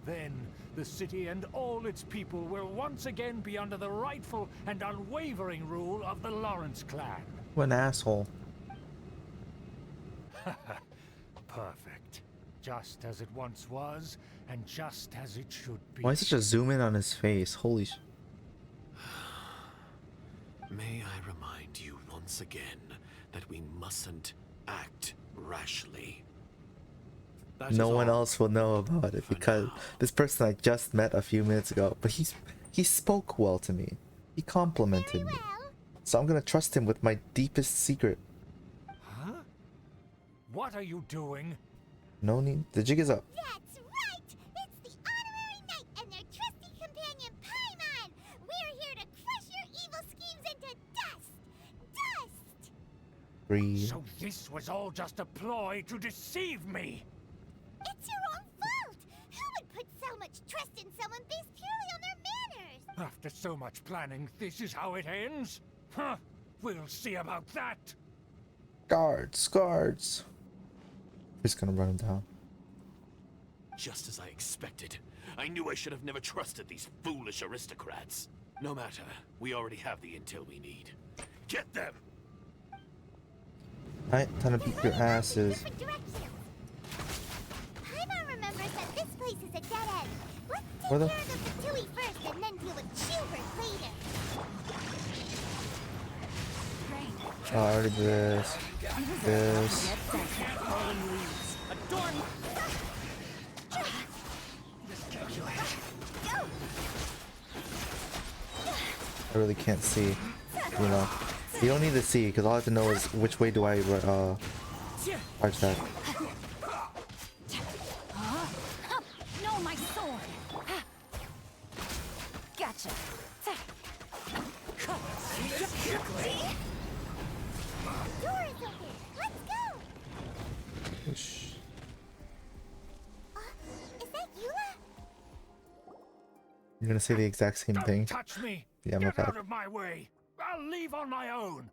Then, the city and all its people will once again be under the rightful and unwavering rule of the Lawrence clan. What an asshole. Perfect. Just as it once was, and just as it should be. Why such a zoom in on his face? Holy sh... May I remind you once again that we mustn't act rashly. That No is one all. else will know about it because this person I just met a few minutes ago, but he spoke well to me. He complimented me. So I'm gonna trust him with my deepest secret. Huh? What are you doing? No need. The jig is up. That's right! It's the Honorary Knight and their trusty companion, Paimon! We're here to crush your evil schemes into dust! Dust! Breathe. So this was all just a ploy to deceive me! It's your own fault! Who would put so much trust in someone based purely on their manners? After so much planning, this is how it ends? Huh? We'll see about that! Guards, guards. He's gonna run him down. Just as I expected. I knew I should have never trusted these foolish aristocrats. No matter, we already have the intel we need. Get them! Alright, time to beat your asses. Different directions. Paimon remembers that this place is a dead end. Let's take Where the- care of the Fatui first and then deal with Schubert later. Oh, I already did this. This. I really can't see. You know. You don't need to see because all I have to know is which way do I charge that. No, my sword! Gotcha. Door is open. Let's go. Shh. Is that Eula? You're gonna say the exact same Don't thing. touch me! Yeah, I'm Get okay. out of my way! I'll leave on my own!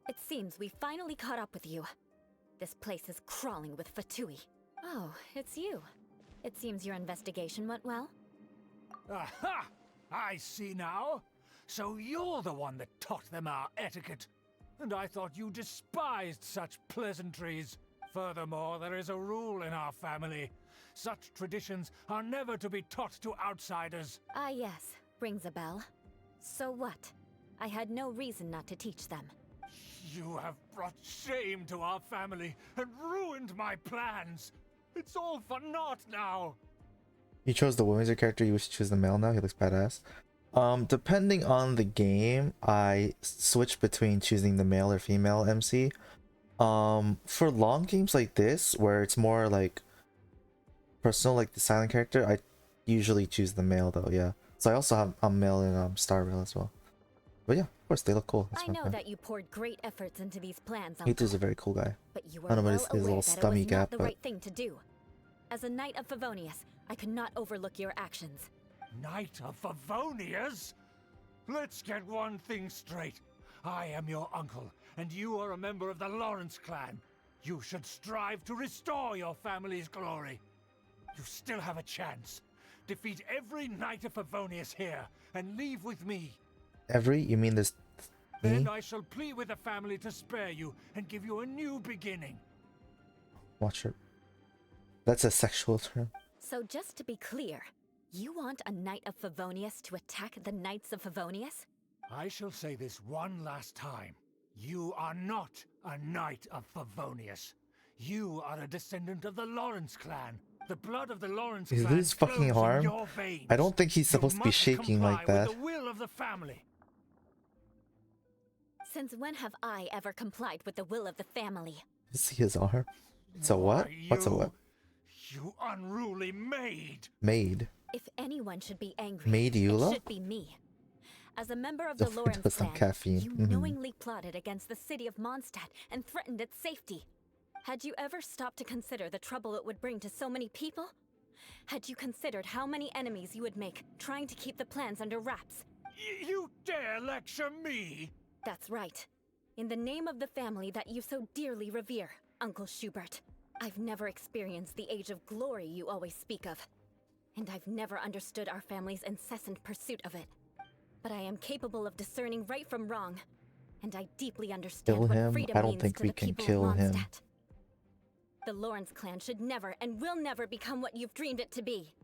It seems we finally caught up with you. This place is crawling with Fatui. Oh, it's you. It seems your investigation went well. Aha! I see now. So you're the one that taught them our etiquette. And I thought you despised such pleasantries. Furthermore, there is a rule in our family. Such traditions are never to be taught to outsiders. Ah, yes. Rings a bell. So what? I had no reason not to teach them. You have brought shame to our family and ruined my plans. It's all for naught now. You chose the women's character, you wish to choose the male now? He looks badass. Depending on the game, I switch between choosing the male or female MC. For long games like this, where it's more like personal, like the silent character, I usually choose the male though, yeah. So I also have a male in Star Rail as well. But yeah, of course, they look cool. That's I my know friend. that you poured great efforts into these plans, He Uncle. is a very cool guy. But you I were don't know well about his aware little that it stummy was gap, not the but right thing to do. As a Knight of Favonius, I could not overlook your actions. Knight of Favonius? Let's get one thing straight. I am your uncle, and you are a member of the Lawrence clan. You should strive to restore your family's glory. You still have a chance. Defeat every Knight of Favonius here, and leave with me. Every? You mean this? Then Me? I shall plead with the family to spare you and give you a new beginning. Watch it. That's a sexual term. So just to be clear, you want a Knight of Favonius to attack the Knights of Favonius? I shall say this one last time. You are not a Knight of Favonius. You are a descendant of the Lawrence clan. The blood of the Lawrence Is clan this fucking flows in arm? your veins. I don't think he's supposed to be must shaking like comply that. with the will of the family. Since when have I ever complied with the will of the family? See his arm? It's a what? What's a what? You unruly maid. Maid. If anyone should be angry, Maid Eula? it should be me. As a member of the Don't Lawrence overdose on clan, caffeine. you Mhm. knowingly plotted against the city of Mondstadt and threatened its safety. Had you ever stopped to consider the trouble it would bring to so many people? Had you considered how many enemies you would make trying to keep the plans under wraps? You dare lecture me? That's right. In the name of the family that you so dearly revere, Uncle Schubert. I've never experienced the age of glory you always speak of. And I've never understood our family's incessant pursuit of it. But I am capable of discerning right from wrong. And I deeply understand Kill what him? freedom I don't means think to we the can people kill of him. Mondstadt. The Lawrence clan should never and will never become what you've dreamed it to be.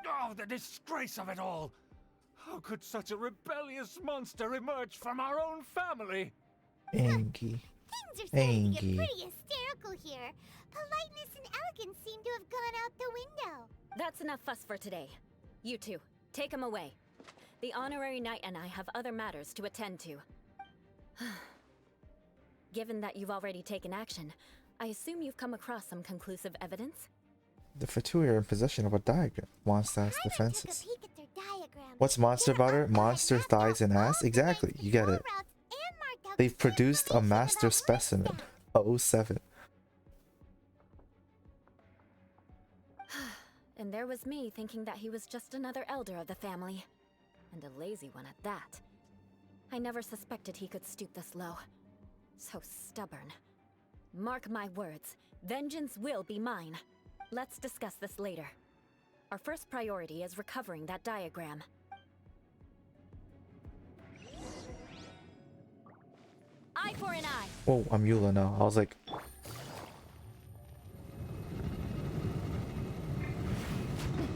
Oh, the disgrace of it all! How could such a rebellious monster emerge from our own family? Angie. Things are starting to Angie. get pretty hysterical here. Politeness and elegance seem to have gone out the window. That's enough fuss for today. You two, take him away. The honorary knight and I have other matters to attend to. Given that you've already taken action, I assume you've come across some conclusive evidence? The Fatui are in possession of a diagram. Mondstadt's defenses. Peek at their diagram. What's monster about her? Monster thighs and ass? Exactly, you get it. They've produced a master specimen. 07. And there was me thinking that he was just another elder of the family. And a lazy one at that. I never suspected he could stoop this low. So stubborn. Mark my words, vengeance will be mine. Let's discuss this later. Our first priority is recovering that diagram. Eye for an eye. Oh, I'm Eula now. I was like...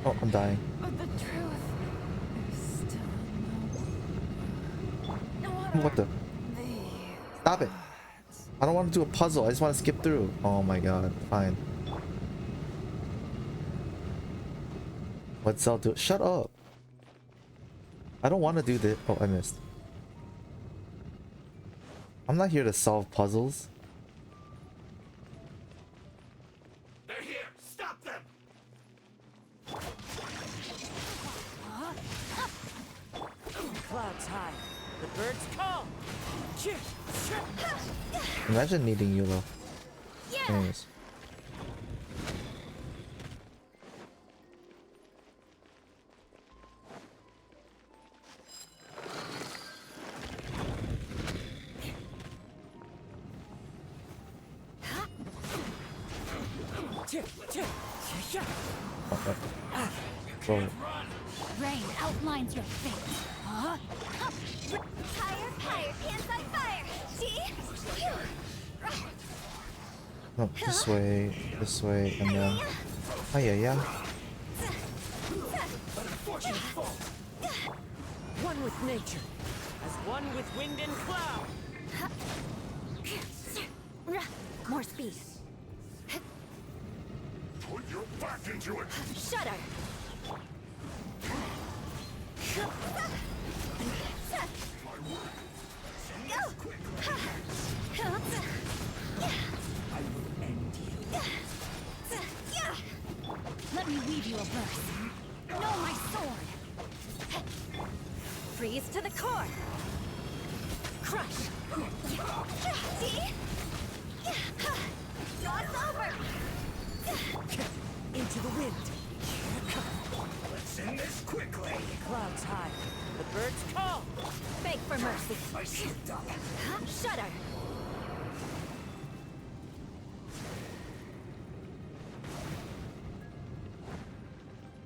Oh, I'm dying. But the truth is still What the? Stop it. I don't want to do a puzzle. I just want to skip through. Oh my god. Fine. What's Zell do? Shut up. I don't want to do this. Oh, I missed. I'm not here to solve puzzles. They're here! Stop them! Clouds high. The birds call. Imagine needing Eula. Anyways. Bro. Rain outlines your face. Huh? Higher, higher, pants on fire. See? No, this way, and then... Oh yeah, yeah. One with nature, as one with wind and cloud. More speed. Put your back into it! Shudder! Let me weave you a verse. Know my sword. Freeze to the core. Crush. See? Cross over. Into the wind. Let's end this quickly! Clouds high. The birds call. Beg for mercy. I slipped up. Shudder.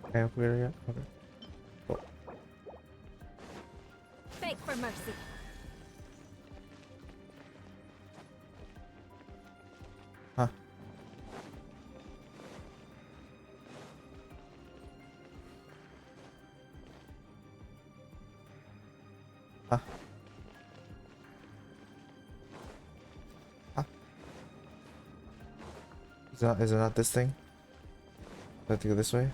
Okay, we're yeah. Okay. Cool. Beg for mercy. Huh. Huh. Huh. Is it not this thing? I have to go this way?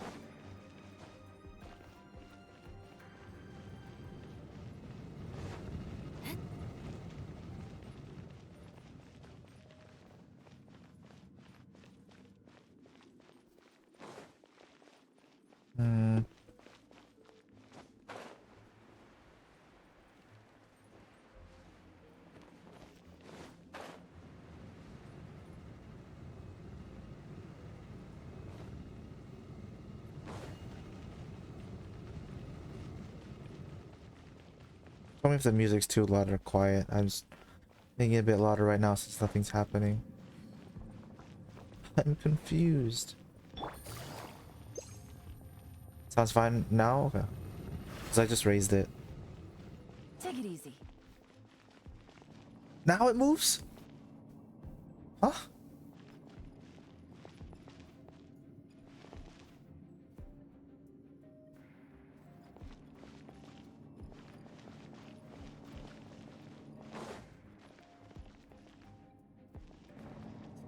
Tell me if the music's too loud or quiet. I'm just making it a bit louder right now since nothing's happening. I'm confused. Sounds fine now? Okay. Because I just raised it. Take it easy. Now it moves? Huh?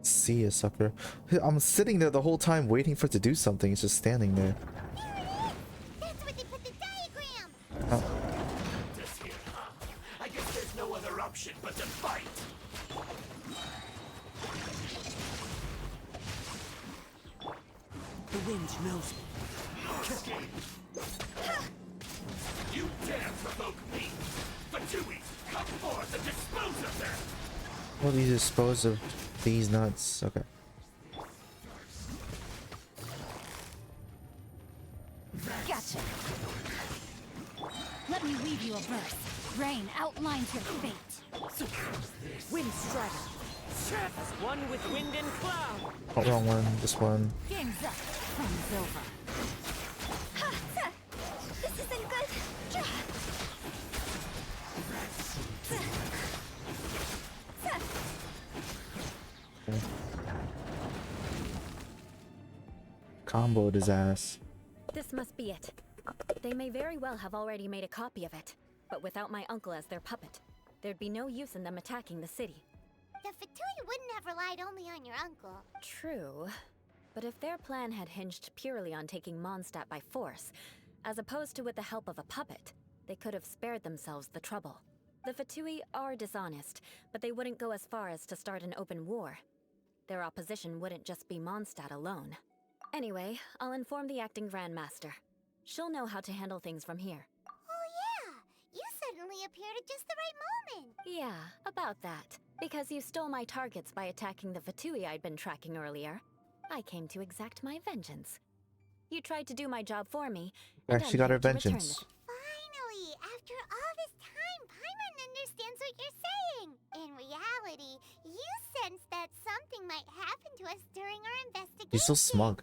See a sucker. I'm sitting there the whole time waiting for it to do something. It's just standing there. That's where they put the diagram! Oh. This here, huh? I guess there's no other option but to fight! The wind knows me. No escape! You dare provoke me! Fatui, come forth and dispose of them! How do you dispose of these nuts? Okay. Gotcha. Let me weave you a verse. Rain outlines your fate. Wind strider. As one with wind and cloud. Oh, wrong one. This one. Game's up. Fun's over. This isn't good! Comboed his ass. This must be it. They may very well have already made a copy of it, but without my uncle as their puppet, there'd be no use in them attacking the city. The Fatui wouldn't have relied only on your uncle. True. But if their plan had hinged purely on taking Mondstadt by force, as opposed to with the help of a puppet, they could have spared themselves the trouble. The Fatui are dishonest, but they wouldn't go as far as to start an open war. Their opposition wouldn't just be Mondstadt alone. Anyway, I'll inform the acting Grandmaster. She'll know how to handle things from here. Oh yeah! You suddenly appeared at just the right moment! Yeah, about that. Because you stole my targets by attacking the Fatui I'd been tracking earlier, I came to exact my vengeance. You tried to do my job for me, and She got her I'm here to return vengeance. it. Finally! After all this time, Paimon understands what you're saying! In reality, you sensed that something might happen to us during our investigation. He's so smug.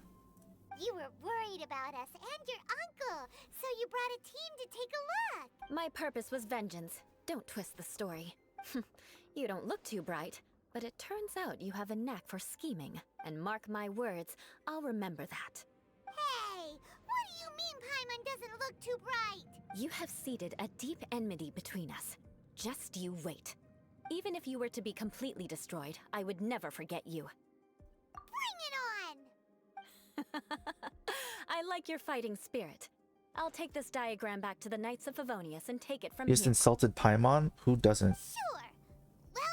You were worried about us and your uncle, so you brought a team to take a look! My purpose was vengeance. Don't twist the story. You don't look too bright, but it turns out you have a knack for scheming. And mark my words, I'll remember that. Hey! What do you mean Paimon doesn't look too bright? You have seeded a deep enmity between us. Just you wait. Even if you were to be completely destroyed, I would never forget you. Bring it on! I like your fighting spirit. I'll take this diagram back to the Knights of Favonius and take it from You just here. insulted Paimon? Who doesn't? Sure. Well,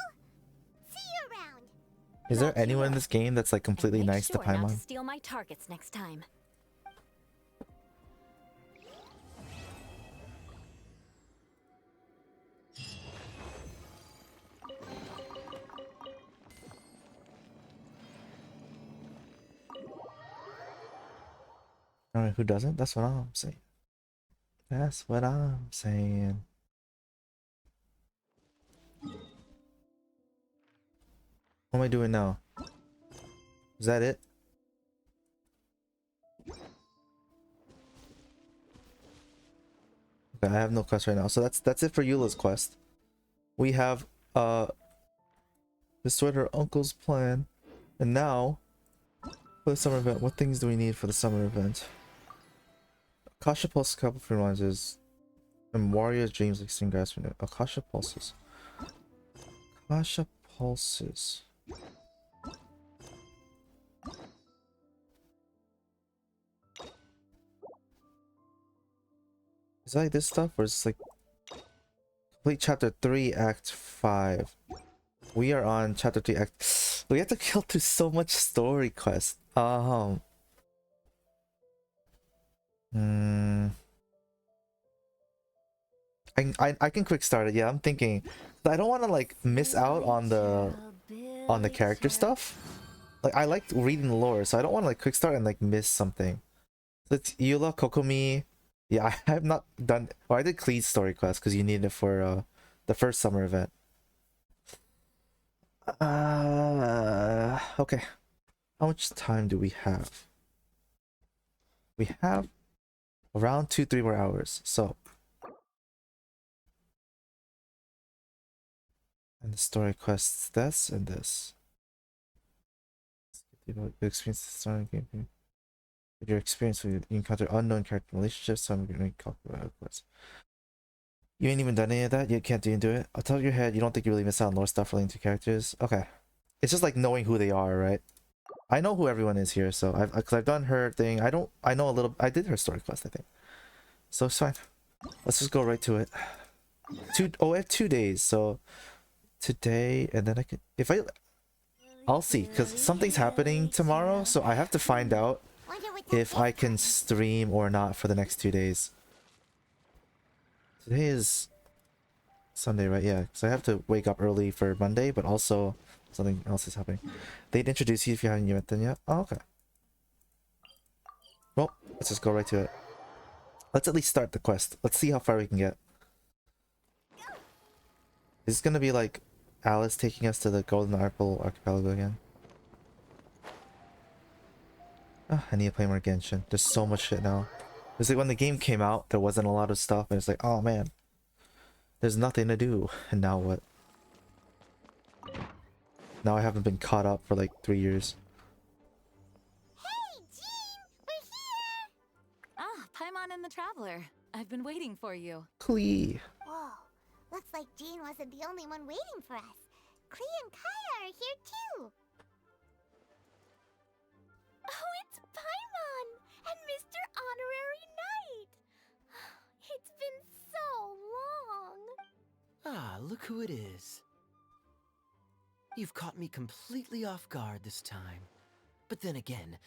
see you around. Is there anyone in this game that's like completely Make nice sure to not to Paimon? steal my targets next time. Alright, who doesn't? That's what I'm saying. That's what I'm saying. What am I doing now? Is that it? Okay, I have no quest right now. So that's it for Eula's quest. We have destroyed her uncle's plan. And now for the summer event, what things do we need for the summer event? Akasha Pulse couple free launches. And Warrior's Dreams Extreme Guys for Akasha Pulses. Akasha Pulses. Is that like this stuff, or is it like complete chapter 3 act 5? We are on chapter 3 act. We have to kill through so much story quest. I can quick start it. Yeah, I'm thinking I don't want to like miss out on the character stuff. Like I like reading the lore, so I don't want to like quick start and like miss something. So it's Eula, Kokomi. Yeah, I have not done. Well, I did Clee's story quest because you need it for the first summer event. Okay. How much time do we have? We have around 2-3 more hours. So, and the story quests, this and this. Experience the starting game. With your experience, you encounter unknown character relationships. So I'm going to calculate, of course. You ain't even done any of that. You can't even do it. I'll tell your head. You don't think you really miss out on lore stuff relating to characters. Okay, it's just like knowing who they are, right? I know who everyone is here, so I've done her thing. I know a little. I did her story quest, I think. So it's fine. Let's just go right to it. I have 2 days. So today, and then I can I'll see, because something's happening tomorrow, so I have to find out if I can stream or not for the next 2 days. Today is Sunday, right? Yeah, because I have to wake up early for Monday, but also something else is happening. They'd introduce you if you haven't met them yet. Oh, okay. Well, let's just go right to it. Let's at least start the quest. Let's see how far we can get. Is this gonna be like Alice taking us to the Golden Apple Archipelago again? Oh, I need to play more Genshin. There's so much shit now. It's like when the game came out, there wasn't a lot of stuff, and it's like, oh man, there's nothing to do. And now what? Now I haven't been caught up for like 3 years. Hey, Jean! We're here! Ah, Paimon and the Traveler. I've been waiting for you. Clee. Whoa. Looks like Jean wasn't the only one waiting for us. Clee and Kaya are here too. Oh, it's Paimon and Mr. Honorary Knight. It's been so long. Ah, look who it is. You've caught me completely off guard this time. But then again,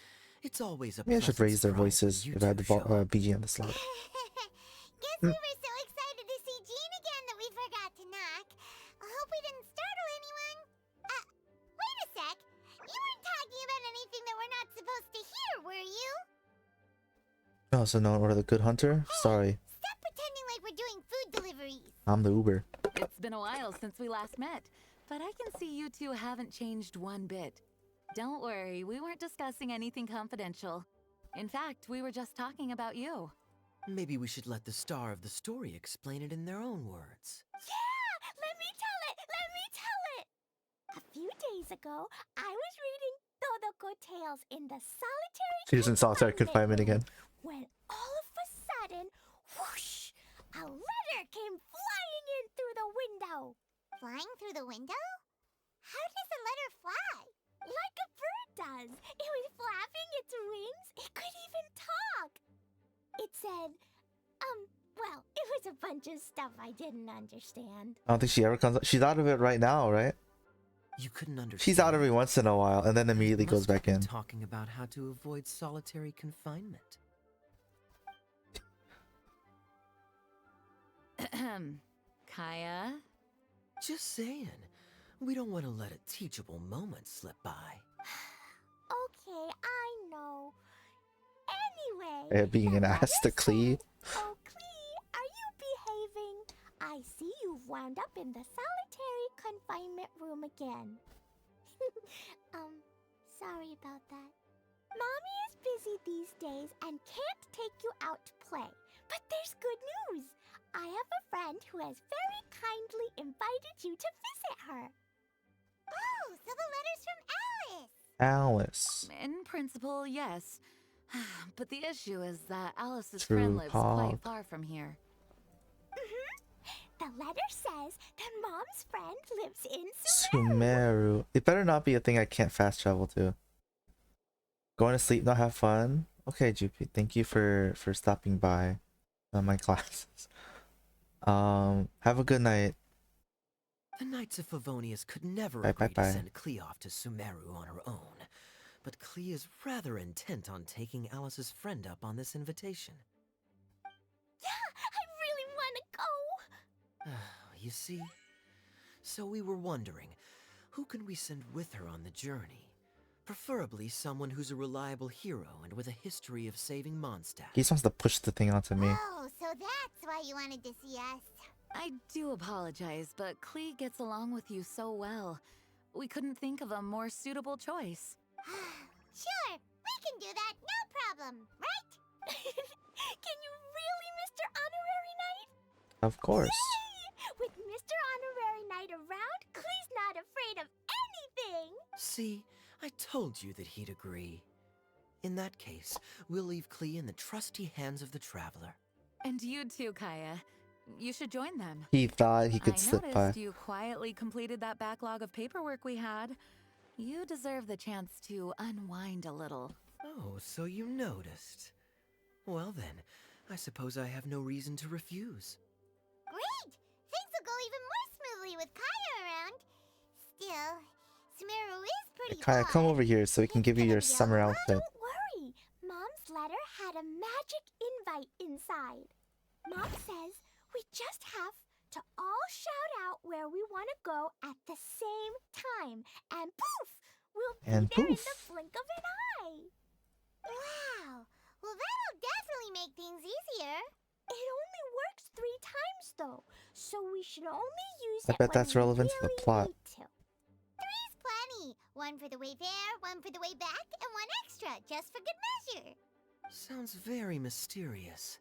it's always a Maybe I should pleasant raise their surprise voices when you if I had two the show up. BG on the slot. Guess we were so excited to see Jean again that we forgot to knock. I hope we didn't startle anyone. Wait a sec. You weren't talking about anything that we're not supposed to hear, were you? Oh, so no order the Good Hunter? Sorry. Stop pretending like we're doing food deliveries. I'm the Uber. It's been a while since we last met, but I can see you two haven't changed one bit. Don't worry, we weren't discussing anything confidential. In fact, we were just talking about you. Maybe we should let the star of the story explain it in their own words. Yeah! Let me tell it! Let me tell it! A few days ago, I was reading Todoko Tales in the solitary She's in solitary confinement again. when all of a sudden, whoosh, a letter came flying in through the window. Flying through the window? How does a letter fly? Like a bird does. It was flapping its wings. It could even talk. It said, well, it was a bunch of stuff I didn't understand. I don't think she ever comes. She's out of it right now, right? You couldn't understand. She's out every once in a while, and then immediately goes back in. Talking about how to avoid solitary confinement. Kaya? Just saying. We don't want to let a teachable moment slip by. Okay, I know. Anyway, Being an ass to Klee. Oh, Klee, are you behaving? I see you've wound up in the solitary confinement room again. Sorry about that. Mommy is busy these days and can't take you out to play. But there's good news. I have a friend who has very kindly invited you to visit her. Oh, so the letter's from Alice. Alice. In principle, yes. But the issue is that Alice's True friend lives talk. quite far from here. The letter says that Mom's friend lives in Sumeru. It better not be a thing I can't fast travel to. Going to sleep, not have fun. Okay, GP. Thank you for stopping by my classes. Have a good night. The Knights of Favonius could never Bye, agree bye, bye. to send Klee off to Sumeru on her own. But Klee is rather intent on taking Alice's friend up on this invitation. Yeah, I really want to go. You see? So we were wondering, who can we send with her on the journey? Preferably someone who's a reliable hero and with a history of saving Mondstadt. He just wants to push the thing onto me. Oh, so that's why you wanted to see us. I do apologize, but Klee gets along with you so well. We couldn't think of a more suitable choice. Sure, we can do that, no problem, right? Can you really, Mr. Honorary Knight? Of course. Yay! With Mr. Honorary Knight around, Klee's not afraid of anything. See, I told you that he'd agree. In that case, we'll leave Klee in the trusty hands of the Traveler. And you too, Kaya. You should join them. He thought he could I slip noticed by. you quietly completed that backlog of paperwork we had. You deserve the chance to unwind a little. Oh, so you noticed. Well then, I suppose I have no reason to refuse. Great! Things will go even more smoothly with Kaya around. Still, Sumeru is pretty Kaya, come over here so we can give you your summer outfit. Don't worry. Mom's letter had a magic invite inside. Mom says we just have to all shout out where we want to go at the same time. And poof! We'll be And there in poof. the blink of an eye. Wow! Well, that'll definitely make things easier. It only works 3 times, though. So we should only use I it bet when that's we relevant to the really plot. need to. 3's plenty. 1 for the way there, 1 for the way back, and 1 extra, just for good measure. Sounds very mysterious.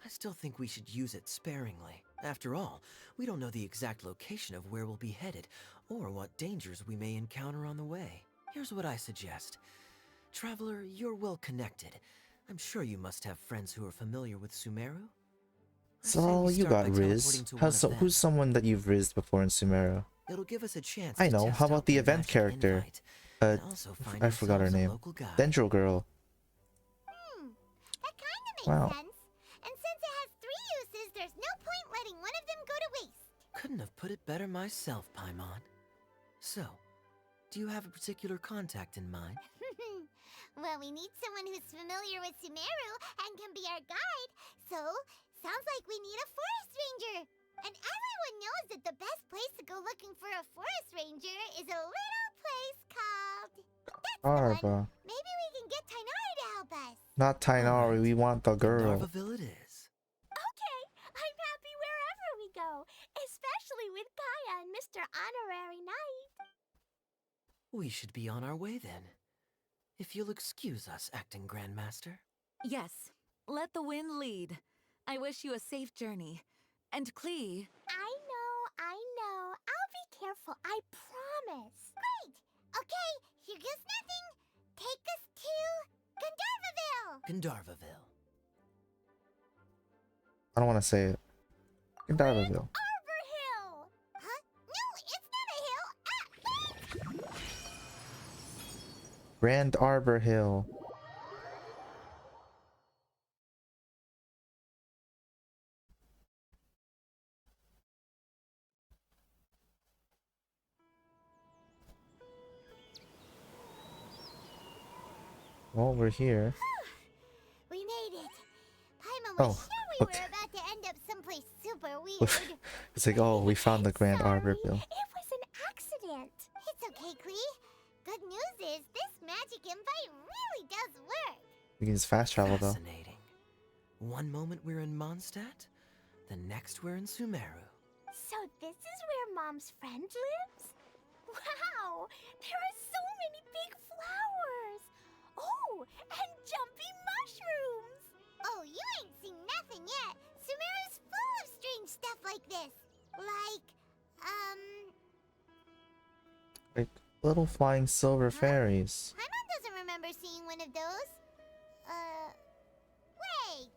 I still think we should use it sparingly. After all, we don't know the exact location of where we'll be headed, or what dangers we may encounter on the way. Here's what I suggest. Traveler, you're well connected. I'm sure you must have friends who are familiar with Sumeru. So you got Riz. Who's someone that you've rizzed before in Sumeru? It'll give us a chance I to know. test How out about the the event magic character? invite, and also find I forgot her ourselves a name. local guide. Dendro girl. That kind of makes Wow. sense. And since it has 3 uses, there's no point letting one of them go to waste. Couldn't have put it better myself, Paimon. So, do you have a particular contact in mind? Well, we need someone who's familiar with Sumeru and can be our guide. So, sounds like we need a forest ranger. And everyone knows that the best place to go looking for a forest ranger is a little place called... That's the one. Arba. Maybe we can get Tainari to help us. Not Tainari. We want the girl. Darvaville it is. Okay, I'm happy wherever we go, especially with Kaya and Mr. Honorary Knight. We should be on our way then. If you'll excuse us, Acting Grandmaster. Yes, let the wind lead. I wish you a safe journey. And Klee, I know. I'll be careful, I promise. Great! Okay, here goes nothing. Take us to Gandharvaville. Gandharvaville. I don't want to say it. Grand Arborville. Arbor Hill! Huh? No, it's not a hill! Grand Arbor Hill. Well, we're here. We made it. Paimon Oh, was sure we okay. were about to end up someplace super weird. It's like, oh, we found the Grand Arbor Bill. It was an accident. It's okay, Klee. Good news is this magic invite really does work. We can just fast travel though. Fascinating. One moment we're in Mondstadt, the next we're in Sumeru. So this is where Mom's friend lives? Wow! There are so many big flowers! Oh, and jumpy mushrooms! Oh, you ain't seen nothing yet. Sumeru's full of strange stuff like this. Like little flying silver fairies. Paimon doesn't remember seeing one of those. Wait!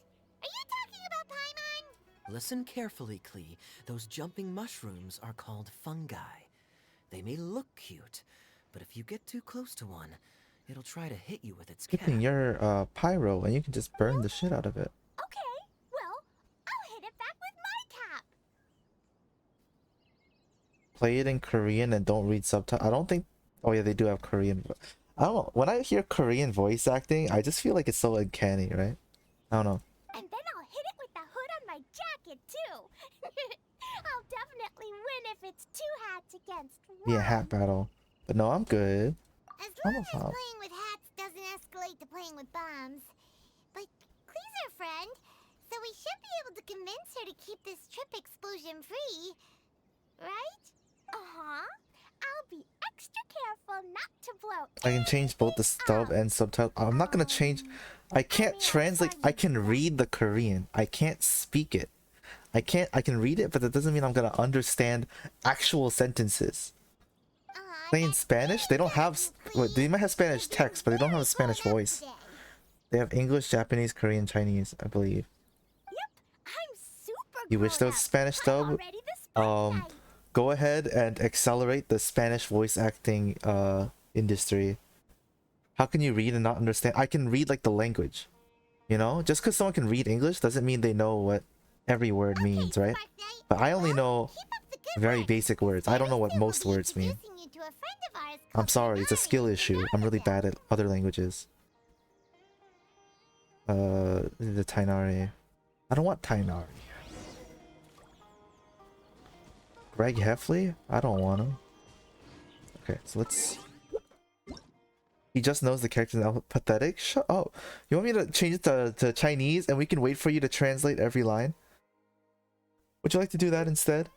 Are you talking about Paimon? Listen carefully, Klee. Those jumping mushrooms are called fungi. They may look cute, but if you get too close to one, it'll try to hit you with its cap. Keeping your pyro and you can just burn the shit out of it. Okay, well, I'll hit it back with my cap. Play it in Korean and don't read subtitles. I don't think. Oh yeah, they do have Korean. I don't know. When I hear Korean voice acting, I just feel like it's so uncanny, right? I don't know. And then I'll hit it with the hood on my jacket, too. I'll definitely win if it's two hats against one. Yeah, hat battle. But no, I'm good. As I'm long a as pop. playing with hats doesn't escalate to playing with bombs. But Klee's our friend, so we should be able to convince her to keep this trip explosion-free. Right? Uh-huh. I'll be extra careful not to blow. I can change both the stub and subtitle. I'm not gonna change. I can't translate. I can read the Korean. I can't speak it. I can read it, but that doesn't mean I'm gonna understand actual sentences. Playing Spanish, they don't have. They might have Spanish text, but they don't have a Spanish voice. They have English, Japanese, Korean, Chinese, I believe. I'm super You wish there was Spanish dub? Go ahead and accelerate the Spanish voice acting industry. How can you read and not understand? I can read like the language. You know, just because someone can read English doesn't mean they know what every word means, right? But I only know very basic words. I don't know what most words mean. I'm sorry, it's a skill issue. I'm really bad at other languages. The Tainari. I don't want Tainari. Greg Heffley? I don't want him. Okay, so let's... He just knows the characters now. Pathetic? Shut up. You want me to change it to Chinese and we can wait for you to translate every line? Would you like to do that instead?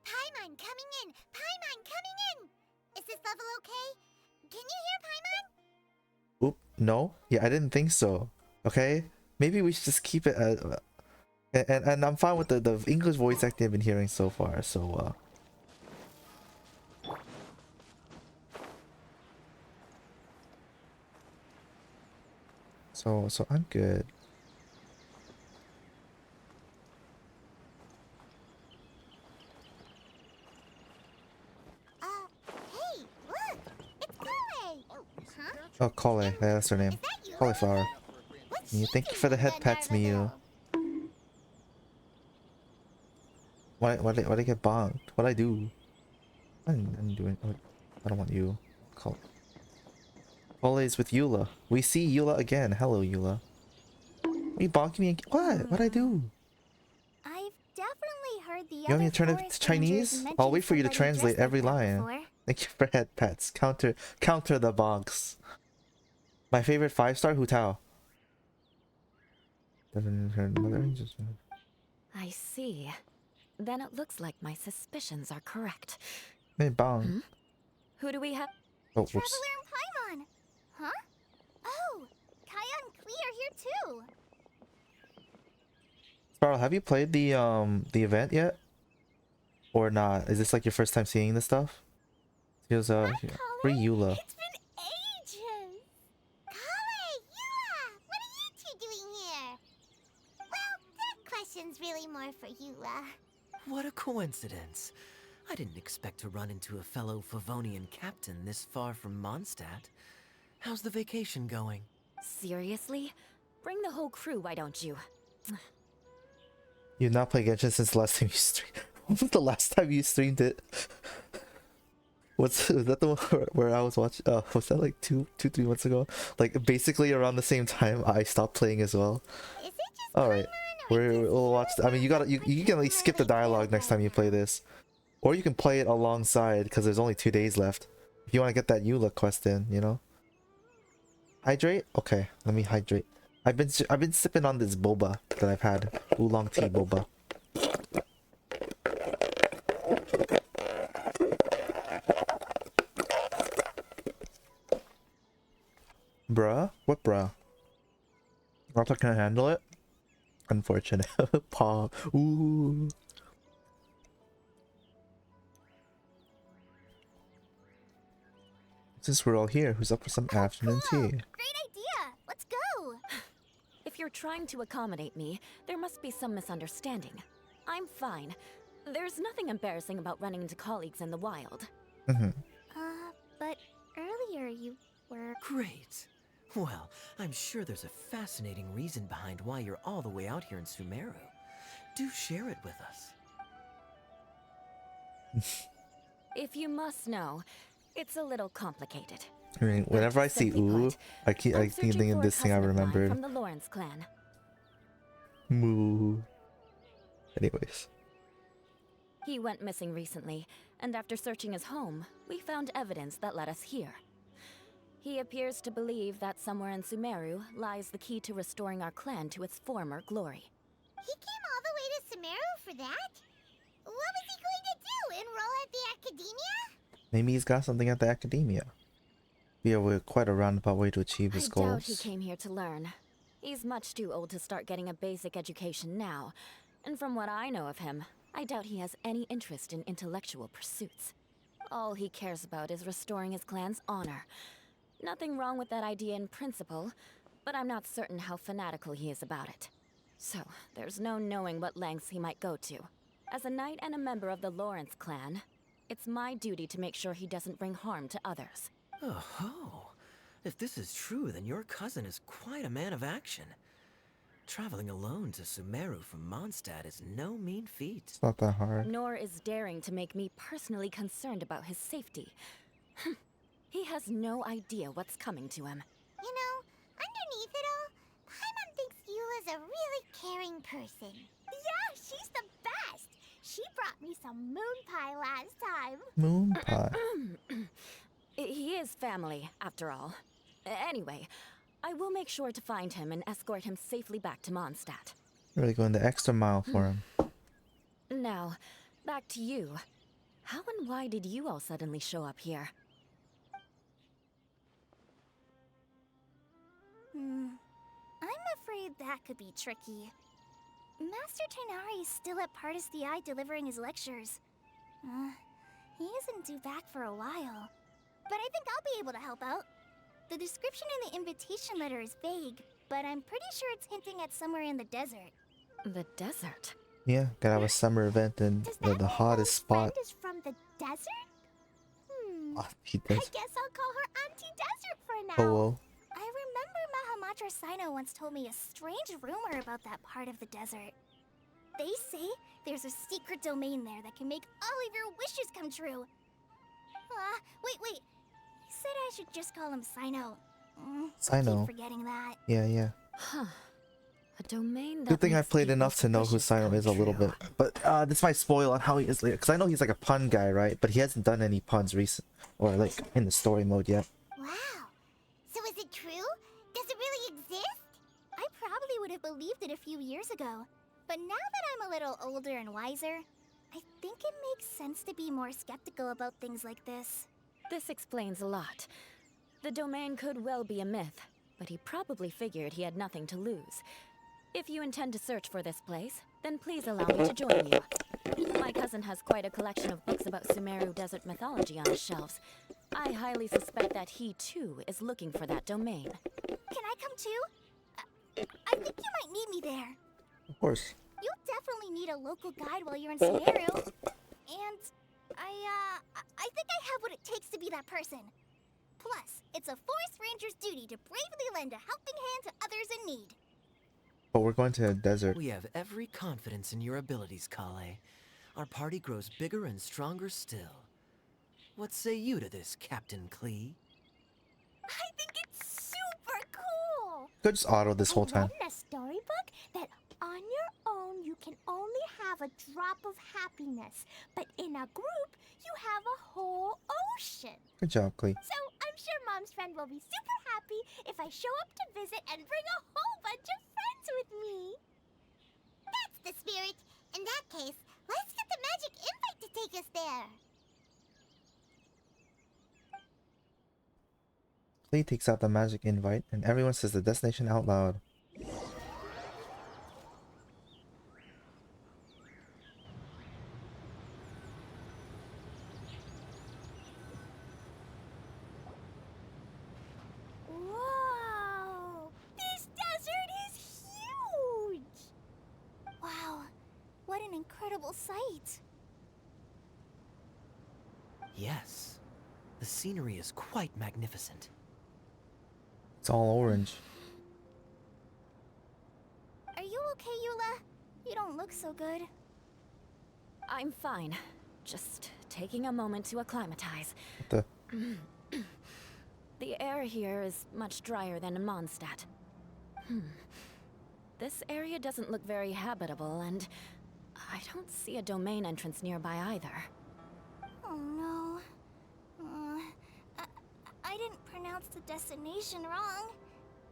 Paimon coming in! Paimon coming in! Is this level okay? Can you hear Paimon? Oop, no? Yeah, I didn't think so. Okay? Maybe we should just keep it and I'm fine with the English voice acting I've been hearing so far, so So I'm good. Hey, look! It's Kole! Huh? Oh, Kole, yeah, that's her name. Cauliflower. Thank you for the head pats, Miyu. Why'd I get bonked? What'd I do? I didn't do it. I don't want you. Kole is with Eula. We see Eula again. Hello, Eula. Are you bonking me again? What? What'd I do? I've definitely heard the You want me to turn it to Chinese? I'll wait for you to translate every line. Thank you for head pats. Counter the bonks. My favorite 5-star Hu Tao. I see. Then it looks like my suspicions are correct. Hey, bong. Who do we have? Oh, whoops. Traveler and Paimon! Huh? Oh! Kaya and Klee are here too! Sparrow, have you played the event yet? Or not? Is this like your first time seeing this stuff? Here's free Eula. It's been ages! Kale! Eula! What are you two doing here? mission's really more for Eula. What a coincidence. I didn't expect to run into a fellow Favonian captain this far from Mondstadt. How's the vacation going? Seriously? Bring the whole crew, why don't you? You've not played Genshin since the last time you streamed. When was the last time you streamed it? Was that the one where I was watching? Was that like 3 months ago? Like basically around the same time I stopped playing as well. All right, we'll watch. I mean, you can like skip the dialogue next time you play this, or you can play it alongside because there's only 2 days left. If you want to get that Eula quest in, you know. Hydrate? Okay, let me hydrate. I've been sipping on this boba that I've had, oolong tea boba. Bruh? What bruh? Arthur can't handle it? Unfortunate. Paw. Ooh. Since we're all here, who's up for some afternoon tea? Great idea! Let's go! If you're trying to accommodate me, there must be some misunderstanding. I'm fine. There's nothing embarrassing about running into colleagues in the wild. But earlier you were... Great. Well, I'm sure there's a fascinating reason behind why you're all the way out here in Sumeru. Do share it with us. If you must know, it's a little complicated. I mean, whenever I see ooh, I keep thinking of this thing I remembered. From the Lawrence clan. Moo. Anyways. He went missing recently, and after searching his home, we found evidence that led us here. He appears to believe that somewhere in Sumeru lies the key to restoring our clan to its former glory. He came all the way to Sumeru for that? What was he going to do? Enroll at the academia? Maybe he's got something at the academia. Yeah, we're quite a roundabout way to achieve his goals. I doubt he came here to learn. He's much too old to start getting a basic education now. And from what I know of him, I doubt he has any interest in intellectual pursuits. All he cares about is restoring his clan's honor. Nothing wrong with that idea in principle, but I'm not certain how fanatical he is about it. So, there's no knowing what lengths he might go to. As a knight and a member of the Lawrence clan, it's my duty to make sure he doesn't bring harm to others. Oh-ho. If this is true, then your cousin is quite a man of action. Traveling alone to Sumeru from Mondstadt is no mean feat. It's not that hard. Nor is daring to make me personally concerned about his safety. He has no idea what's coming to him. You know, underneath it all, Paimon thinks Eula's a really caring person. Yeah, she's the best! She brought me some moon pie last time. Moon pie? He is family, after all. Anyway, I will make sure to find him and escort him safely back to Mondstadt. Really going the extra mile for him. Now, back to you. How and why did you all suddenly show up here? I'm afraid that could be tricky. Master Tighnari is still at Pardis the Eye delivering his lectures. He isn't due back for a while. But I think I'll be able to help out. The description in the invitation letter is vague, but I'm pretty sure it's hinting at somewhere in the desert. The desert? Yeah, gotta have a summer event in the hottest spot. Is from the desert? He I does. guess I'll call her Auntie Desert for now. Oh well. I remember Mahamatra Sino once told me a strange rumor about that part of the desert. They say there's a secret domain there that can make all of your wishes come true. Wait. He said I should just call him Sino. Sino. Keep forgetting that. Yeah. Huh. A domain that Good thing I've makes played enough to know who Sino is a little bit. But this might spoil on how he is later. Because I know he's like a pun guy, right? But he hasn't done any puns recent. Or like in the story mode yet. Wow. So is it true? Does it really exist? I probably would have believed it a few years ago. But now that I'm a little older and wiser, I think it makes sense to be more skeptical about things like this. This explains a lot. The domain could well be a myth, but he probably figured he had nothing to lose. If you intend to search for this place, then please allow me to join you. My cousin has quite a collection of books about Sumeru desert mythology on his shelves. I highly suspect that he, too, is looking for that domain. Can I come too? I think you might need me there. Of course. You'll definitely need a local guide while you're in Sumeru. And I think I have what it takes to be that person. Plus, it's a forest ranger's duty to bravely lend a helping hand to others in need. But we're going to a desert. We have every confidence in your abilities, Kale. Our party grows bigger and stronger still. What say you to this, Captain Klee? I think it's super cool! Could just auto this whole time. I read in a storybook that on your own you can only have a drop of happiness, but in a group you have a whole ocean. Good job, Klee. So I'm sure Mom's friend will be super happy if I show up to visit and bring a whole bunch of friends with me. That's the spirit. In that case, let's get the magic invite to take us there. Klee takes out the magic invite, and everyone says the destination out loud. Whoa! This desert is huge! Wow, what an incredible sight. Yes, the scenery is quite magnificent. It's all orange. Are you okay, Eula? You don't look so good. I'm fine. Just taking a moment to acclimatize. What the? The air here is much drier than in Mondstadt. This area doesn't look very habitable, and I don't see a domain entrance nearby either. Oh no. I didn't pronounce the destination wrong.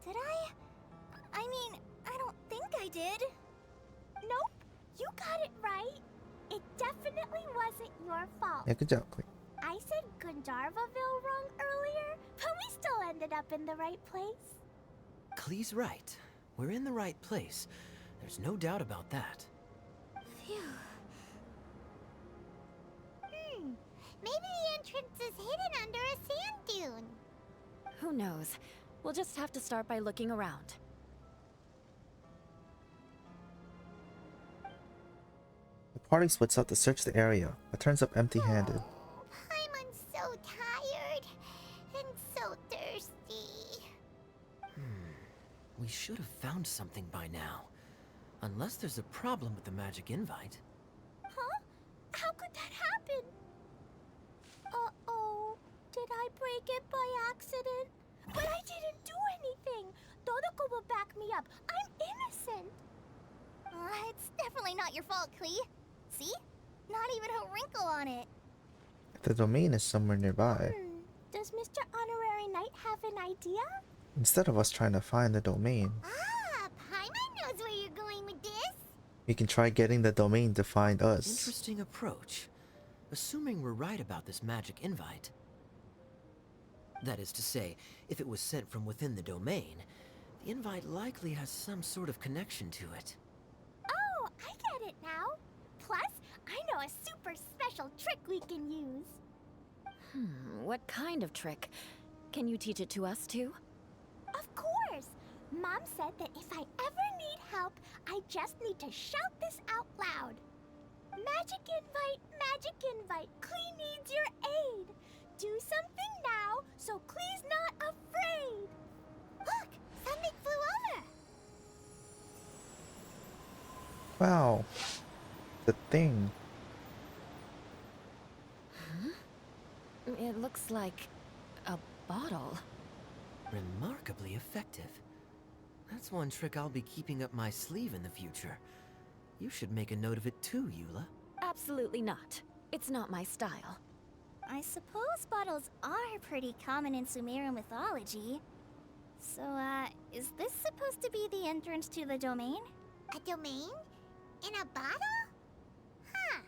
Did I? I mean, I don't think I did. Nope, you got it right. It definitely wasn't your fault. Yeah, good job, Klee. I said Gandharvaville wrong earlier, but we still ended up in the right place. Klee's right. We're in the right place. There's no doubt about that. Phew. Maybe the entrance is hidden under a sand dune. Who knows? We'll just have to start by looking around. The party splits up to search the area, but turns up empty-handed. I'm so tired and so thirsty. We should have found something by now. Unless there's a problem with the magic invite. Huh? How could that happen? Uh-oh. Did I break it by accident? But I didn't do anything. Todoko will back me up. I'm innocent. It's definitely not your fault, Klee. See? Not even a wrinkle on it. The domain is somewhere nearby. Does Mr. Honorary Knight have an idea? Instead of us trying to find the domain, Paimon knows where you're going with this. we can try getting the domain to find us. Interesting approach. Assuming we're right about this magic invite. That is to say, if it was sent from within the domain, the invite likely has some sort of connection to it. Oh, I get it now. Plus, I know a super special trick we can use. What kind of trick? Can you teach it to us too? Of course! Mom said that if I ever need help, I just need to shout this out loud. Magic invite, Klee needs your aid. Do something now, so Klee's not afraid. Look, something flew over. Wow. The thing. It looks like a bottle. Remarkably effective. That's one trick I'll be keeping up my sleeve in the future. You should make a note of it too, Eula. Absolutely not. It's not my style. I suppose bottles are pretty common in Sumeru mythology. So, is this supposed to be the entrance to the domain? A domain? In a bottle? Huh.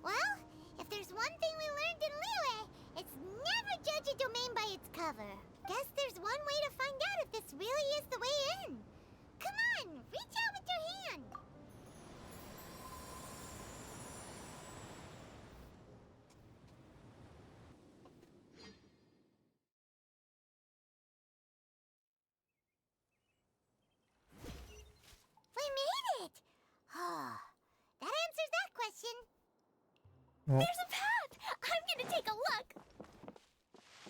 Well, if there's one thing we learned in Liyue, it's never judge a domain by its cover. Guess there's one way to find out if this really is the way in. Come on, reach out with your hand. We made it! Oh, There's a path! I'm gonna take a look!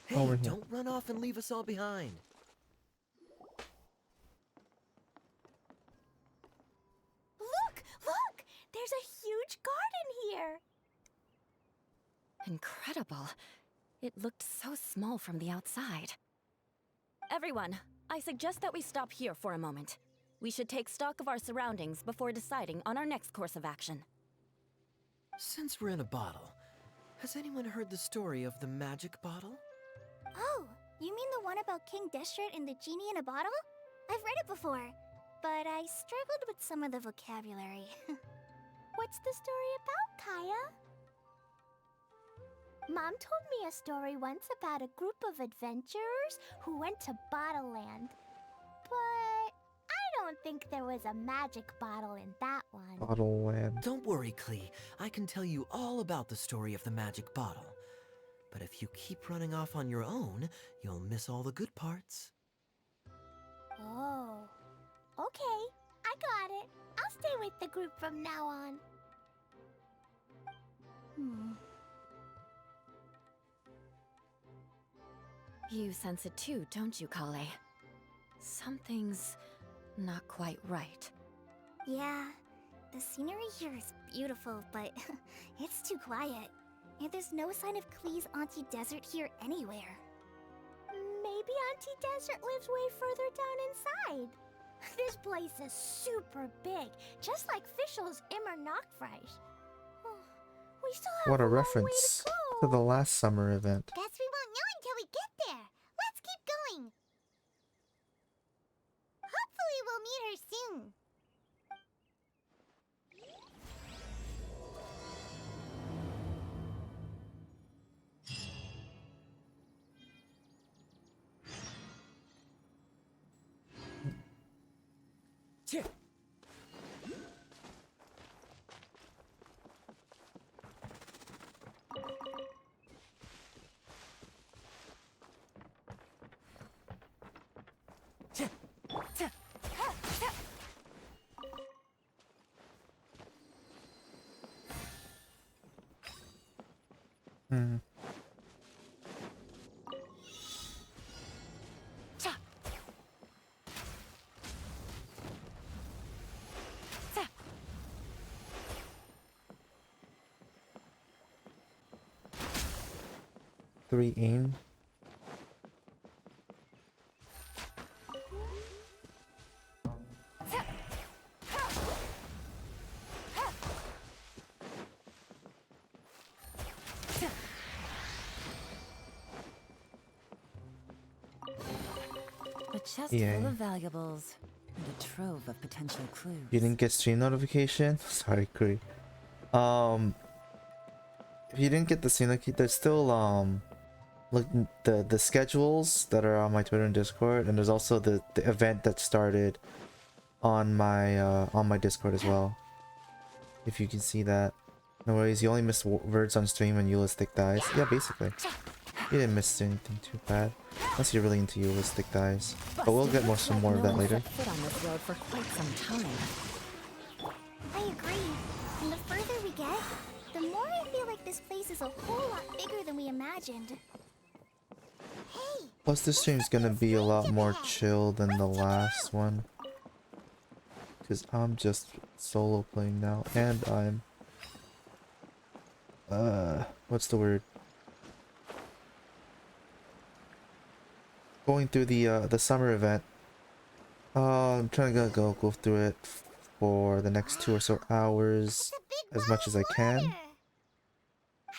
Hey, over here. don't run off and leave us all behind. Look! Look! There's a huge garden here! Incredible. It looked so small from the outside. Everyone, I suggest that we stop here for a moment. We should take stock of our surroundings before deciding on our next course of action. Since we're in a bottle, has anyone heard the story of the magic bottle? Oh, you mean the one about King Deshret and the genie in a bottle? I've read it before, but I struggled with some of the vocabulary. What's the story about, Kaya? Mom told me a story once about a group of adventurers who went to Bottle Land. But I don't think there was a magic bottle in that one. Bottle Land. Don't worry, Klee. I can tell you all about the story of the magic bottle. But if you keep running off on your own, you'll miss all the good parts. Oh, okay. I got it. I'll stay with the group from now on. You sense it too, don't you, Kale? Something's not quite right. Yeah, the scenery here is beautiful, but it's too quiet. And there's no sign of Klee's Auntie Desert here anywhere. Maybe Auntie Desert lives way further down inside. This place is super big, just like Fischl's Immer Nachtreich. We still have What a long way reference to to go. the last summer event. Guess we won't know until we get there. Let's keep going. Hopefully we'll meet her soon. Hmm. Three aim. A chest Yeah. full of valuables and a trove of potential clues. You didn't get stream notification? Sorry, Kuri. If you didn't get the stream notification, there's still look the schedules that are on my Twitter and Discord, and there's also the event that started on my Discord as well. If you can see that. No worries, you only missed words on stream when Eulistic dies. Yeah, basically. You didn't miss anything too bad. Unless you're really into Eulistic dies. But we'll get some more of that later. Foot on this road for quite some time. I agree. And the further we get, the more I feel like this place is a whole lot bigger than we imagined. Hey! Plus this stream's gonna be a lot more chill than the last one. Because I'm just solo playing now. And I'm... what's the word? Going through the summer event. I'm trying to go through it for the next 2 or so hours as much as I can.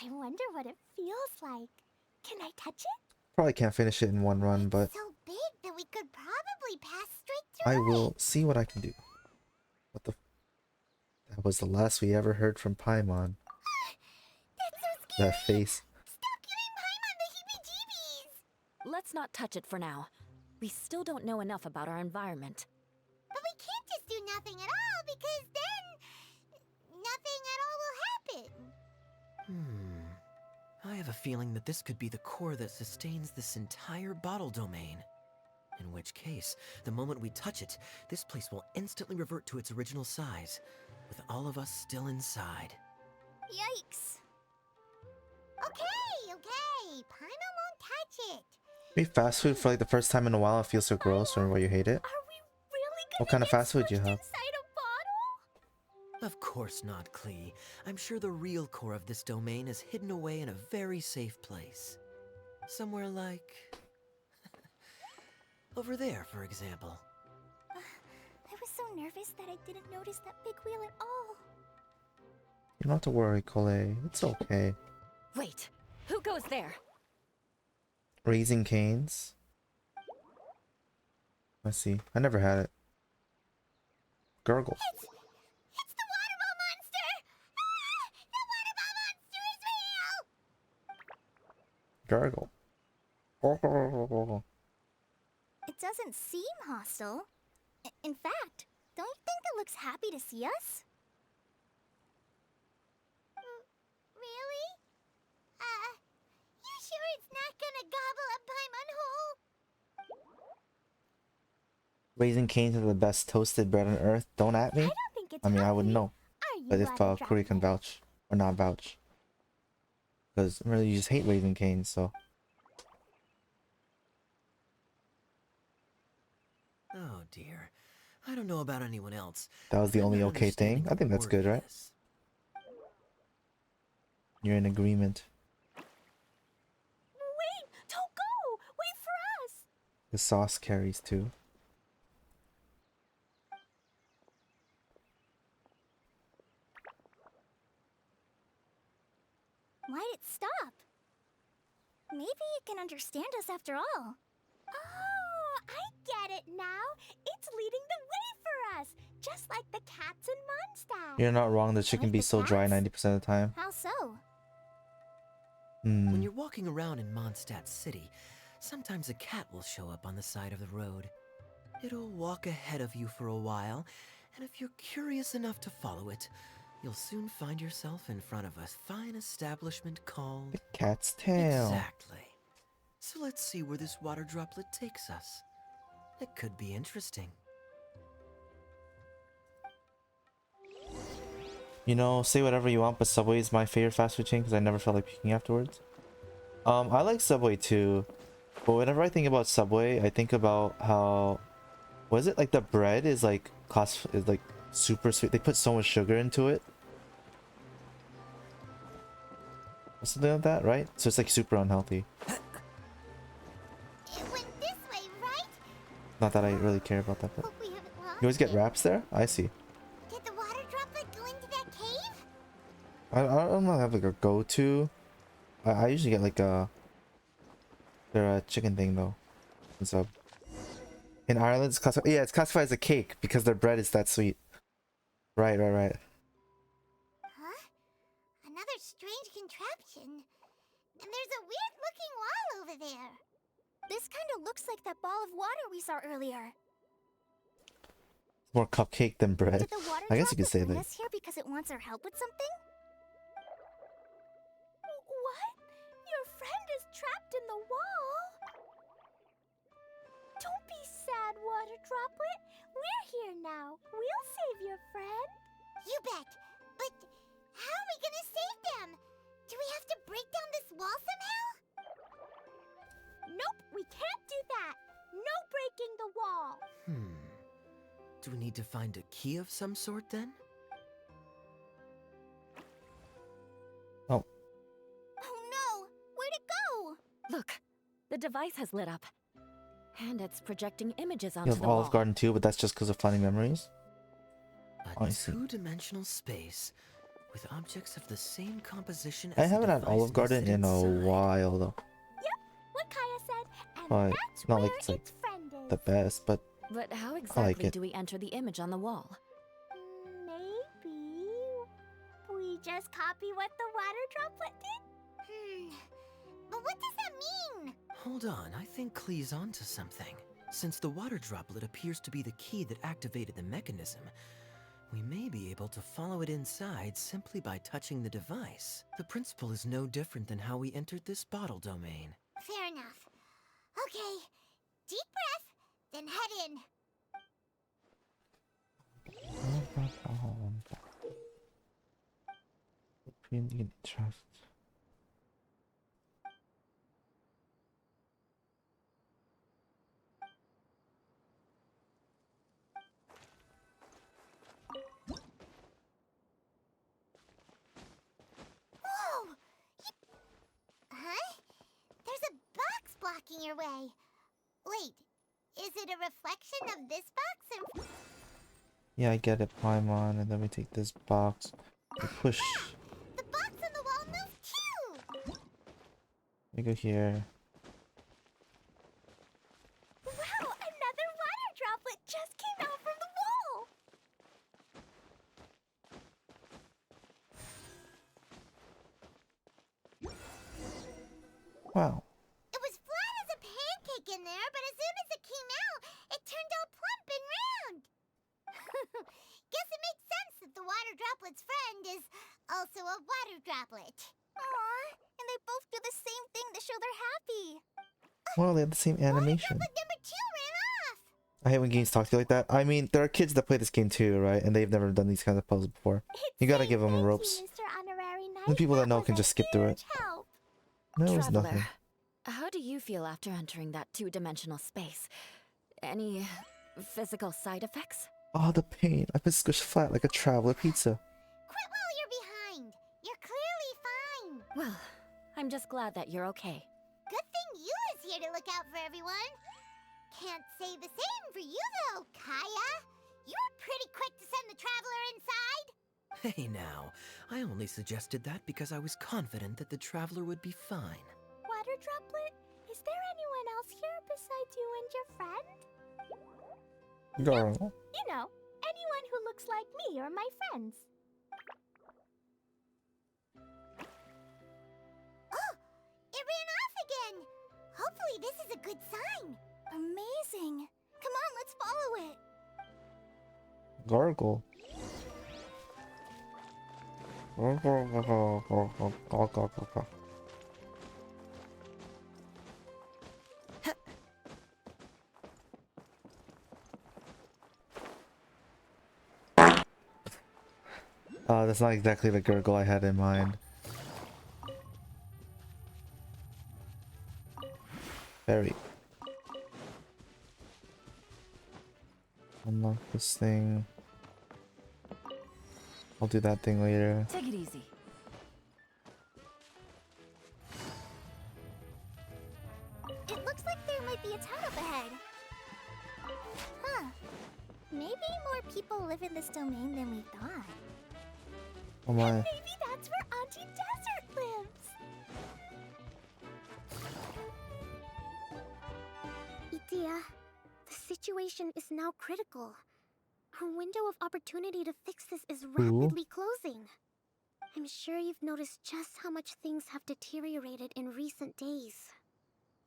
I wonder what it feels like. Can I touch it? Probably can't finish it in one run, but So big that we could probably pass straight through I it. will see what I can do. What the? That was the last we ever heard from Paimon. That's so scary. That face. Stop giving Paimon the heebie-jeebies. Let's not touch it for now. We still don't know enough about our environment. But we can't just do nothing at all because then nothing at all will happen. I have a feeling that this could be the core that sustains this entire bottle domain. In which case, the moment we touch it, this place will instantly revert to its original size, with all of us still inside. Yikes. Okay. Paimon won't touch it. Maybe fast food for like the first time in a while it feels so gross, or why you hate it? What kind of fast food do you have? Of course not, Klee. I'm sure the real core of this domain is hidden away in a very safe place. Somewhere like... over there, for example. I was so nervous that I didn't notice that big wheel at all. You don't have to worry, Cole. It's okay. Wait, who goes there? Raising Cane's. Let's see. I never had it. Gurgle. It's the water ball monster! Ah! The water ball monster is real! Gurgle. It doesn't seem hostile. In fact, don't you think it looks happy to see us? Really? You sure it's not gonna gobble up Paimon whole? Raising Cane's are the best toasted bread on earth. Don't at me. I mean, I wouldn't know. But if Kuri can vouch or not vouch, because really you just hate Raising Cane's, so. Oh dear. I don't know about anyone else. That was the I'm only not okay thing. understanding I think the that's word good, of right? this. You're in agreement. Wait! Don't go! Wait for us! The sauce carries too. Why'd it stop? Maybe it can understand us after all. Oh, I get it now. It's leading the way for us, just like the cats in Mondstadt. You're not wrong. The chicken be so dry 90% of the time. How so? When you're walking around in Mondstadt City, sometimes a cat will show up on the side of the road. It'll walk ahead of you for a while, and if you're curious enough to follow it, you'll soon find yourself in front of a fine establishment called... Cat's Tail. Exactly. So let's see where this water droplet takes us. It could be interesting. You know, say whatever you want, but Subway is my favorite fast food chain because I never felt like puking afterwards. I like Subway too, but whenever I think about Subway, I think about how, was it like the bread is like super sweet. They put so much sugar into it. Or something like that, right? So it's like super unhealthy. It went this way, right? Not that I really care about that, but Hope we haven't lost you always get it. wraps there. I see. Did the water droplet go into that cave? I don't know, have like a go-to. I usually get like their chicken thing though. And so in Ireland, it's classified. Yeah, it's classified as a cake because their bread is that sweet. Right. Huh? Another strange contraption. And there's a weird-looking wall over there. This kind of looks like that ball of water we saw earlier. More cupcake than bread. Did the water I guess you could say bring that. us here because it wants our help with something? What? Your friend is trapped in the wall? Don't be sad, Water Droplet. We're here now. We'll save your friend. You bet. But how are we gonna save them? Do we have to break down this wall somehow? Nope, we can't do that. No breaking the wall. Do we need to find a key of some sort then? Oh. Oh no! Where'd it go? Look, the device has lit up. And it's projecting images You onto have the wall. Olive Garden too, but that's just because of finding memories. A I see. two-dimensional space with objects of the same composition I as the haven't had device Olive Garden nested in a inside. while though. What Kaya said, and But that's it's not where like it's like its friend is. the best, but But how I like exactly it. do we enter the image on the wall? Maybe we just copy what the water droplet did? But what does that mean? Hold on, I think Klee's onto something. Since the water droplet appears to be the key that activated the mechanism, we may be able to follow it inside simply by touching the device. The principle is no different than how we entered this bottle domain. Fair enough. Okay, deep breath, then head in. Trust. their way. Wait, is it a reflection of this box? And Yeah, I get it, Paimon. And then we take this box. We push. the box on the wall moved too! We go here. Wow, another water droplet just came out from the wall! Wow. It was flat as a pancake in there, but as soon as it came out, it turned all plump and round. Guess it makes sense that the water droplet's friend is also a water droplet. Aww, and they both do the same thing to show they're happy. Well, they have the same animation. Droplet number 2 ran off. I hate when games talk to you like that. I mean, there are kids that play this game too, right? And they've never done these kinds of puzzles before. You gotta give them ropes. Mr. Honorary Knight, And people that know can just skip through it. help. No, it was Traveler, nothing. how do you feel after entering that two-dimensional space? Any physical side effects? Oh, the pain. I've been squished flat like a traveler pizza. Quit while you're behind. You're clearly fine. Well, I'm just glad that you're okay. Good thing you is here to look out for everyone. Can't say the same for you though, Kaya. You were pretty quick to send the traveler inside. Hey now, I only suggested that because I was confident that the traveler would be fine. Water droplet, is there anyone else here besides you and your friend? Girl. You know, anyone who looks like me or my friends. Oh, it ran off again. Hopefully this is a good sign. Amazing. Come on, let's follow it. Gargle. That's not exactly the gurgle I had in mind. Very. Unlock this thing. I'll do that thing later. Take it easy. It looks like there might be a town up ahead. Huh. Maybe more people live in this domain than we thought. Oh my. Maybe that's where Auntie Desert lives. Itia, the situation is now critical. Our window of opportunity to fix this is rapidly closing. I'm sure you've noticed just how much things have deteriorated in recent days.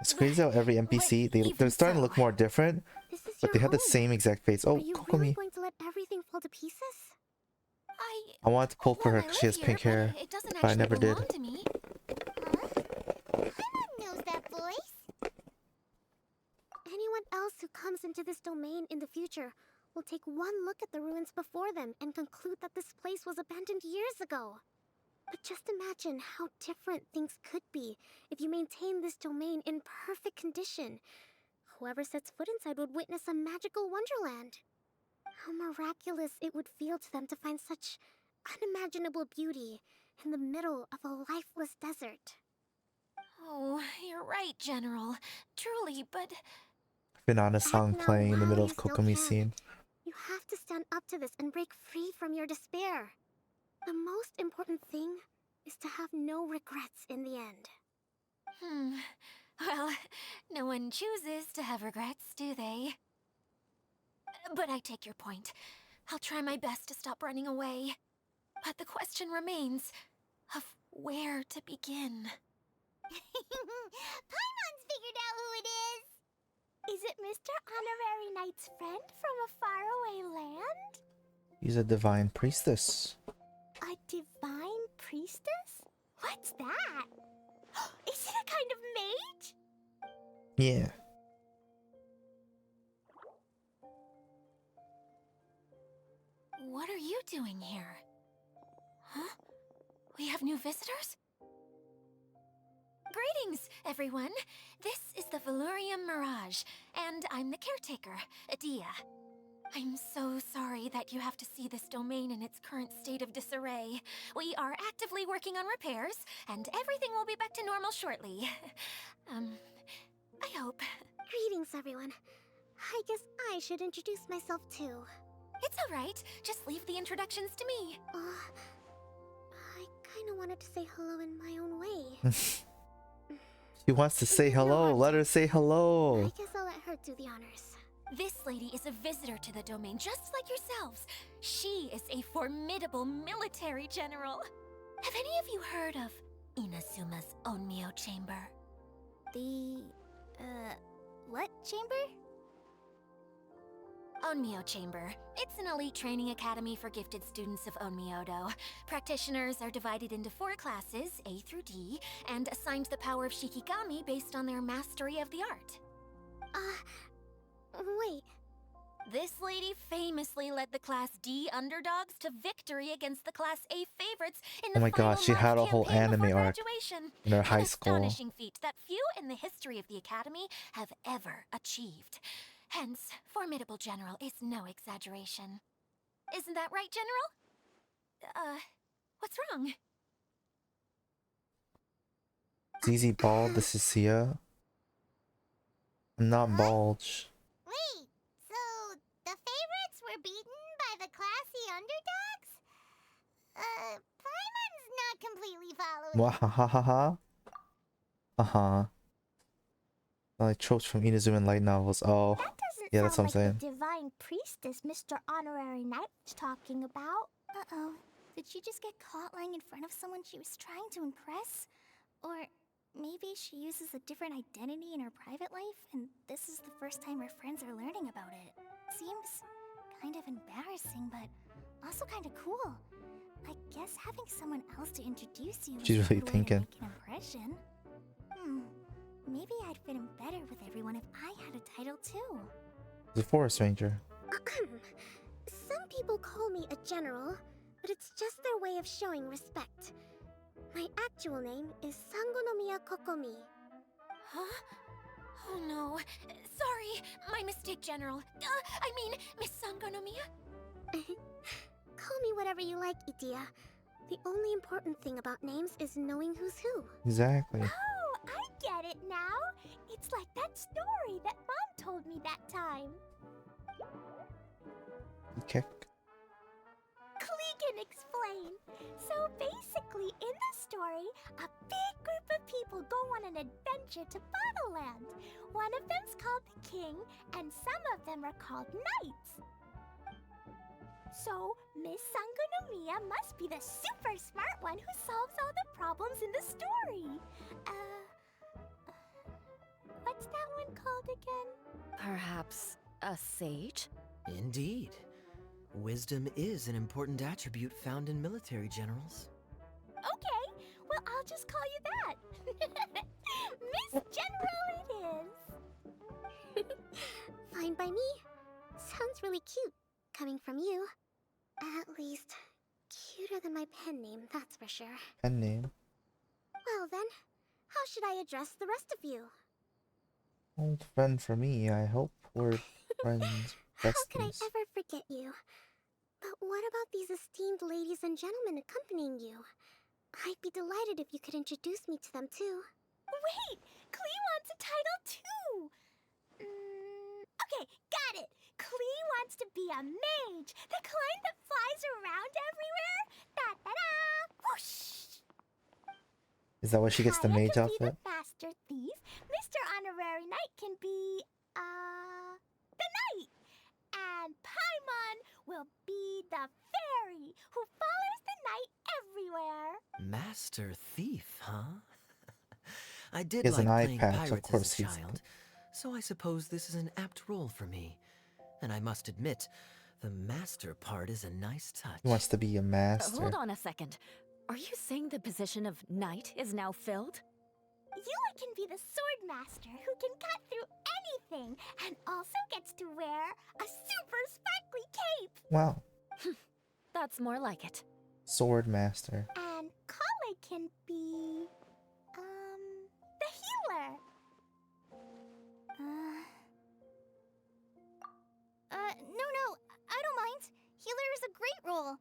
It's crazy how every NPC, they're starting to look more different, but they have the same exact face. Oh, Are you Kokomi. really going to let everything fall to pieces? I wanted to pull for her because she has pink hair, but I never did. Paimon knows that voice. Anyone else who comes into this domain in the future will take one look at the ruins before them and conclude that this place was abandoned years ago. But just imagine how different things could be if you maintain this domain in perfect condition. Whoever sets foot inside would witness a magical wonderland. How miraculous it would feel to them to find such unimaginable beauty in the middle of a lifeless desert. Oh, you're right, General. Truly, but... Banana song Now, playing in the middle you of still Kokomi's can. scene. You have to stand up to this and break free from your despair. The most important thing is to have no regrets in the end. Well, no one chooses to have regrets, do they? But I take your point. I'll try my best to stop running away. But the question remains of where to begin. Paimon's figured out who it is! Is it Mr. Honorary Knight's friend from a faraway land? He's a divine priestess. A divine priestess? What's that? Is it a kind of mage? Yeah. What are you doing here? Huh? We have new visitors? Greetings, everyone. This is the Valurium Mirage, and I'm the caretaker, Adia. I'm so sorry that you have to see this domain in its current state of disarray. We are actively working on repairs, and everything will be back to normal shortly. I hope. Greetings, everyone. I guess I should introduce myself too. It's alright. Just leave the introductions to me. I kinda wanted to say hello in my own way. She wants to say hello. Let her say hello. I guess I'll let her do the honors. This lady is a visitor to the domain, just like yourselves. She is a formidable military general. Have any of you heard of Inasuma's Onmyo Chamber? The, what chamber? Onmyo Chamber. It's an elite training academy for gifted students of Onmyodo. Practitioners are divided into 4 classes, A through D, and assigned the power of Shikigami based on their mastery of the art. Wait. This lady famously led the Class D underdogs to victory against the Class A favorites in the Oh my god, she had a whole anime arc in her high school. An astonishing feat that few in the history of the academy have ever achieved. Hence, formidable general is no exaggeration. Isn't that right, General? What's wrong? ZZ Bald, this is Sia. I'm not Bulge. Wait, so the favorites were beaten by the classy underdogs? Paimon's not completely following. Wahahaha. Like tropes from Inazuma light novels. Oh, yeah, that's what I'm saying. The divine priestess Mr. Honorary Knight was talking about. Uh-oh. Did she just get caught lying in front of someone she was trying to impress? Or maybe she uses a different identity in her private life, and this is the first time her friends are learning about it. Seems kind of embarrassing, but also kind of cool. I guess having someone else to introduce you She's is a really good way to thinking. make an impression. Maybe I'd fit in better with everyone if I had a title too. The Forest Ranger. Some people call me a general, but it's just their way of showing respect. My actual name is Sangonomiya Kokomi. Huh? Oh no. Sorry, my mistake, General. I mean, Miss Sangonomiya? Call me whatever you like, Itia. The only important thing about names is knowing who's who. Exactly. Oh, I get it now. It's like that story that Mom told me that time. Okay. Klee can explain. So basically, in the story, a big group of people go on an adventure to Bottleland. One of them's called the King, and some of them are called Knights. So, Miss Sangonomiya must be the super smart one who solves all the problems in the story. What's that one called again? Perhaps a sage? Indeed. Wisdom is an important attribute found in military generals. Okay, well, I'll just call you that. Miss General it is. Fine by me. Sounds really cute, coming from you. At least, cuter than my pen name, that's for sure. Pen name. Well then, how should I address the rest of you? Old friend for me, I hope we're friends. How could I Besties. ever forget you? But what about these esteemed ladies and gentlemen accompanying you? I'd be delighted if you could introduce me to them too. Wait! Klee wants a title too! Okay, got it! Klee wants to be a mage! The kind that flies around everywhere! Da-da-da! Whoosh! Is that why she gets the Kaya mage can be outfit? the master thief. Mr. Honorary Knight can be, the knight. And Paimon will be the fairy who follows the knight everywhere. Master Thief, huh? I did He has like an eye playing patch, of pirates course as a he's- child, so I suppose this is an apt role for me. And I must admit, the master part is a nice touch. He wants to be a master. Hold on a second. Are you saying the position of knight is now filled? Yula can be the sword master who can cut through anything and also gets to wear a super sparkly cape. Wow. That's more like it. Sword master. And Kale can be, the healer. No, I don't mind. Healer is a great role.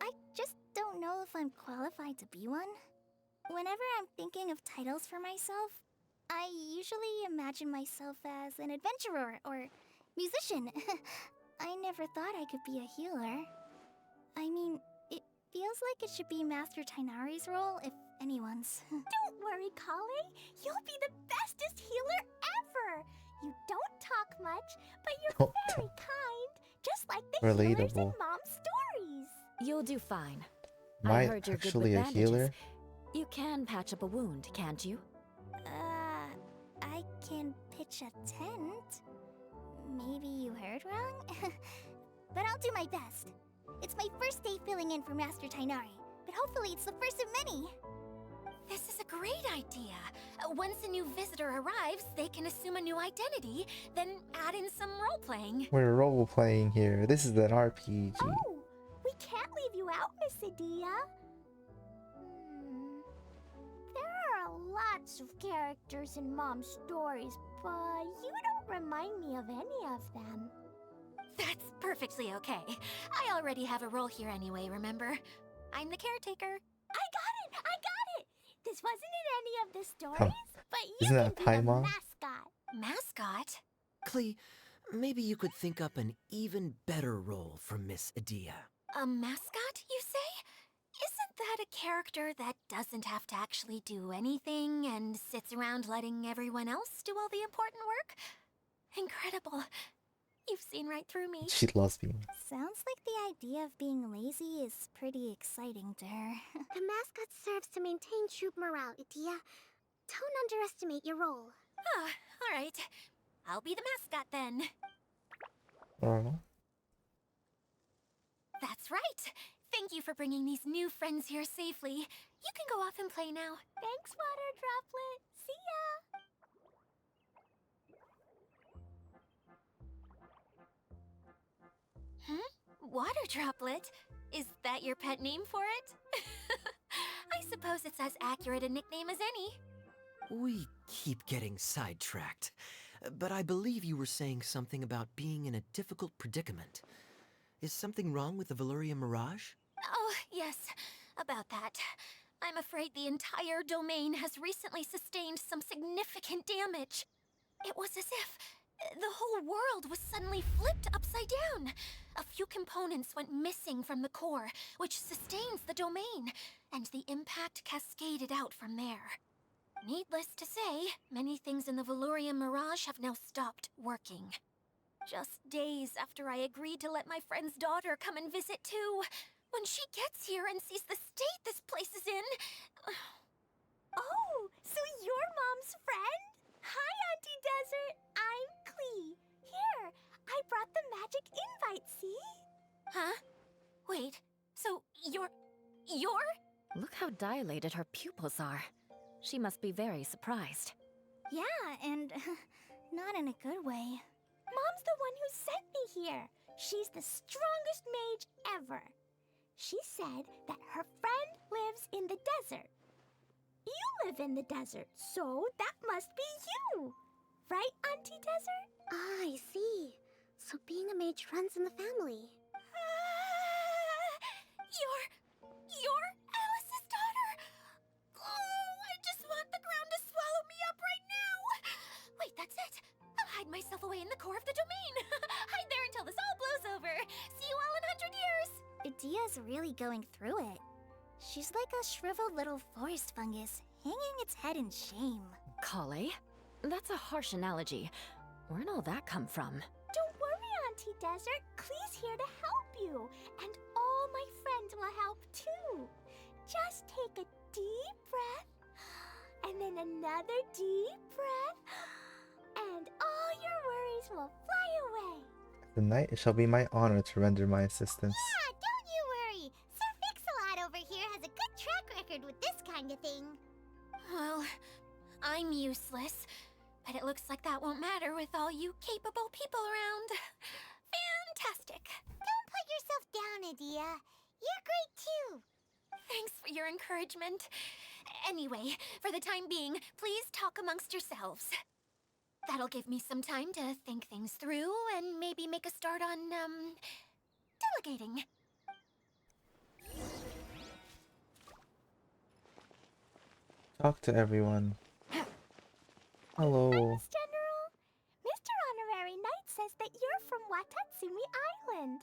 I just don't know if I'm qualified to be one. Whenever I'm thinking of titles for myself, I usually imagine myself as an adventurer or musician. I never thought I could be a healer. I mean, it feels like it should be Master Tighnari's role, if anyone's. Don't worry, Kale. You'll be the bestest healer ever. You don't talk much, but you're very kind, just like the healers in Relatable. Mom's stories. You'll do fine. Am I I heard you're good actually with a bandages. healer? You can patch up a wound, can't you? I can pitch a tent. Maybe you heard wrong? But I'll do my best. It's my first day filling in for Master Tighnari, but hopefully it's the first of many. This is a great idea. Once a new visitor arrives, they can assume a new identity, then add in some role-playing. We're role playing here. This is an RPG. Oh, we can't leave you out, Miss Adia. There are lots of characters in Mom's stories, but you don't remind me of any of them. That's perfectly okay. I already have a role here anyway, remember? I'm the caretaker. I got it! This wasn't in any of the stories, but you Isn't can that be Paimon? the mascot. Mascot? Klee, maybe you could think up an even better role for Miss Adia. A mascot, you say? Isn't that a character that doesn't have to actually do anything and sits around letting everyone else do all the important work? Incredible. You've seen right through me. She loves me. Sounds like the idea of being lazy is pretty exciting to her. The mascot serves to maintain troop morale, Adia. Don't underestimate your role. Ah, all right. I'll be the mascot then. That's right. Thank you for bringing these new friends here safely. You can go off and play now. Thanks, Water Droplet. See ya! Water Droplet? Is that your pet name for it? I suppose it's as accurate a nickname as any. We keep getting sidetracked, but I believe you were saying something about being in a difficult predicament. Is something wrong with the Valyria Mirage? Oh, yes, about that. I'm afraid the entire domain has recently sustained some significant damage. It was as if the whole world was suddenly flipped upside down. A few components went missing from the core, which sustains the domain, and the impact cascaded out from there. Needless to say, many things in the Valyria Mirage have now stopped working. Just days after I agreed to let my friend's daughter come and visit too. When she gets here and sees the state this place is in... Oh, so you're Mom's friend? Hi, Auntie Desert. I'm Klee. Here, I brought the magic invite, see? Huh? Wait, so you're... Look how dilated her pupils are. She must be very surprised. Yeah, and not in a good way. Mom's the one who sent me here. She's the strongest mage ever. She said that her friend lives in the desert. You live in the desert, so that must be you. Right, Auntie Desert? Ah, I see. So being a mage runs in the family. You're Alice's daughter? Oh, I just want the ground to swallow me up right now. Wait, that's it. I'll hide myself away in the core of the domain. Hide there until this all blows over. See you all in 100 years. Adia's really going through it. She's like a shriveled little forest fungus, hanging its head in shame. Kale? That's a harsh analogy. Where'd all that come from? Don't worry, Auntie Desert. Klee's here to help you. And all my friends will help too. Just take a deep breath. And then another deep breath. And all your worries will fly away. Tonight it shall be my honor to render my assistance. Yeah, don't you worry. Sir Fix-a-Lot over here has a good track record with this kind of thing. Well, I'm useless. But it looks like that won't matter with all you capable people around. Fantastic. Don't put yourself down, Adia. You're great too. Thanks for your encouragement. Anyway, for the time being, please talk amongst yourselves. That'll give me some time to think things through and maybe make a start on, delegating. Talk to everyone. Hello. General. Mr. Honorary Knight says that you're from Watatsumi Island.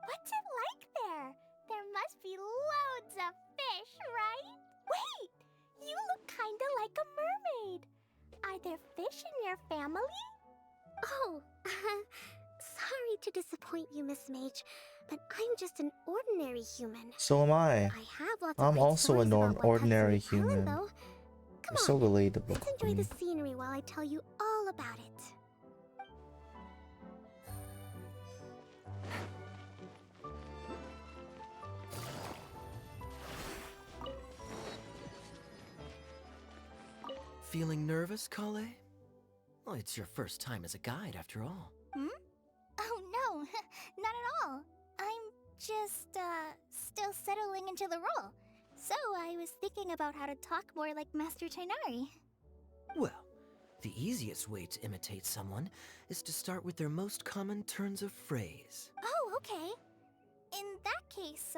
What's it like there? There must be loads of fish, right? Wait! You look kinda like a mermaid. Are there fish in your family? Oh, sorry to disappoint you, Miss Mage, but I'm just an ordinary human. So am I. I have lots I'm of great also a stories about ordinary Watatsumi Island, human. though. You're so relatable. Let's enjoy the scenery while I tell you all about it. Feeling nervous, Kale? Well, it's your first time as a guide, after all. Hmm? Oh no, not at all. I'm just, still settling into the role. So I was thinking about how to talk more like Master Tighnari. Well, the easiest way to imitate someone is to start with their most common turns of phrase. Oh, okay. In that case,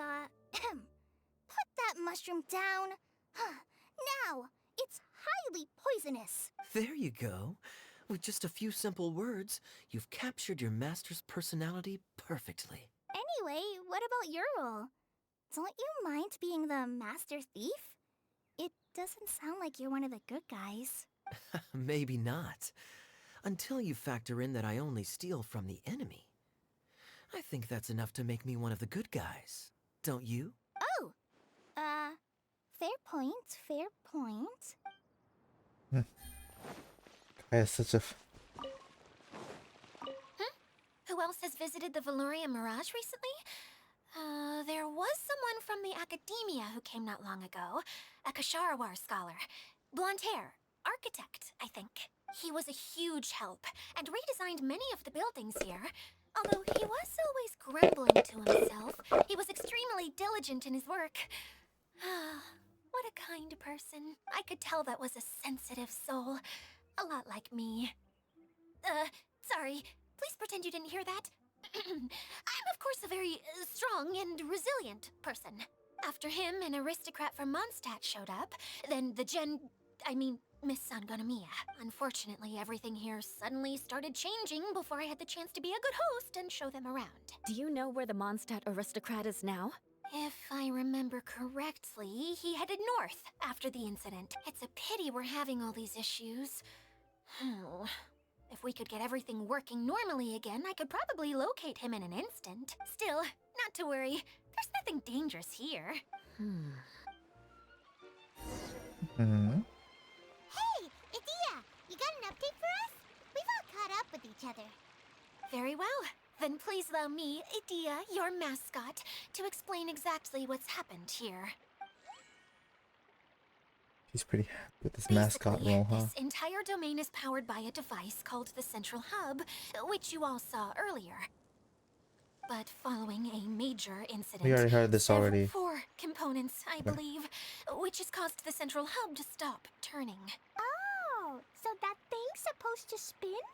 put that mushroom down. Now, it's highly poisonous. There you go. With just a few simple words, you've captured your master's personality perfectly. Anyway, what about your role? Don't you mind being the master thief? It doesn't sound like you're one of the good guys. Maybe not. Until you factor in that I only steal from the enemy. I think that's enough to make me one of the good guys. Don't you? Oh! Fair point, fair point. Kaya is such a... Who else has visited the Veloria Mirage recently? There was someone from the Academia who came not long ago. A Kasharawar scholar. Blonde hair. Architect, I think. He was a huge help, and redesigned many of the buildings here. Although he was always grumbling to himself, he was extremely diligent in his work. What a kind person. I could tell that was a sensitive soul. A lot like me. Sorry. Please pretend you didn't hear that. I'm, of course, a very strong and resilient person. After him, an aristocrat from Mondstadt showed up. Then Miss Sangonomiya. Unfortunately, everything here suddenly started changing before I had the chance to be a good host and show them around. Do you know where the Mondstadt aristocrat is now? If I remember correctly, he headed north after the incident. It's a pity we're having all these issues. If we could get everything working normally again, I could probably locate him in an instant. Still, not to worry. There's nothing dangerous here. Hey, Edea, you got an update for us? We've all caught up with each other. Very well. Then please allow me, Edea, your mascot, to explain exactly what's happened here. She's pretty happy with this mascot role, huh? This entire domain is powered by a device called the Central Hub, which you all saw earlier. But following a major incident, We already heard this already. 4 components, I believe, which has caused the Central Hub to stop turning. Oh, so that thing's supposed to spin?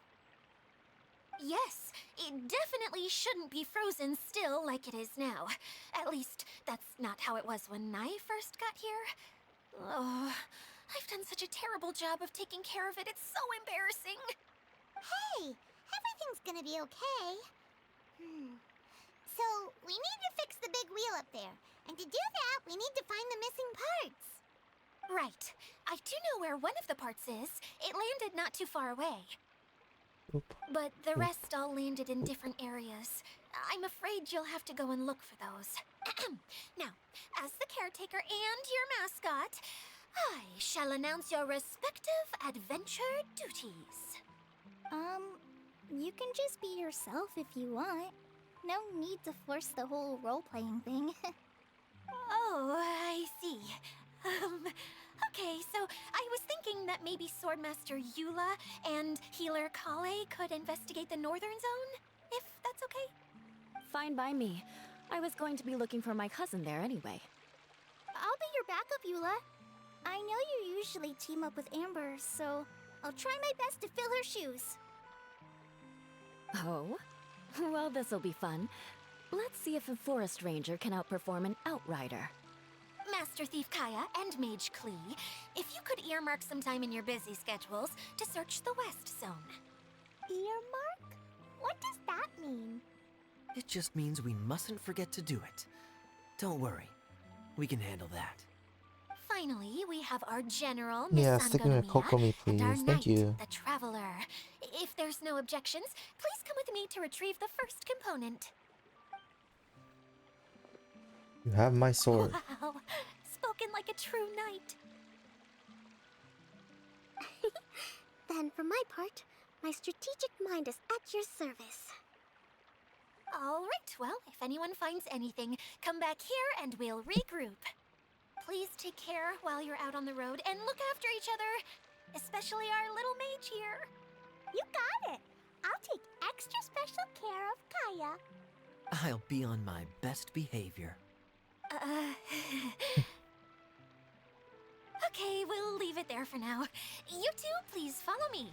Yes, it definitely shouldn't be frozen still like it is now. At least, that's not how it was when I first got here. Oh, I've done such a terrible job of taking care of it, it's so embarrassing. Hey, everything's gonna be okay. So, we need to fix the big wheel up there. And to do that, we need to find the missing parts. Right. I do know where one of the parts is. It landed not too far away. But the rest all landed in different areas. I'm afraid you'll have to go and look for those. Now, as the caretaker and your mascot, I shall announce your respective adventure duties. You can just be yourself if you want. No need to force the whole role-playing thing. Oh, I see. Okay, so I was thinking that maybe Swordmaster Eula and Healer Kale could investigate the Northern Zone, if that's okay? Fine by me. I was going to be looking for my cousin there anyway. I'll be your backup, Eula. I know you usually team up with Amber, so I'll try my best to fill her shoes. Oh? Well, this'll be fun. Let's see if a forest ranger can outperform an outrider. Master Thief Kaya and Mage Klee, if you could earmark some time in your busy schedules to search the West Zone. Earmark? What does that mean? It just means we mustn't forget to do it. Don't worry. We can handle that. Finally, we have our general, Miss Yeah, stick me with Kokomi, and our please. knight, Thank you. the Traveler. If there's no objections, please come with me to retrieve the first component. You have my sword. Wow, spoken like a true knight. Then, for my part, my strategic mind is at your service. All right, well, if anyone finds anything, come back here and we'll regroup. Please take care while you're out on the road and look after each other, especially our little mage here. You got it. I'll take extra special care of Kaya. I'll be on my best behavior. Okay, we'll leave it there for now. You two, please follow me.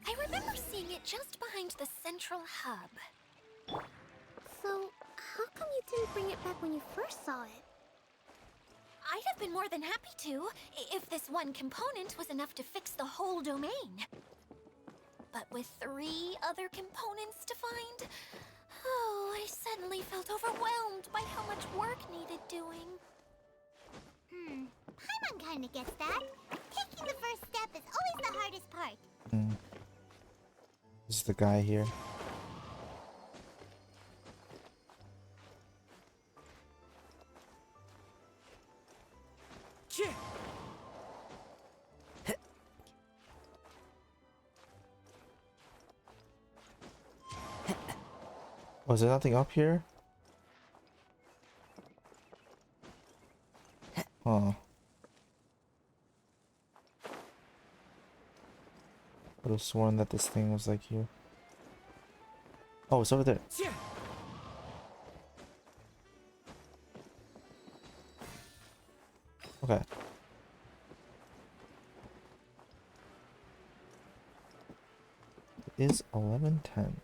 I remember seeing it just behind the central hub. So, how come you didn't bring it back when you first saw it? I'd have been more than happy to, if this one component was enough to fix the whole domain. But with 3 other components to find, oh, I suddenly felt overwhelmed by how much work needed doing. Paimon kinda gets that. Taking the first step is always the hardest part. This is the guy here. Was there nothing up here? Oh. I would have sworn that this thing was like here. Oh, it's over there. Okay. It is 11:10.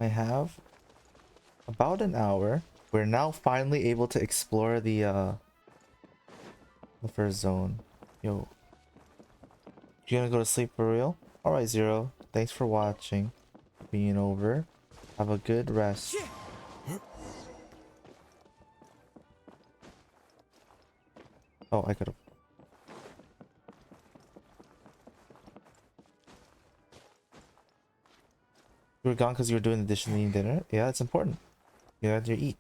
I have about an hour. We're now finally able to explore the first zone. Yo. You gonna go to sleep for real? Alright, Zero. Thanks for watching. Being over. Have a good rest. Oh, I could've. You were gone because you were doing the dishes and eating dinner? Yeah, it's important. You had to eat.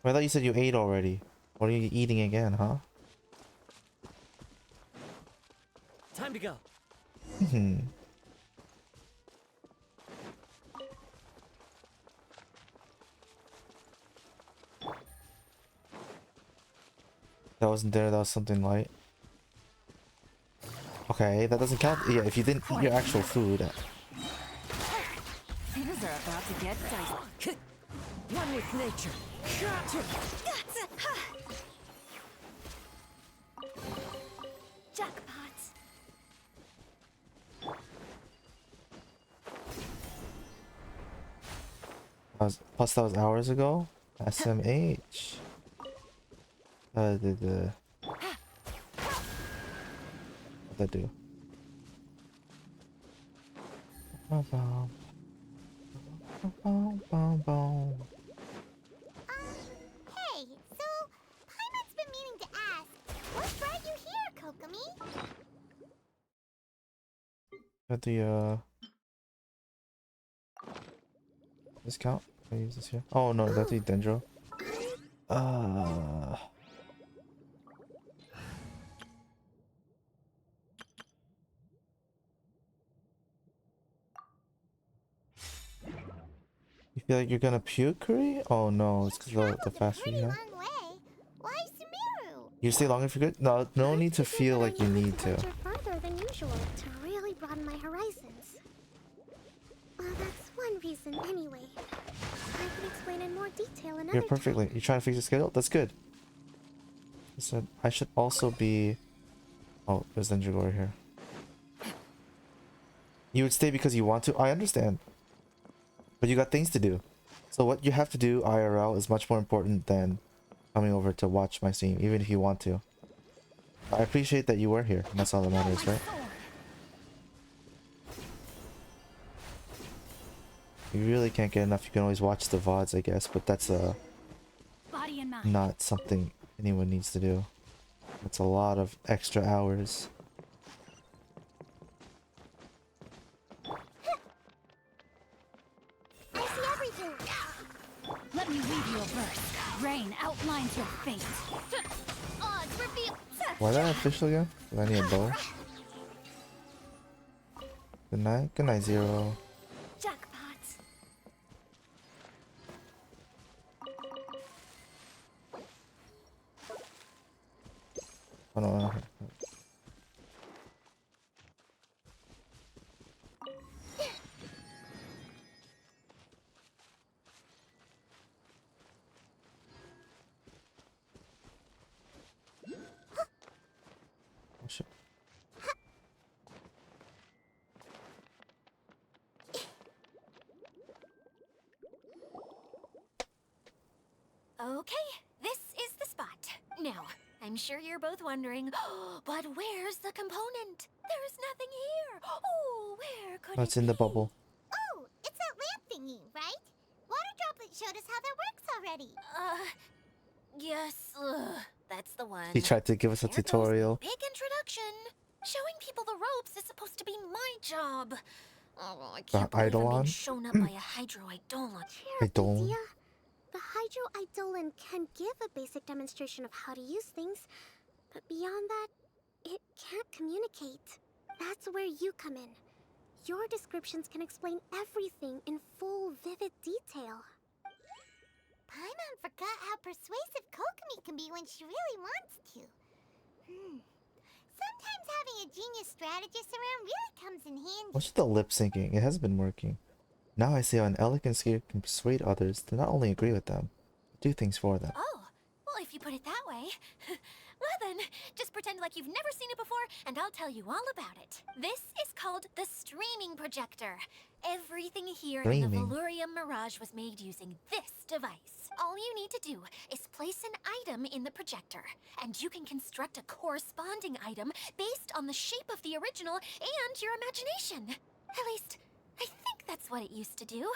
I thought you said you ate already. What are you eating again, huh? Time to go. That wasn't dinner, that was something light. Okay, that doesn't count. Yeah, if you didn't eat your actual food. Things are about to get dicey. One with nature. Jackpots. Plus that was hours ago. SMH. What'd that do? Hey, so Paimon's been meaning to ask, what brought you here, Kokomi? Got the discount? Can I use this here? Oh no, that's the Dendro. You feel like you're gonna puke, Kuri? Oh no, it's because of the fast food you have. Long way. Why Sumeru? You stay longer if you're good? No, no need to feel like you need to. Farther than usual to really broaden my horizons. Well, that's one reason anyway. I can explain in more detail another You're perfectly. You trying to fix your schedule? That's good. I said I should also be. Oh, there's Denjigor here. You would stay because you want to? I understand. But you got things to do. So what you have to do IRL is much more important than coming over to watch my stream, even if you want to. I appreciate that you were here, and that's all that matters, right? You really can't get enough. You can always watch the VODs, I guess, but that's Body and mind. not something anyone needs to do. That's a lot of extra hours. I see everything. Let me read you a verse. Rain outlines your fate. Odds reveal. Why that official again? Do I need a bow? Good night. Good night, Zero. Jackpot. Oh no. Oh, shit. Okay, this is the spot. Now, I'm sure you're both wondering, but where's the component? There's nothing here. Oh, where could Oh, it it's in the be? bubble. Oh, it's that lamp thingy, right? Water Droplet showed us how that works already. Yes, that's the one. He tried to give us a There goes the tutorial. big introduction. Showing people the ropes is supposed to be my job. Oh, I can't believe I'm being Eidolon? shown up by a Hydro Eidolon. Eidolon. Idea. The Hydro Eidolon can give a basic demonstration of how to use things, but beyond that, it can't communicate. That's where you come in. Your descriptions can explain everything in full, vivid detail. Paimon forgot how persuasive Kokomi can be when she really wants to. Sometimes having a genius strategist around really comes in handy. What's with the lip syncing? It hasn't been working. Now I see how an elegant skier can persuade others to not only agree with them, but do things for them. Oh, well, if you put it that way. Well then, just pretend like you've never seen it before, and I'll tell you all about it. This is called the streaming projector. Everything here in the Streaming. Valurium Mirage was made using this device. All you need to do is place an item in the projector, and you can construct a corresponding item based on the shape of the original and your imagination. At least, I think that's what it used to do.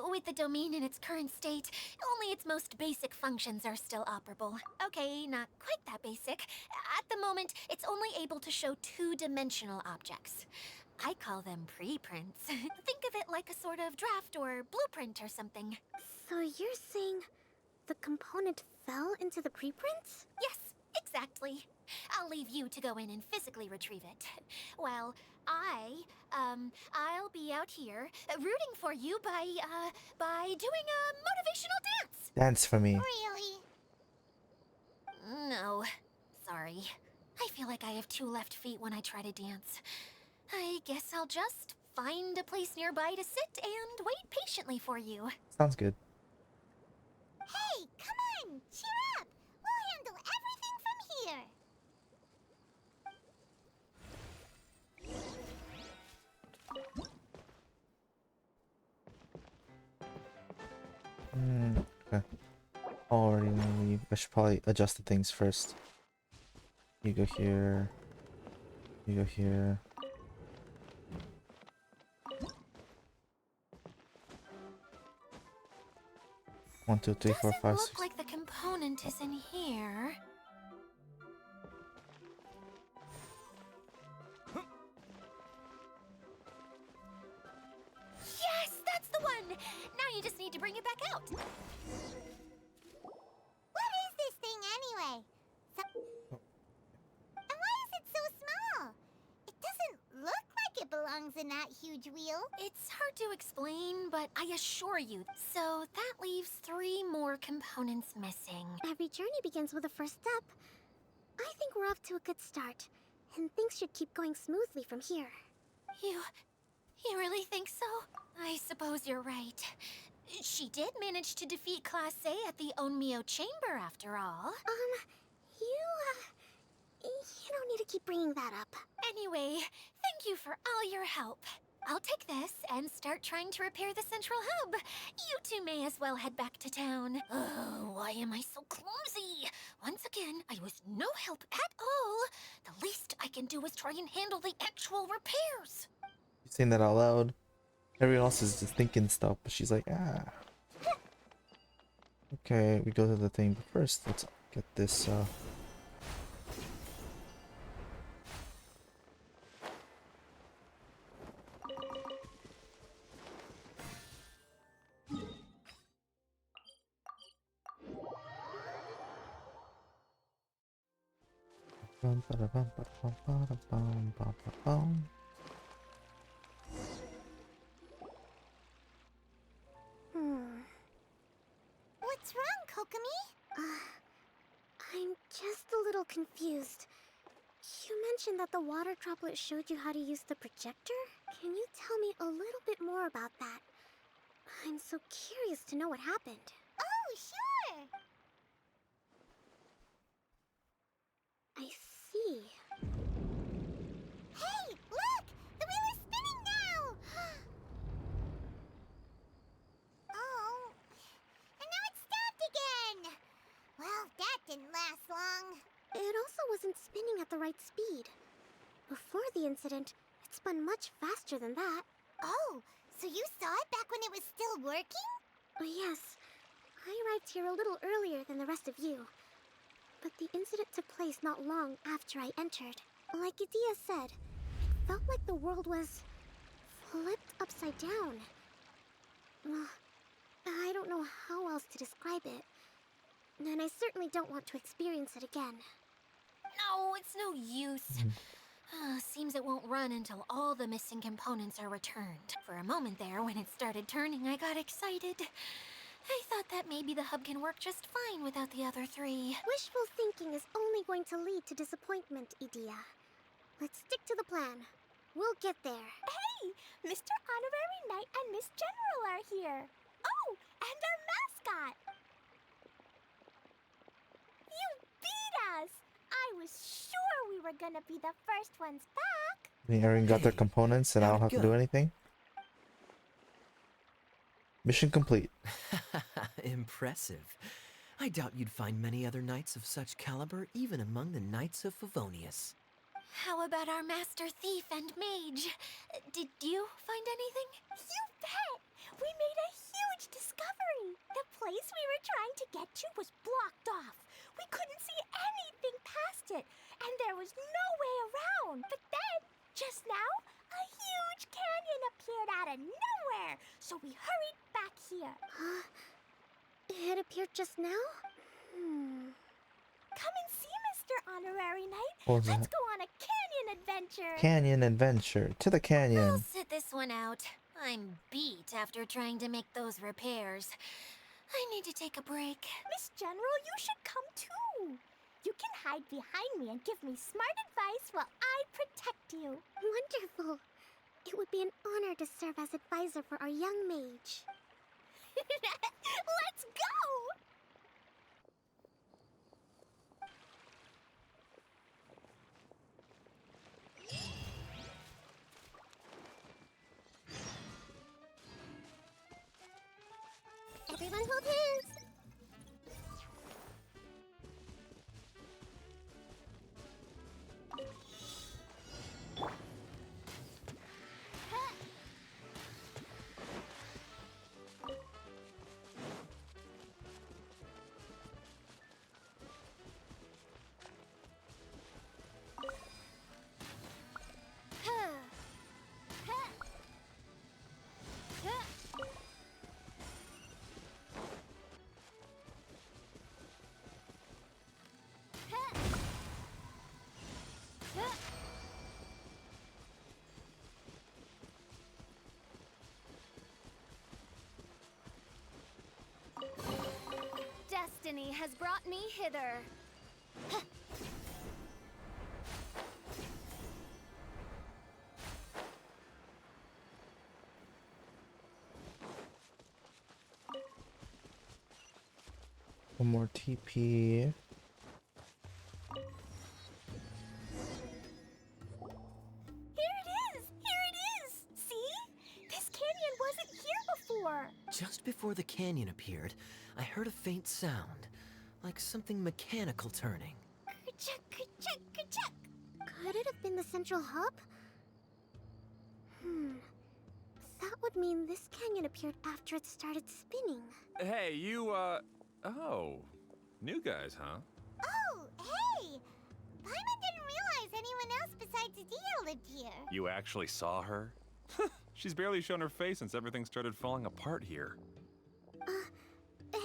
With the domain in its current state, only its most basic functions are still operable. Okay, not quite that basic. At the moment, it's only able to show two-dimensional objects. I call them preprints. Think of it like a sort of draft or blueprint or something. So you're saying the component fell into the preprints? Yes, exactly. I'll leave you to go in and physically retrieve it. Well, I'll be out here rooting for you by doing a motivational dance. Dance for me. Really? No, sorry. I feel like I have two left feet when I try to dance. I guess I'll just find a place nearby to sit and wait patiently for you. Sounds good. Hey, come on! Cheer up! We'll handle everything from here! Okay. Already wanna leave. I should probably adjust the things first. You go here. You go here. One, two, three, four, Doesn't five, look six. like the component is in here. Yes, that's the one! Now you just need to bring it back out. What is this thing anyway? And why is it so small? It doesn't look like it belongs in that huge wheel. It's hard to explain, but I assure you. So that leaves 3 more components missing. Every journey begins with a first step. I think we're off to a good start, and things should keep going smoothly from here. You really think so? I suppose you're right. She did manage to defeat Class A at the Onmyo Chamber after all. You don't need to keep bringing that up. Anyway, thank you for all your help. I'll take this and start trying to repair the central hub. You two may as well head back to town. Oh, why am I so clumsy? Once again, I was no help at all. The least I can do is try and handle the actual repairs. You're saying that out loud. Everyone else is just thinking stuff, but she's like, ah. Okay, we go to the thing, but first, let's get this, What's wrong, Kokomi? I'm just a little confused. You mentioned that the water droplet showed you how to use the projector? Can you tell me a little bit more about that? I'm so curious to know what happened. Oh, sure! I see. Hey, look! The wheel is spinning now! Oh, and now it's stopped again! Well, that didn't last long. It also wasn't spinning at the right speed. Before the incident, it spun much faster than that. Oh, so you saw it back when it was still working? Yes. I arrived here a little earlier than the rest of you. But the incident took place not long after I entered. Like Edea said, it felt like the world was flipped upside down. I don't know how else to describe it. And I certainly don't want to experience it again. No, it's no use. Seems it won't run until all the missing components are returned. For a moment there, when it started turning, I got excited. I thought that maybe the hub can work just fine without the other three. Wishful thinking is only going to lead to disappointment, Edea. Let's stick to the plan. We'll get there. Hey! Mr. Honorary Knight and Miss General are here. Oh, and our mascot! You beat us! I was sure we were gonna be the first ones back. Erin got their components and I don't have to do anything. Mission complete. Impressive. I doubt you'd find many other knights of such caliber even among the Knights of Favonius. How about our master thief and mage? Did you find anything? You bet! We made a huge discovery! The place we were trying to get to was blocked off. We couldn't see anything past it, and there was no way around. But then, just now, a huge canyon appeared out of nowhere, so we hurried back here. It appeared just now? Come and see, Mr. Honorary Knight. What was Let's that? go on a canyon adventure. Canyon adventure. To the canyon. I'll sit this one out. I'm beat after trying to make those repairs. I need to take a break. Miss General, you should come too. You can hide behind me and give me smart advice while I protect you. Wonderful. It would be an honor to serve as advisor for our young mage. Let's go! Everyone hold hands! Destiny has brought me hither. One more TP. Here it is! Here it is! See? Just before the canyon appeared, I heard a faint sound, like something mechanical turning. Ka-chuck, ka-chuck, ka-chuck. Could it have been the central hub? That would mean this canyon appeared after it started spinning. Hey, you, oh. New guys, huh? Oh, hey! Paimon didn't realize anyone else besides Adia lived here. You actually saw her? She's barely shown her face since everything started falling apart here.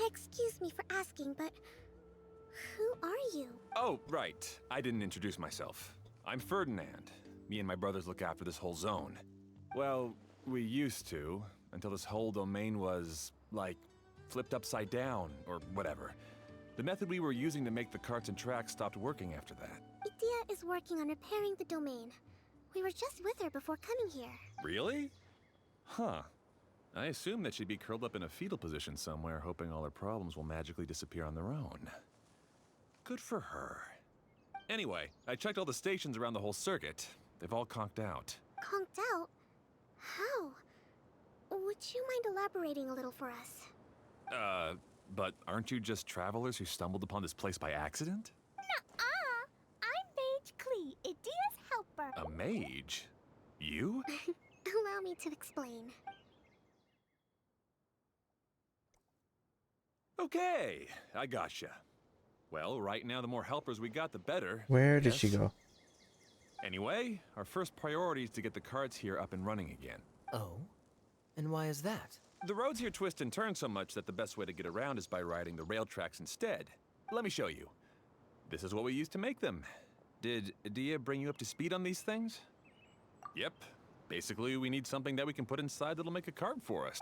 Excuse me for asking, but who are you? Oh, right. I didn't introduce myself. I'm Ferdinand. Me and my brothers look after this whole zone. Well, we used to, until this whole domain was, like, flipped upside down, or whatever. The method we were using to make the carts and tracks stopped working after that. Idia is working on repairing the domain. We were just with her before coming here. Really? Huh. I assumed that she'd be curled up in a fetal position somewhere, hoping all her problems will magically disappear on their own. Good for her. Anyway, I checked all the stations around the whole circuit. They've all conked out. Conked out? How? Would you mind elaborating a little for us? But aren't you just travelers who stumbled upon this place by accident? Nuh-uh! I'm Mage Klee, Idia's helper. A mage? You? Allow me to explain. Okay, I gotcha. Well, right now the more helpers we got, the better. Where did she go? Anyway, our first priority is to get the carts here up and running again. Oh? And why is that? The roads here twist and turn so much that the best way to get around is by riding the rail tracks instead. Let me show you. This is what we used to make them. Did Adia bring you up to speed on these things? Yep. Basically, we need something that we can put inside that'll make a cart for us.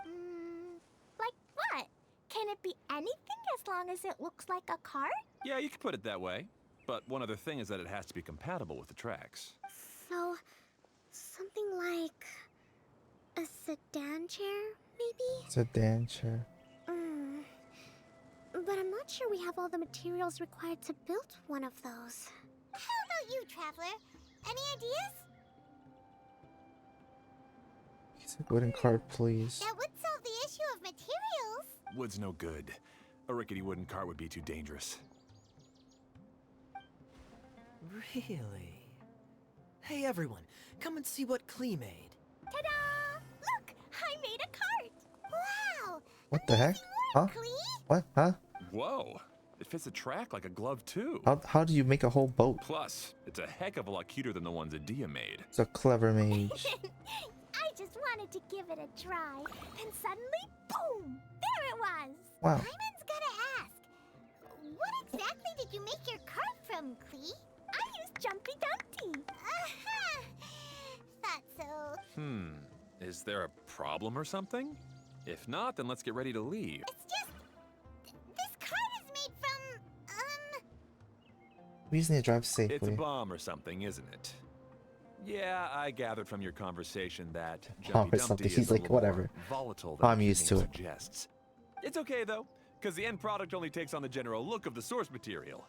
Like what? Can it be anything as long as it looks like a cart? Yeah, you can put it that way. But one other thing is that it has to be compatible with the tracks. So, something like a sedan chair, maybe? Sedan chair. But I'm not sure we have all the materials required to build one of those. How about you, Traveler? Any ideas? It's a wooden cart, please. That would solve the issue of materials. Wood's no good. A rickety wooden cart would be too dangerous. Really? Hey everyone, come and see what Klee made. Ta-da! Look, I made a cart. Wow! What the heck? Huh? What? Huh? Whoa! It fits a track like a glove too. How do you make a whole boat? Plus, it's a heck of a lot cuter than the ones Adia made. It's a clever mage. I just wanted to give it a try, and suddenly, boom! There it was! Wow. Paimon's gotta ask, what exactly did you make your cart from, Klee? I used Jumpy Dumpty. Aha! Thought so. Is there a problem or something? If not, then let's get ready to leave. It's just... this cart is made from, We just need to drive safely. It's a bomb or something, isn't it? Yeah, I gathered from your conversation that Bomb Jumpy or something. Dumpty He's is a like, little whatever. more volatile than I'm the used to name it. suggests. It's okay though, because the end product only takes on the general look of the source material.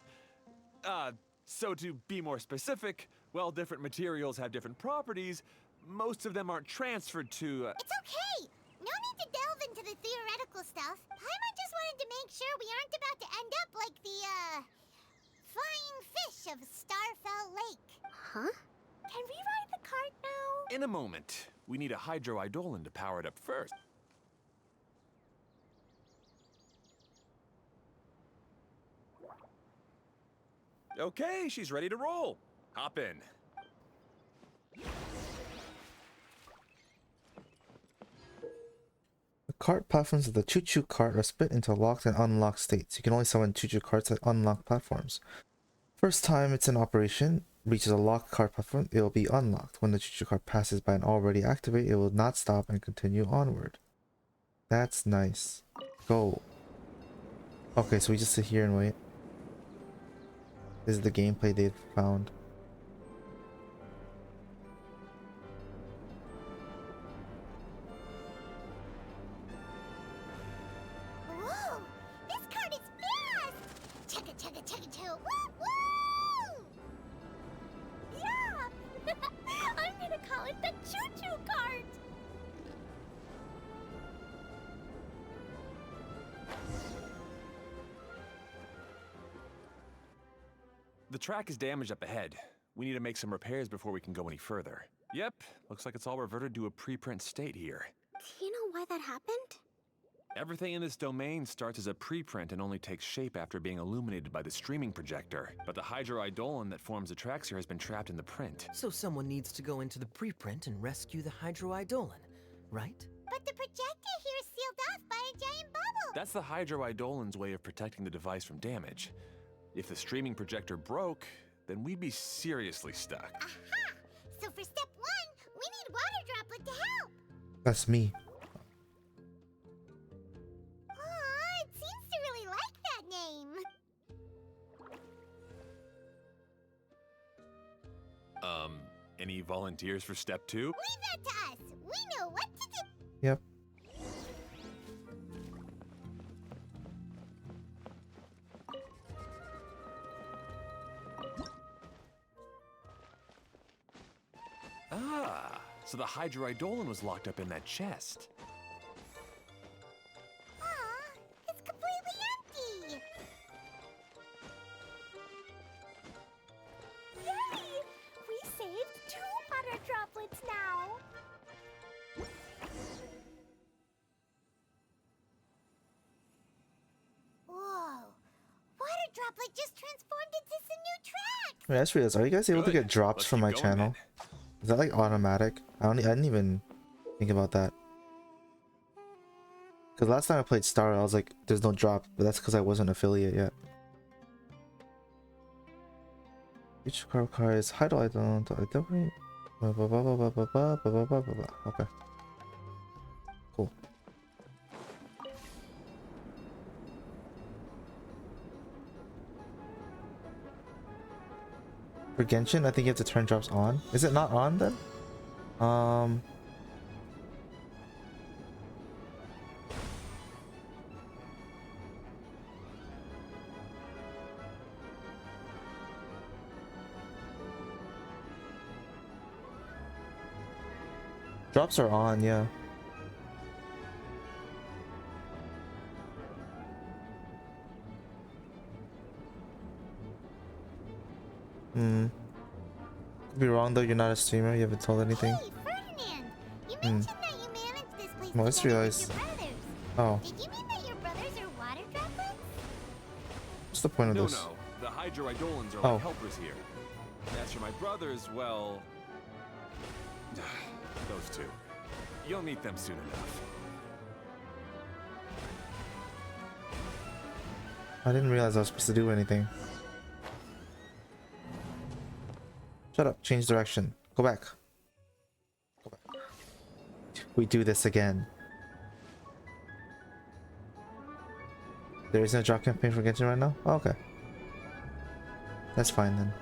So to be more specific, while different materials have different properties, most of them aren't transferred to... It's okay! No need to delve into the theoretical stuff. Paimon just wanted to make sure we aren't about to end up like the, flying fish of Starfell Lake. Huh? Can we ride the cart now? In a moment. We need a hydroidolin to power it up first. Okay, she's ready to roll. Hop in. The cart platforms of the choo-choo cart are split into locked and unlocked states. You can only summon choo-choo carts at unlocked platforms. First time it's in operation, reaches a locked cart platform, it will be unlocked. When the choo-choo cart passes by an already activated, it will not stop and continue onward. That's nice. Go. Okay, so we just sit here and wait. This is the gameplay they've found. Whoa! This cart is fast! Chugga chugga chugga chugga! Woo woo! Yeah! I'm gonna call it the choo-choo cart! the track is damaged up ahead. We need to make some repairs before we can go any further. Yep, looks like it's all reverted to a preprint state here. Do you know why that happened? Everything in this domain starts as a preprint and only takes shape after being illuminated by the streaming projector. But the hydroidolin that forms the tracks here has been trapped in the print. So someone needs to go into the preprint and rescue the hydroidolin, right? But the projector here is sealed off by a giant bubble. That's the hydroidolin's way of protecting the device from damage. If the streaming projector broke, then we'd be seriously stuck. Aha! So for step 1, we need Water Droplet to help. That's me. Aw, it seems to really like that name. Any volunteers for step 2? Leave that to us. We know what to do. Yep. Ah, so the hydroidolin was locked up in that chest. Aw, it's completely empty. Yay! We saved 2 water droplets now. Whoa. Water Droplet just transformed into some new tracks. Wait, I just realized, are you guys able to Good. get drops Let's from keep my going channel? Is that like automatic? I didn't even think about that. Because last time I played Star, I was like, there's no drop, but that's because I wasn't affiliate yet. Each car is hydroidolin. Okay. Cool. For Genshin, I think you have to turn drops on. Is it not on then? Drops are on, yeah. Could be wrong though, you're not a streamer, you haven't told anything. Hey, Ferdinand, you mentioned that you managed this place Well, I just together with realized. your brothers. Oh, Did you mean that your brothers are water droplets? what's the point of No, this? no. The hydroidolins are Oh. like helpers here. As for my brothers, well... those two. You'll meet them soon enough. I didn't realize I was supposed to do anything. Shut up, change direction. Go back. Go back. We do this again. There isn't a drop campaign for Genshin right now? Oh, okay. That's fine then.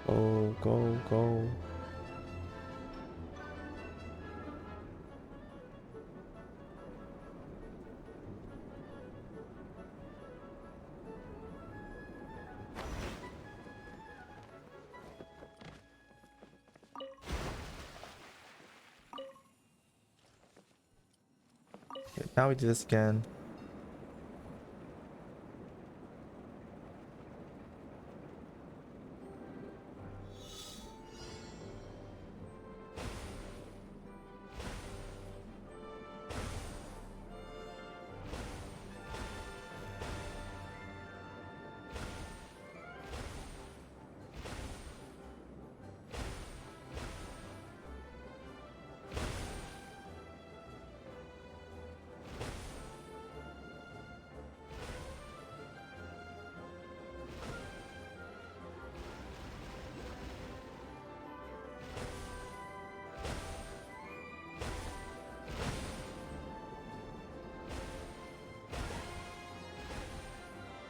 Go, go, go. Okay, now we do this again.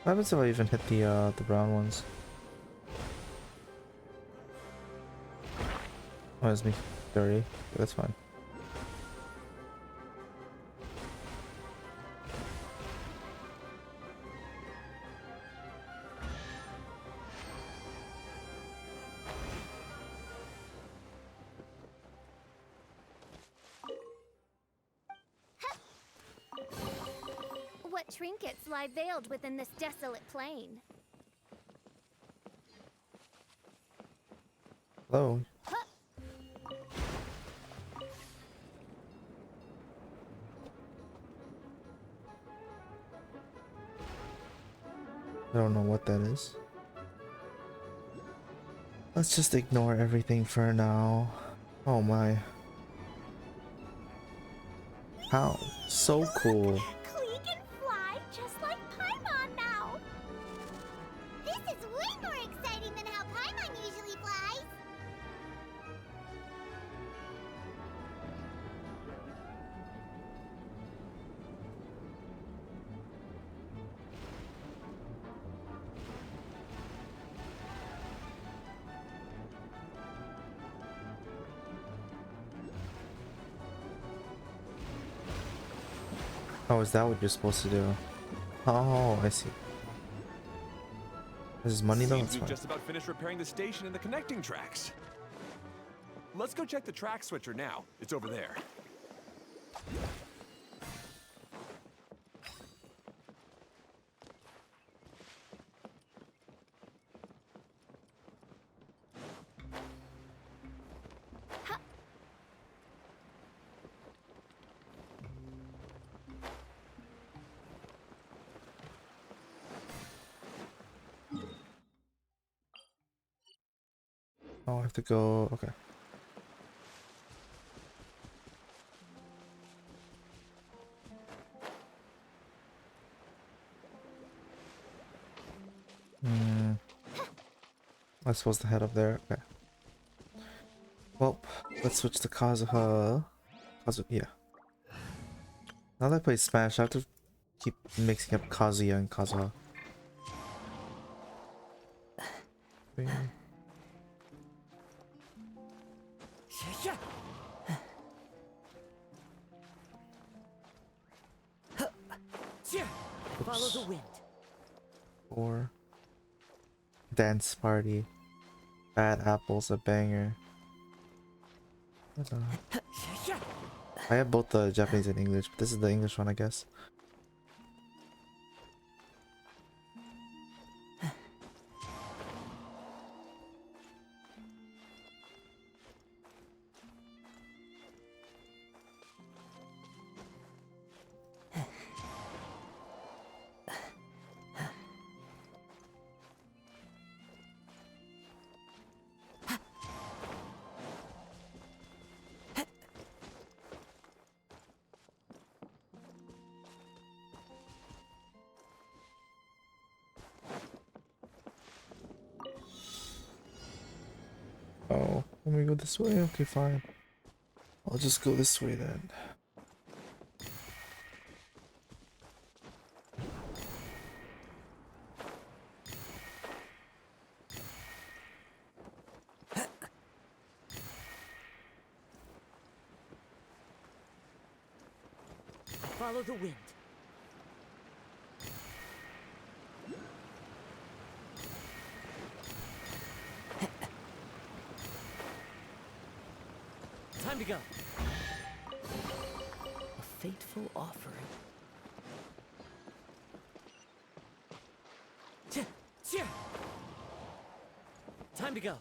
What happens if I even hit the brown ones? Oh, it's me. 30. That's fine. trinkets lie veiled within this desolate plain. Hello. I don't know what that is. Let's just ignore everything for now. Oh my. How? So cool. Klee can fly just like Paimon now. This is way more exciting than how Paimon usually flies. Oh, is that what you're supposed to do? Oh, I see. This is money though? Seems It's we've fine. just about finished repairing the station and the connecting tracks. Let's go check the track switcher now. It's over there. Oh, I have to go. Okay. I'm supposed to head up there. Okay. Well, let's switch to Kazuha. Yeah. Now that I play Smash, I have to keep mixing up Kazuya and Kazuha. Follow the wind. 4. Dance Party. Bad Apples, a banger. I have both the Japanese and English, but this is the English one, I guess. Oh, let me go this way? Okay, fine. I'll just go this way then. Follow the wind. Time to go. A fateful offering. Time to go.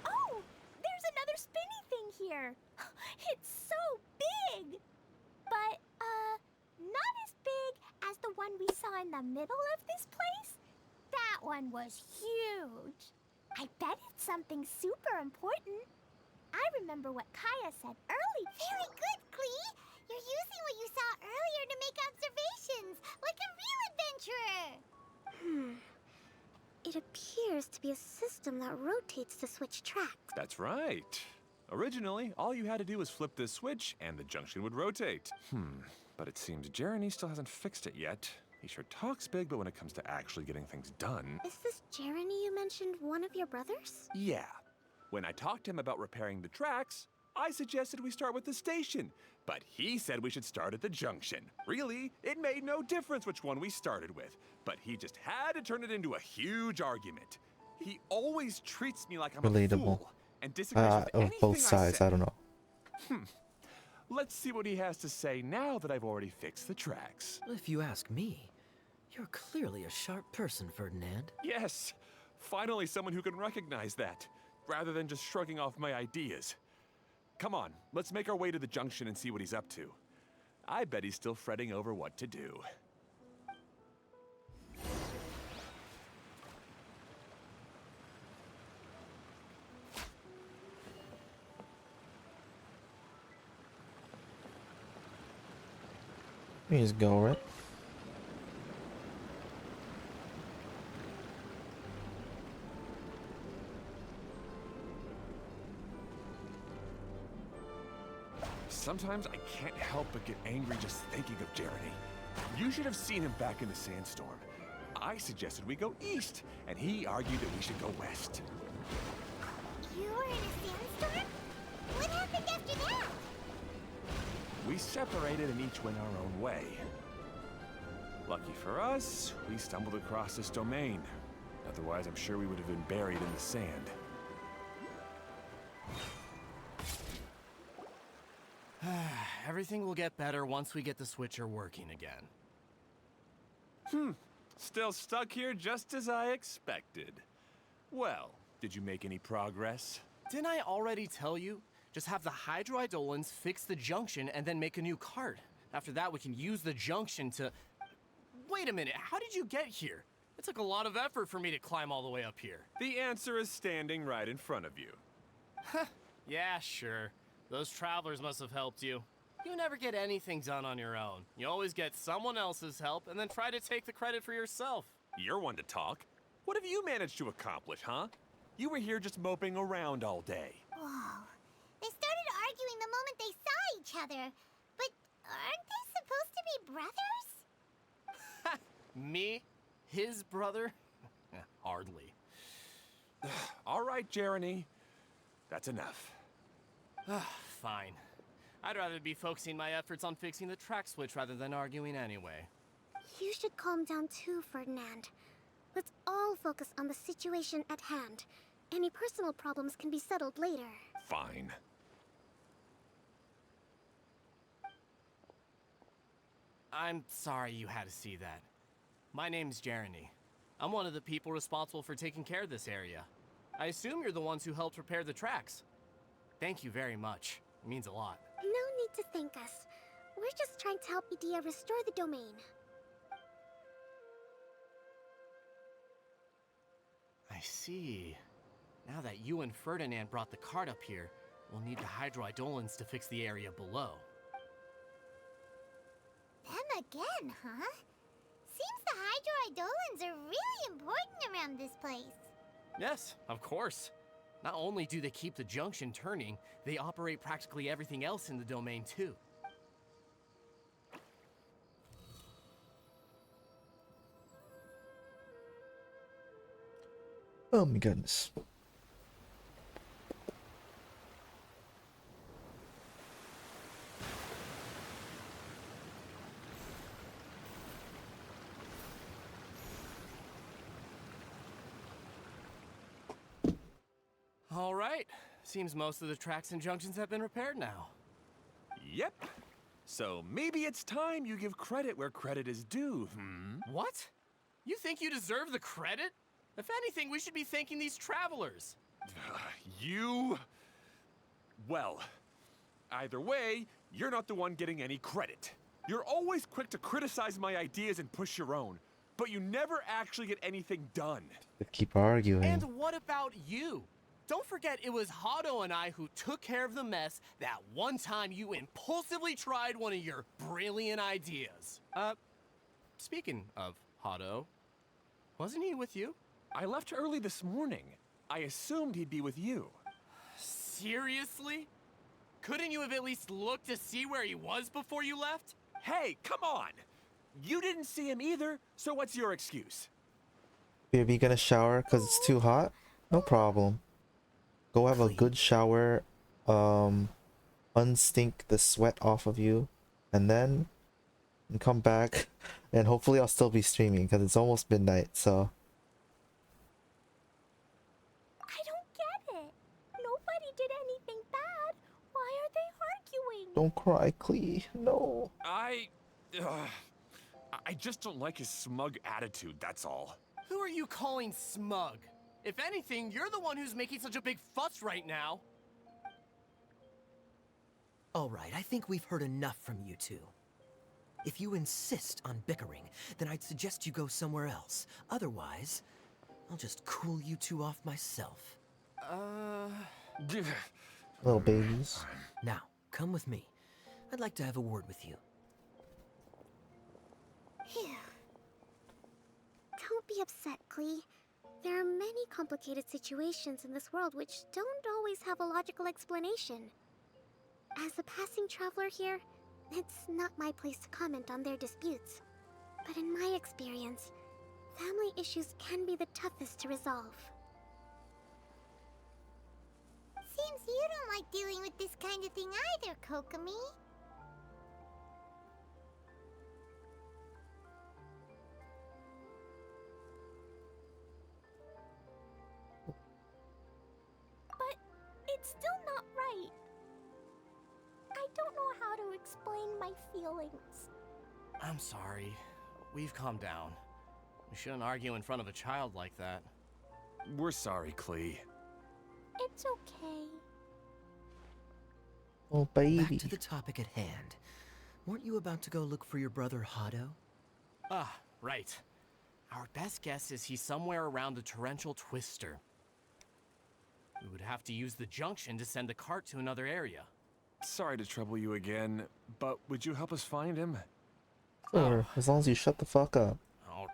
Oh, there's another spinny thing here. It's so big. But, not as big as the one we saw in the middle of this place. That one was huge. I bet it's something super important. I remember what Kaya said earlier. Very good, Klee. You're using what you saw earlier to make observations, like a real adventurer. It appears to be a system that rotates to switch tracks. That's right. Originally, all you had to do was flip this switch and the junction would rotate. But it seems Jeremy still hasn't fixed it yet. He sure talks big, but when it comes to actually getting things done... Is this Jeremy you mentioned one of your brothers? Yeah. When I talked to him about repairing the tracks, I suggested we start with the station. But he said we should start at the junction. Really, it made no difference which one we started with. But he just had to turn it into a huge argument. He always treats me like I'm Relatable. a fool and disagrees with Of anything both sides, I I don't know. Let's see what he has to say now that I've already fixed the tracks. If you ask me, you're clearly a sharp person, Ferdinand. Yes, finally someone who can recognize that, rather than just shrugging off my ideas. Come on, let's make our way to the junction and see what he's up to. I bet he's still fretting over what to do. Let me just go, right? Sometimes I can't help but get angry just thinking of Jeremy. You should have seen him back in the sandstorm. I suggested we go east, and he argued that we should go west. You were in a sandstorm? What happened after that? We separated and each went our own way. Lucky for us, we stumbled across this domain. Otherwise, I'm sure we would have been buried in the sand. Everything will get better once we get the switcher working again. Still stuck here just as I expected. Well, did you make any progress? Didn't I already tell you? Just have the Hydroidolans fix the junction and then make a new cart. After that, we can use the junction to... Wait a minute, how did you get here? It took a lot of effort for me to climb all the way up here. The answer is standing right in front of you. Yeah, sure. Those travelers must have helped you. You never get anything done on your own. You always get someone else's help and then try to take the credit for yourself. You're one to talk. What have you managed to accomplish, huh? You were here just moping around all day. Whoa. They started arguing the moment they saw each other. But aren't they supposed to be brothers? Me? His brother? Hardly. All right, Jeremy. That's enough. Fine. I'd rather be focusing my efforts on fixing the track switch rather than arguing anyway. You should calm down too, Ferdinand. Let's all focus on the situation at hand. Any personal problems can be settled later. Fine. I'm sorry you had to see that. My name's Jeremy. I'm one of the people responsible for taking care of this area. I assume you're the ones who helped repair the tracks. Thank you very much. It means a lot. No need to thank us. We're just trying to help Edea restore the domain. I see. Now that you and Ferdinand brought the cart up here, we'll need the Hydroidolans to fix the area below. Them again, huh? Seems the Hydroidolans are really important around this place. Yes, of course. Not only do they keep the junction turning, they operate practically everything else in the domain too. Oh my goodness. All right. Seems most of the tracks and junctions have been repaired now. Yep. So maybe it's time you give credit where credit is due, What? You think you deserve the credit? If anything, we should be thanking these travelers. You... Well, either way, you're not the one getting any credit. You're always quick to criticize my ideas and push your own, but you never actually get anything done. They keep arguing. And what about you? Don't forget it was Hado and I who took care of the mess that one time you impulsively tried one of your brilliant ideas. Speaking of Hado, wasn't he with you? I left early this morning. I assumed he'd be with you. Seriously? Couldn't you have at least looked to see where he was before you left? Hey, come on! You didn't see him either, so what's your excuse? Baby, gonna shower because it's too hot? No problem. Go have a good shower, unstink the sweat off of you, and then come back, and hopefully I'll still be streaming because it's almost midnight, so Don't cry, Klee. No. I just don't like his smug attitude, that's all. Who are you calling smug? If anything, you're the one who's making such a big fuss right now. All right, I think we've heard enough from you two. If you insist on bickering, then I'd suggest you go somewhere else. Otherwise, I'll just cool you two off myself. Little babies. Now, come with me. I'd like to have a word with you. Phew. Don't be upset, Klee. There are many complicated situations in this world which don't always have a logical explanation. As a passing traveler here, it's not my place to comment on their disputes. But in my experience, family issues can be the toughest to resolve. Seems you don't like dealing with this kind of thing either, Kokomi. But it's still not right. I don't know how to explain my feelings. I'm sorry. We've calmed down. We shouldn't argue in front of a child like that. We're sorry, Klee. It's okay. Oh, baby. Back to the topic at hand. Weren't you about to go look for your brother Hado? Ah, right. Our best guess is he's somewhere around the Torrential Twister. We would have to use the junction to send the cart to another area. Sorry to trouble you again, but would you help us find him? Sure, as long as you shut the fuck up. Oh.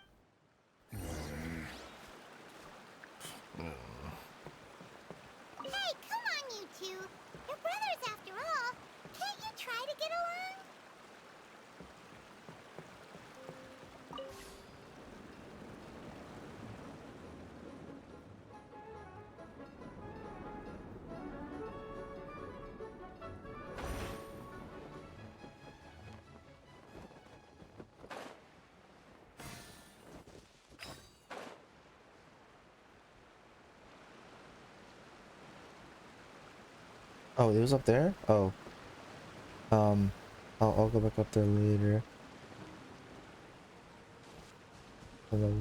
Hey, come on, you two. You're brothers after all. Can't you try to get along? Oh, it was up there? Oh. I'll go back up there later. Hello.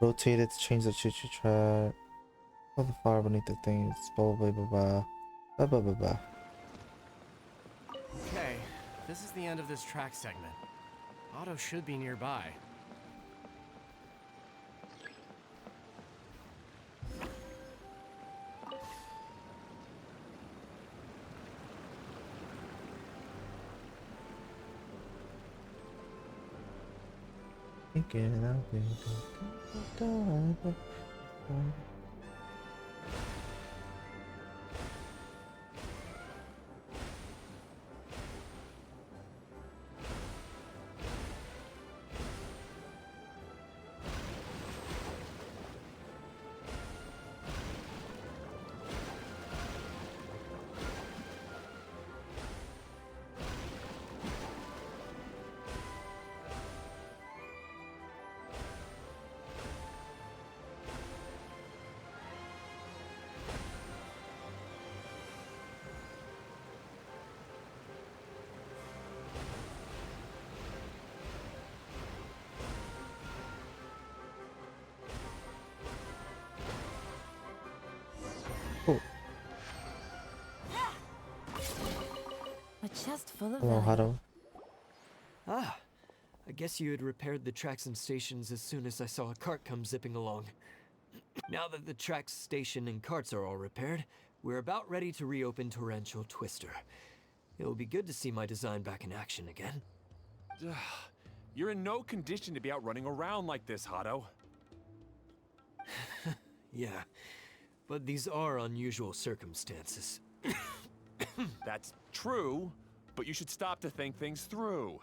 Rotate it to change the choo-choo track. Oh, the fire beneath the thing. It's blah blah blah blah blah blah blah blah. Okay, this is the end of this track segment. Otto should be nearby. Thinking I'll be done. A chest full of Hello, value. Hado. Ah, I guess you had repaired the tracks and stations as soon as I saw a cart come zipping along. Now that the tracks, station, and carts are all repaired, we're about ready to reopen Torrential Twister. It'll be good to see my design back in action again. You're in no condition to be out running around like this, Hado. Yeah, but these are unusual circumstances. That's true, but you should stop to think things through.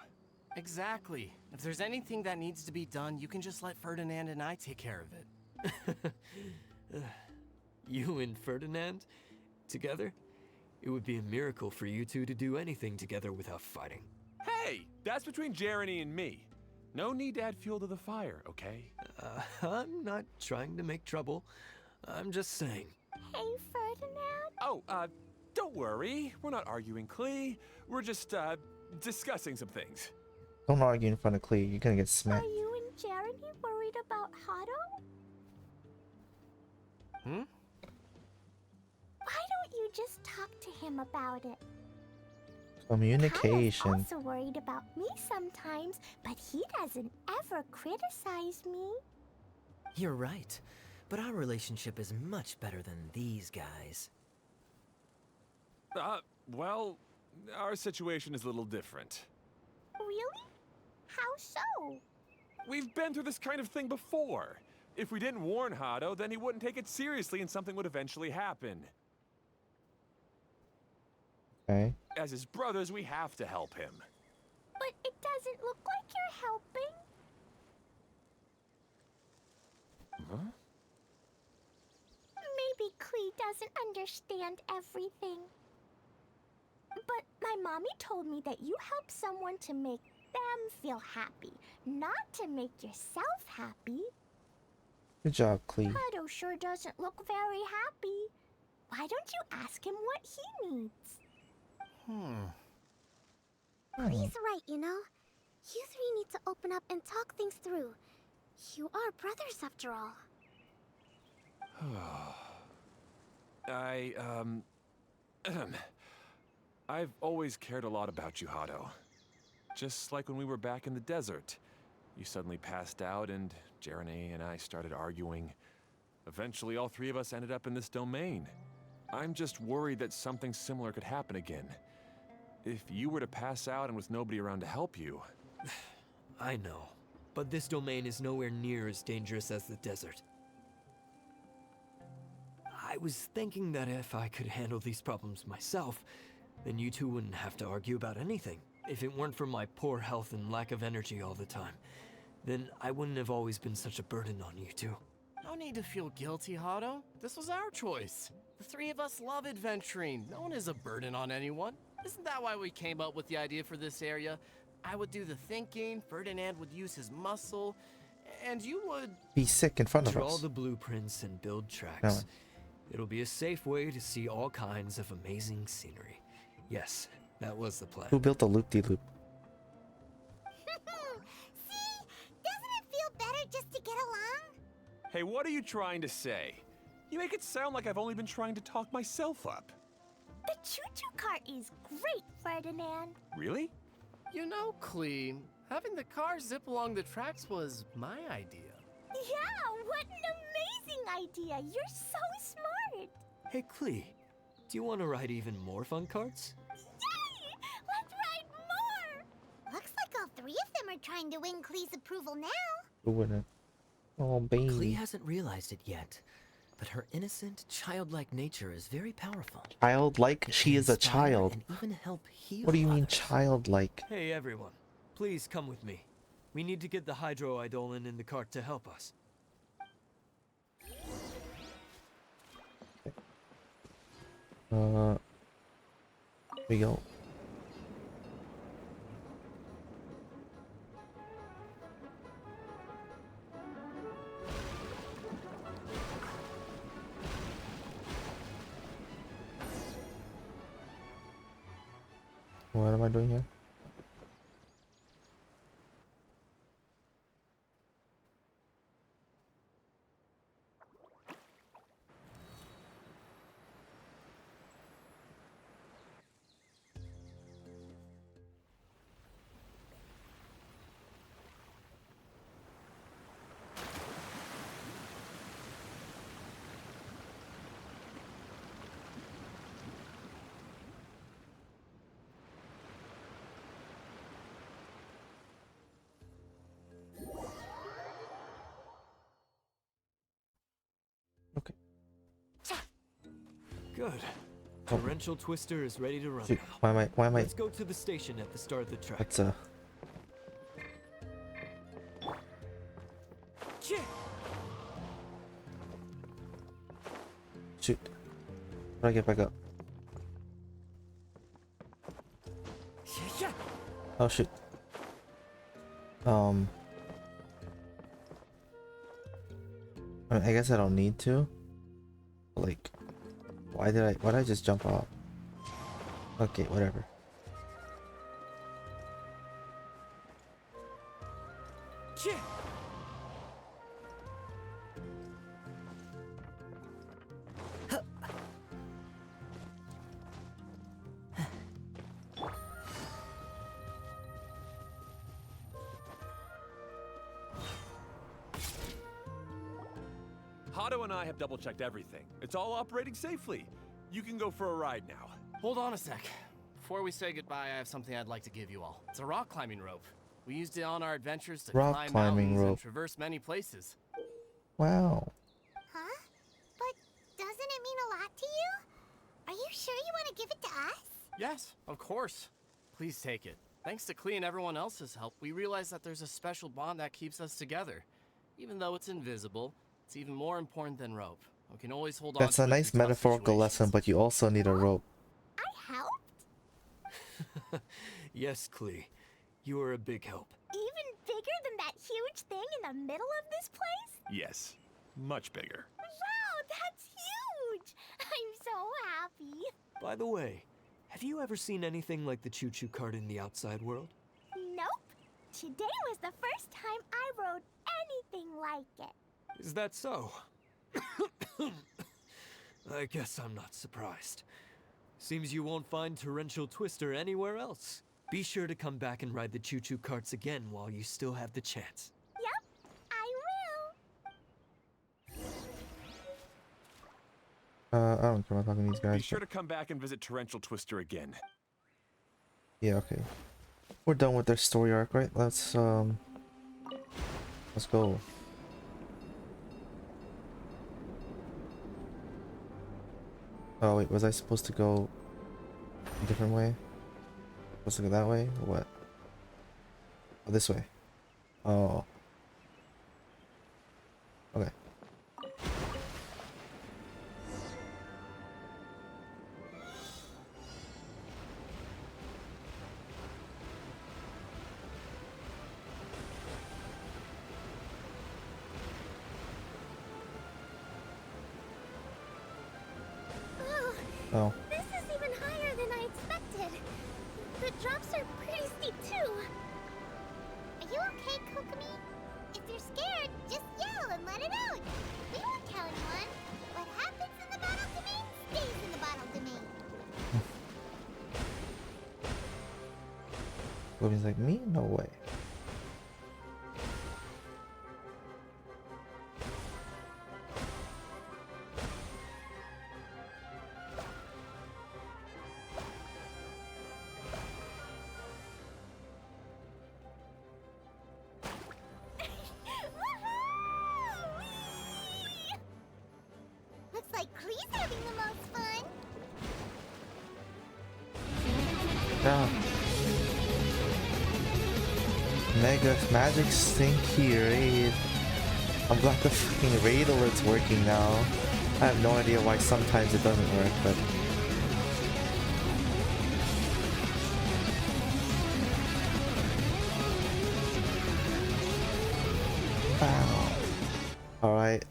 Exactly. If there's anything that needs to be done, you can just let Ferdinand and I take care of it. You and Ferdinand? Together? It would be a miracle for you two to do anything together without fighting. Hey, that's between Jeremy and me. No need to add fuel to the fire, okay? I'm not trying to make trouble. I'm just saying. Hey, Ferdinand. Oh, don't worry. We're not arguing, Klee. We're just, discussing some things. Don't argue in front of Klee. You're gonna get smacked. Are you and Jeremy worried about Hado? Hmm? Why don't you just talk to him about it? Communication. Hado's also worried about me sometimes, but he doesn't ever criticize me. You're right. But our relationship is much better than these guys. Well, our situation is a little different. Really? How so? We've been through this kind of thing before. If we didn't warn Hado, then he wouldn't take it seriously and something would eventually happen. Okay. As his brothers, we have to help him. But it doesn't look like you're helping. Huh? Maybe Klee doesn't understand everything. But my mommy told me that you help someone to make them feel happy, not to make yourself happy. Good job, Klee. Hado sure doesn't look very happy. Why don't you ask him what he needs? He's right, you know. You three need to open up and talk things through. You are brothers after all. I've always cared a lot about you, Hado. Just like when we were back in the desert. You suddenly passed out and Jeremy and I started arguing. Eventually, all three of us ended up in this domain. I'm just worried that something similar could happen again. If you were to pass out and with nobody around to help you... I know, but this domain is nowhere near as dangerous as the desert. I was thinking that if I could handle these problems myself, then you two wouldn't have to argue about anything. If it weren't for my poor health and lack of energy all the time, then I wouldn't have always been such a burden on you two. No need to feel guilty, Hado. This was our choice. The three of us love adventuring. No one is a burden on anyone. Isn't that why we came up with the idea for this area? I would do the thinking, Ferdinand would use his muscle, and you would... Be sick in front of Draw us. the blueprints and build tracks. No. It'll be a safe way to see all kinds of amazing scenery. Yes, that was the plan. Who built the loop-de-loop? See? Doesn't it feel better just to get along? Hey, what are you trying to say? You make it sound like I've only been trying to talk myself up. The choo-choo cart is great, Ferdinand. Really? You know, Klee, having the car zip along the tracks was my idea. Yeah, what an amazing idea. You're so smart. Hey, Klee, do you want to ride even more fun carts? Yay! Let's ride more. Looks like all three of them are trying to win Klee's approval now. Who wouldn't? Oh, baby. Klee hasn't realized it yet, but her innocent, childlike nature is very powerful. Childlike? She is a Inspire child. and even help heal What do you mean others. childlike? Hey, everyone. Please come with me. We need to get the Hydro-Eidolon in the cart to help us. Here we go. What am I doing here? Good. Torrential Twister is ready to run. Shoot, now. why am I? Let's go to the station at the start of the track. Let's shoot. How do I get back up? Oh shoot. I mean, I guess I don't need to. Like, why did I just jump off? Okay, whatever. Hado and I have double-checked everything. It's all operating safely. You can go for a ride now. Hold on a sec. Before we say goodbye, I have something I'd like to give you all. It's a rock climbing rope. We used it on our adventures to Rock climb climbing mountains and rope. traverse many places. Wow. Huh? But doesn't it mean a lot to you? Are you sure you want to give it to us? Yes, of course. Please take it. Thanks to Klee and everyone else's help, we realized that there's a special bond that keeps us together. Even though it's invisible, it's even more important than rope. We can always hold on That's to a it nice through tough metaphorical lesson, but you also need a rope. I helped? Yes, Klee. You are a big help. Even bigger than that huge thing in the middle of this place? Yes, much bigger. Wow, that's huge! I'm so happy. By the way, have you ever seen anything like the choo-choo cart in the outside world? Nope. Today was the first time I rode anything like it. Is that so? I guess I'm not surprised. Seems you won't find Torrential Twister anywhere else. Be sure to come back and ride the choo-choo carts again while you still have the chance. Yep, I will. I don't care about talking to these guys. Be sure to come back and visit Torrential Twister again. Yeah, okay. We're done with their story arc, right? Let's go. Oh wait, was I supposed to go a different way? Supposed to go that way? Or what? Oh, this way. Oh. Okay. Oh. This is even higher than I expected. The drops are pretty steep too. Are you okay, Kokomi? If you're scared, just yell and let it out. We won't tell anyone. What happens in the bottle domain stays in the bottle domain. Logan's like, me? No way. Looks like Klee's having the most fun. Yeah. Mega Magic Stinky Raid. I'm glad the freaking raid alert's working now. I have no idea why sometimes it doesn't work, but wow. Alright.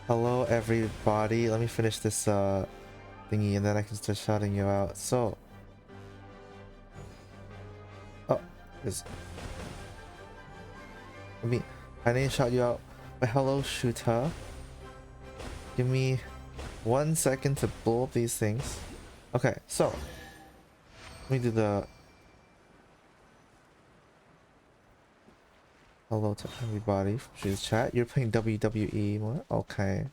Hello everybody. Let me finish this thingy and then I can start shouting you out. So I need to shout you out. But hello, Shooter. Give me 1 second to blow up these things. Okay, so let me do the hello to everybody from Shooter's chat. You're playing WWE. What? Okay.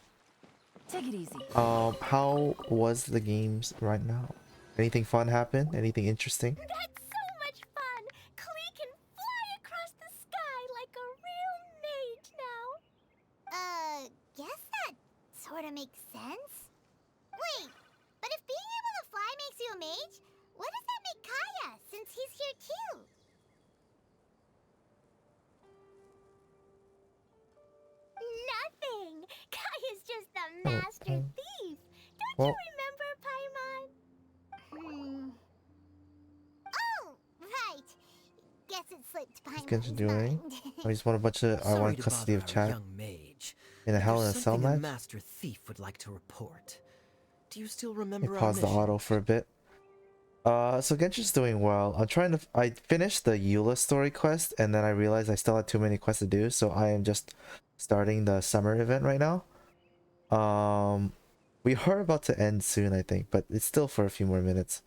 Take it easy. How was the games right now? Anything fun happen? Anything interesting? That's so much fun! Klee can fly across the sky like a real mage now. Guess that sort of makes sense. Wait, but if being able to fly makes you a mage, what does that make Kaya, since he's here too? Nothing! Kaya's just the master thief! Don't Well, you remember, Paimon? Oh, right. Guess it slipped by What's Genshin my doing? mind. I just want a bunch of I Sorry want to custody bother of our chat. young mage, In a Hell in a There's Cell something a match? master thief would like to report. Do you still Let remember me our pause the mission? auto for a bit. So Genshin's doing well. I finished the Eula story quest, and then I realized I still had too many quests to do, so I am just starting the summer event right now. We are about to end soon, I think, but it's still for a few more minutes.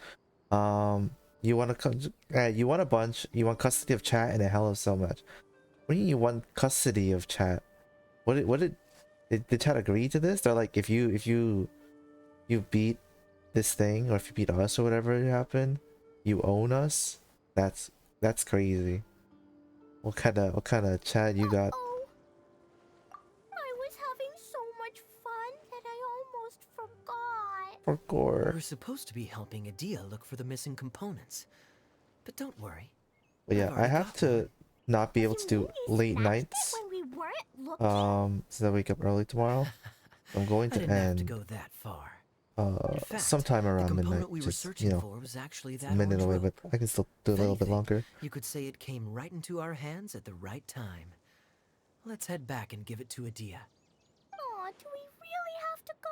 You want a bunch. You want custody of chat and a Hell of a Cell match. What do you want custody of chat? What did chat agree to this? They're like, if you beat this thing, or if you beat us or whatever happened, you own us. That's crazy. What kind of chat you got? I was having so much fun that I almost forgot. For gore. We're supposed to be helping Adia look for the missing components. But don't worry. But yeah, I have to not be able to do late nights. When we weren't looking. Since I wake up early tomorrow, I'm going I to didn't have to end go that far. fact, sometime around midnight. component we were Just, searching you know, for was actually it's that a minute orange away, rope. but I can still do a If little bit anything, longer. You could say it came right into our hands at the right time. Let's head back and give it to Adia. Aw, do we really have to go?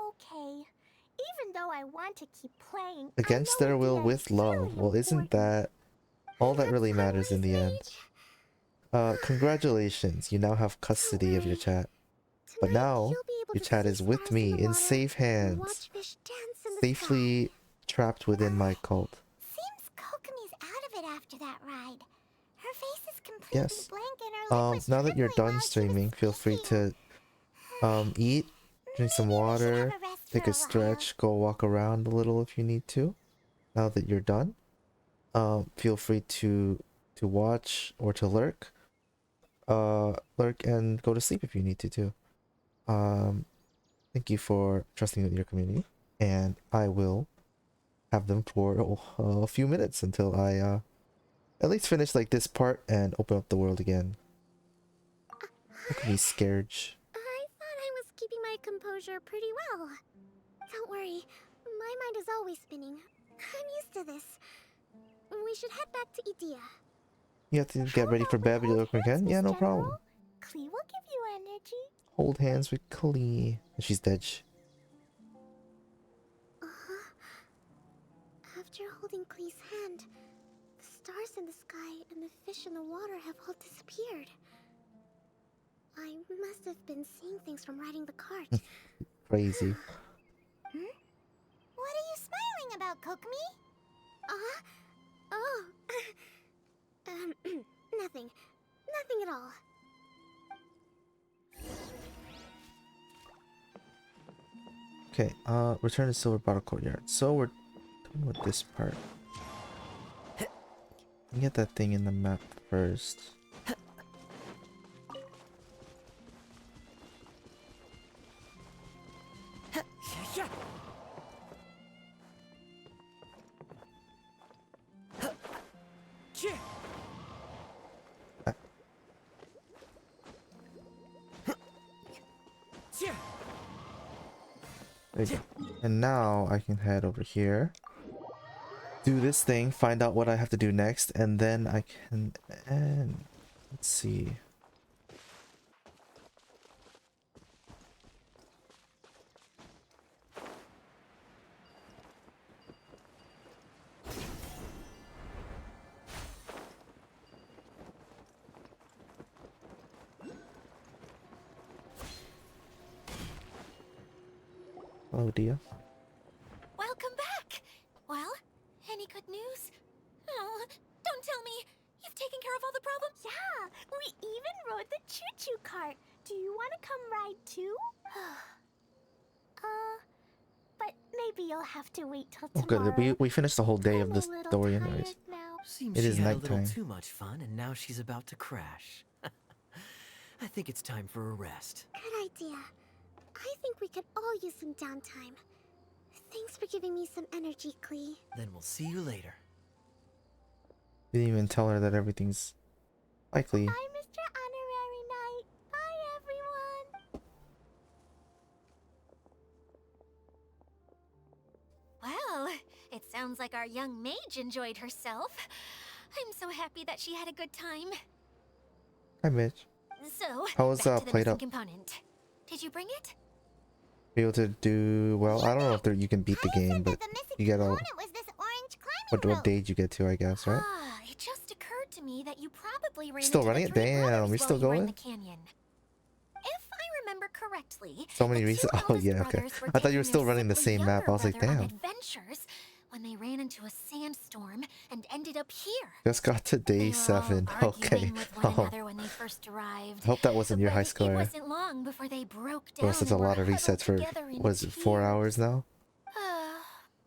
Okay. Even though I want to keep playing, Against their will, with love. Well, isn't that all that really matters in the end? Congratulations, you now have custody of your chat. But now, your chat is with me in safe hands, safely trapped within my cult. Seems Kokomi's out of it after that ride. Her face is completely Yes. blank and her lip was Now that you're trembling done while she was streaming, feel free to eat, drink some water, take a stretch, go walk around a little if you need to. Now that you're done, feel free to watch or to lurk. Lurk and go to sleep if you need to too. Thank you for trusting with your community, and I will have them for a few minutes until I at least finish like this part and open up the world again. Look at me scared. I thought I was keeping my composure pretty well. Don't worry, my mind is always spinning. I'm used to this. We should head back to Idia. You have to get ready for bed, but you look again? Yeah, no problem. Klee will give you energy. Hold hands with Klee. She's dead. After holding Klee's hand, the stars in the sky and the fish in the water have all disappeared. I must have been seeing things from riding the cart. Crazy. What are you smiling about, Kokomi? Oh. Nothing. Nothing at all. Okay, return to Silver Bottle Courtyard. So we're done with this part. Get that thing in the map first. There you go. And now I can head over here, do this thing, find out what I have to do next, and then I can end. Let's see. Hello, Dia. Welcome back! Well, any good news? Oh, don't tell me! You've taken care of all the problems? Yeah, we even rode the choo-choo cart. Do you want to come ride too? But maybe you'll have to wait till Oh, tomorrow. good. We finished the whole day of this story anyways. Seems It she is had a nighttime. little too much fun, and now she's about to crash. I think it's time for a rest. Good idea. I think we could all use some downtime. Thanks for giving me some energy, Klee. Then we'll see you later. Didn't even tell her that everything's likely. Bye, Mr. Honorary Knight. Bye, everyone. Well, it sounds like our young mage enjoyed herself. I'm so happy that she had a good time. Hi, Mitch. So, How was back to the Played missing Up? component. Did you bring it? Be able to do well. I don't know if there, you can beat the game, but you get a was this orange climbing what date you get to, I guess, right? Ah, it just occurred to me that you probably ran Still into running the it? three Damn, brothers we still while you were in going? the canyon. If I remember correctly, So many the two reasons. Oh eldest yeah, okay. brothers were I thought you were taking still their running the simply same map. I younger was like, brother on damn. adventures when they ran into a sandstorm and ended up here. Just got to day 7. Okay. With one Oh, another when they first arrived. I hope that wasn't your high It score. wasn't long before they broke down. Well, such a and were lot of huddled resets for together in was it 4 hours now?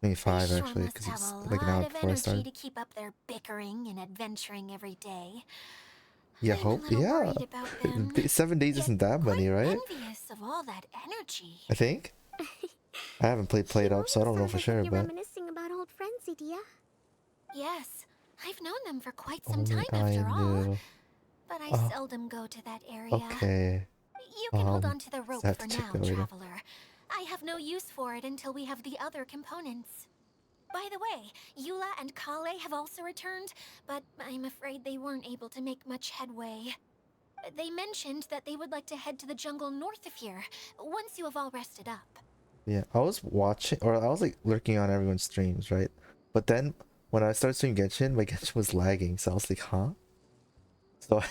Maybe 5 They actually, must because have it's a like an hour lot of before I energy started. to keep up their bickering and adventuring every day. Yeah, hope. Yeah. worried about them, 7 days isn't that many, right? Envious of all that energy. I think. I haven't played Up, so I don't know for sure, You're but reminiscing about old friends, Edea. Yes, I've known them for quite some only time I after all. knew. But I Oh, seldom go to that area. okay. You can hold on to the so rope I have for to check now, that later. Traveler. I have no use for it until we have the other components. By the way, Eula and Kale have also returned, but I'm afraid they weren't able to make much headway. They mentioned that they would like to head to the jungle north of here, once you have all rested up. Yeah, I was watching, or I was like lurking on everyone's streams, right? But then when I started streaming Genshin, my Genshin was lagging, so I was like, huh? So I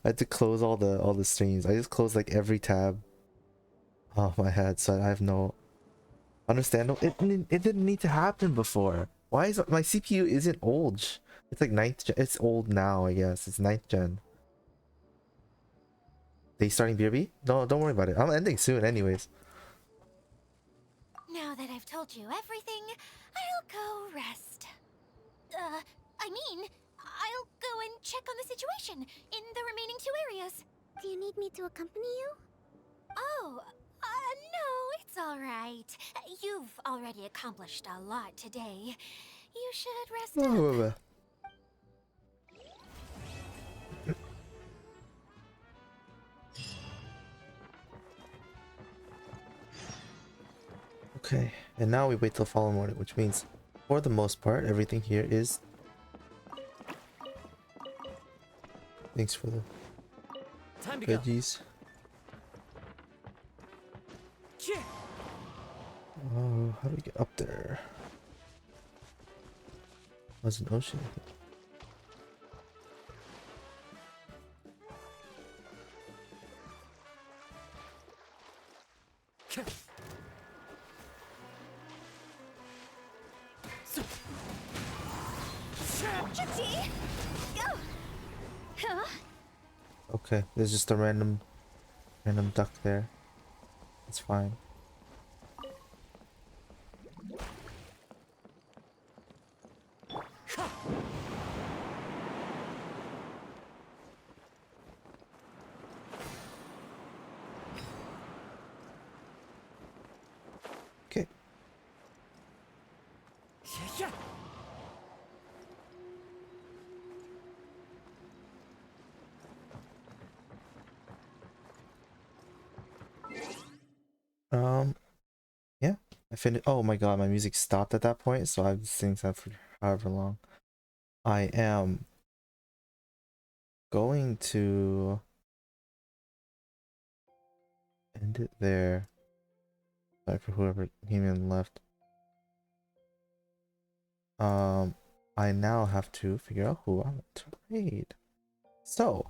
had to close all the streams. I just closed like every tab off my head, so I have no understandable. It didn't need to happen before. Why is my CPU isn't old? It's like 9th gen. It's old now, I guess. It's 9th gen. They starting BRB? No, don't worry about it. I'm ending soon, anyways. Now that I've told you everything, I'll go rest. I'll go and check on the situation in the remaining 2 areas. Do you need me to accompany you? Oh, no, it's all right. You've already accomplished a lot today. You should rest up. Okay, and now we wait till following morning, which means, for the most part, everything here is... Thanks for the Time to go. veggies. Oh, how do we get up there? There's an ocean. Chuchi! Go! Huh? Okay, there's just a random duck there. It's fine. Okay. Yeah, I finished. Oh my god, my music stopped at that point, so I've been singing that for however long. I am going to end it there. Sorry for whoever came in and left. I now have to figure out who I want to raid. So.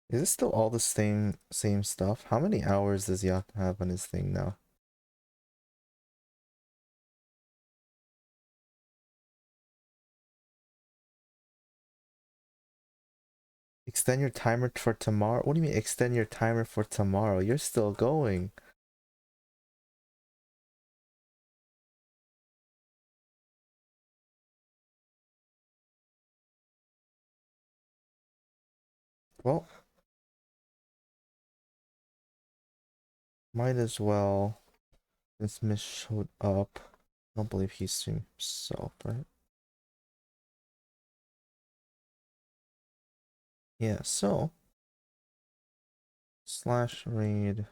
Is it still all the same stuff? How many hours does Yacht have on his thing now? Extend your timer for tomorrow? What do you mean extend your timer for tomorrow? You're still going. Well, might as well, since Miss showed up. I don't believe he's streamed himself, right? Yeah, so /raid.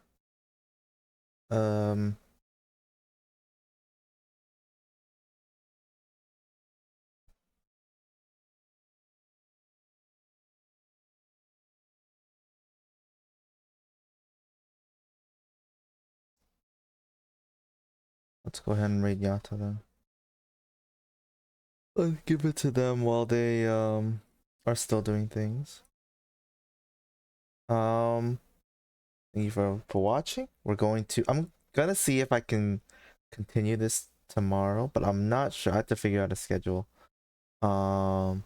Let's go ahead and raid Yatta then. Let's give it to them while they are still doing things. Thank you for watching. I'm gonna see if I can continue this tomorrow, but I'm not sure. I have to figure out a schedule. I'll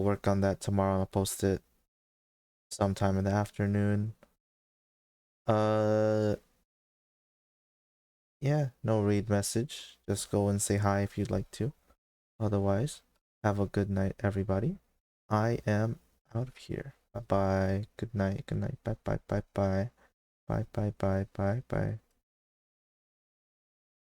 work on that tomorrow and I'll post it sometime in the afternoon. Yeah, no read message. Just go and say hi if you'd like to. Otherwise, have a good night, everybody. I am out of here. Bye bye. Good night. Good night. Bye bye. Bye bye. Bye bye. Bye bye. Bye.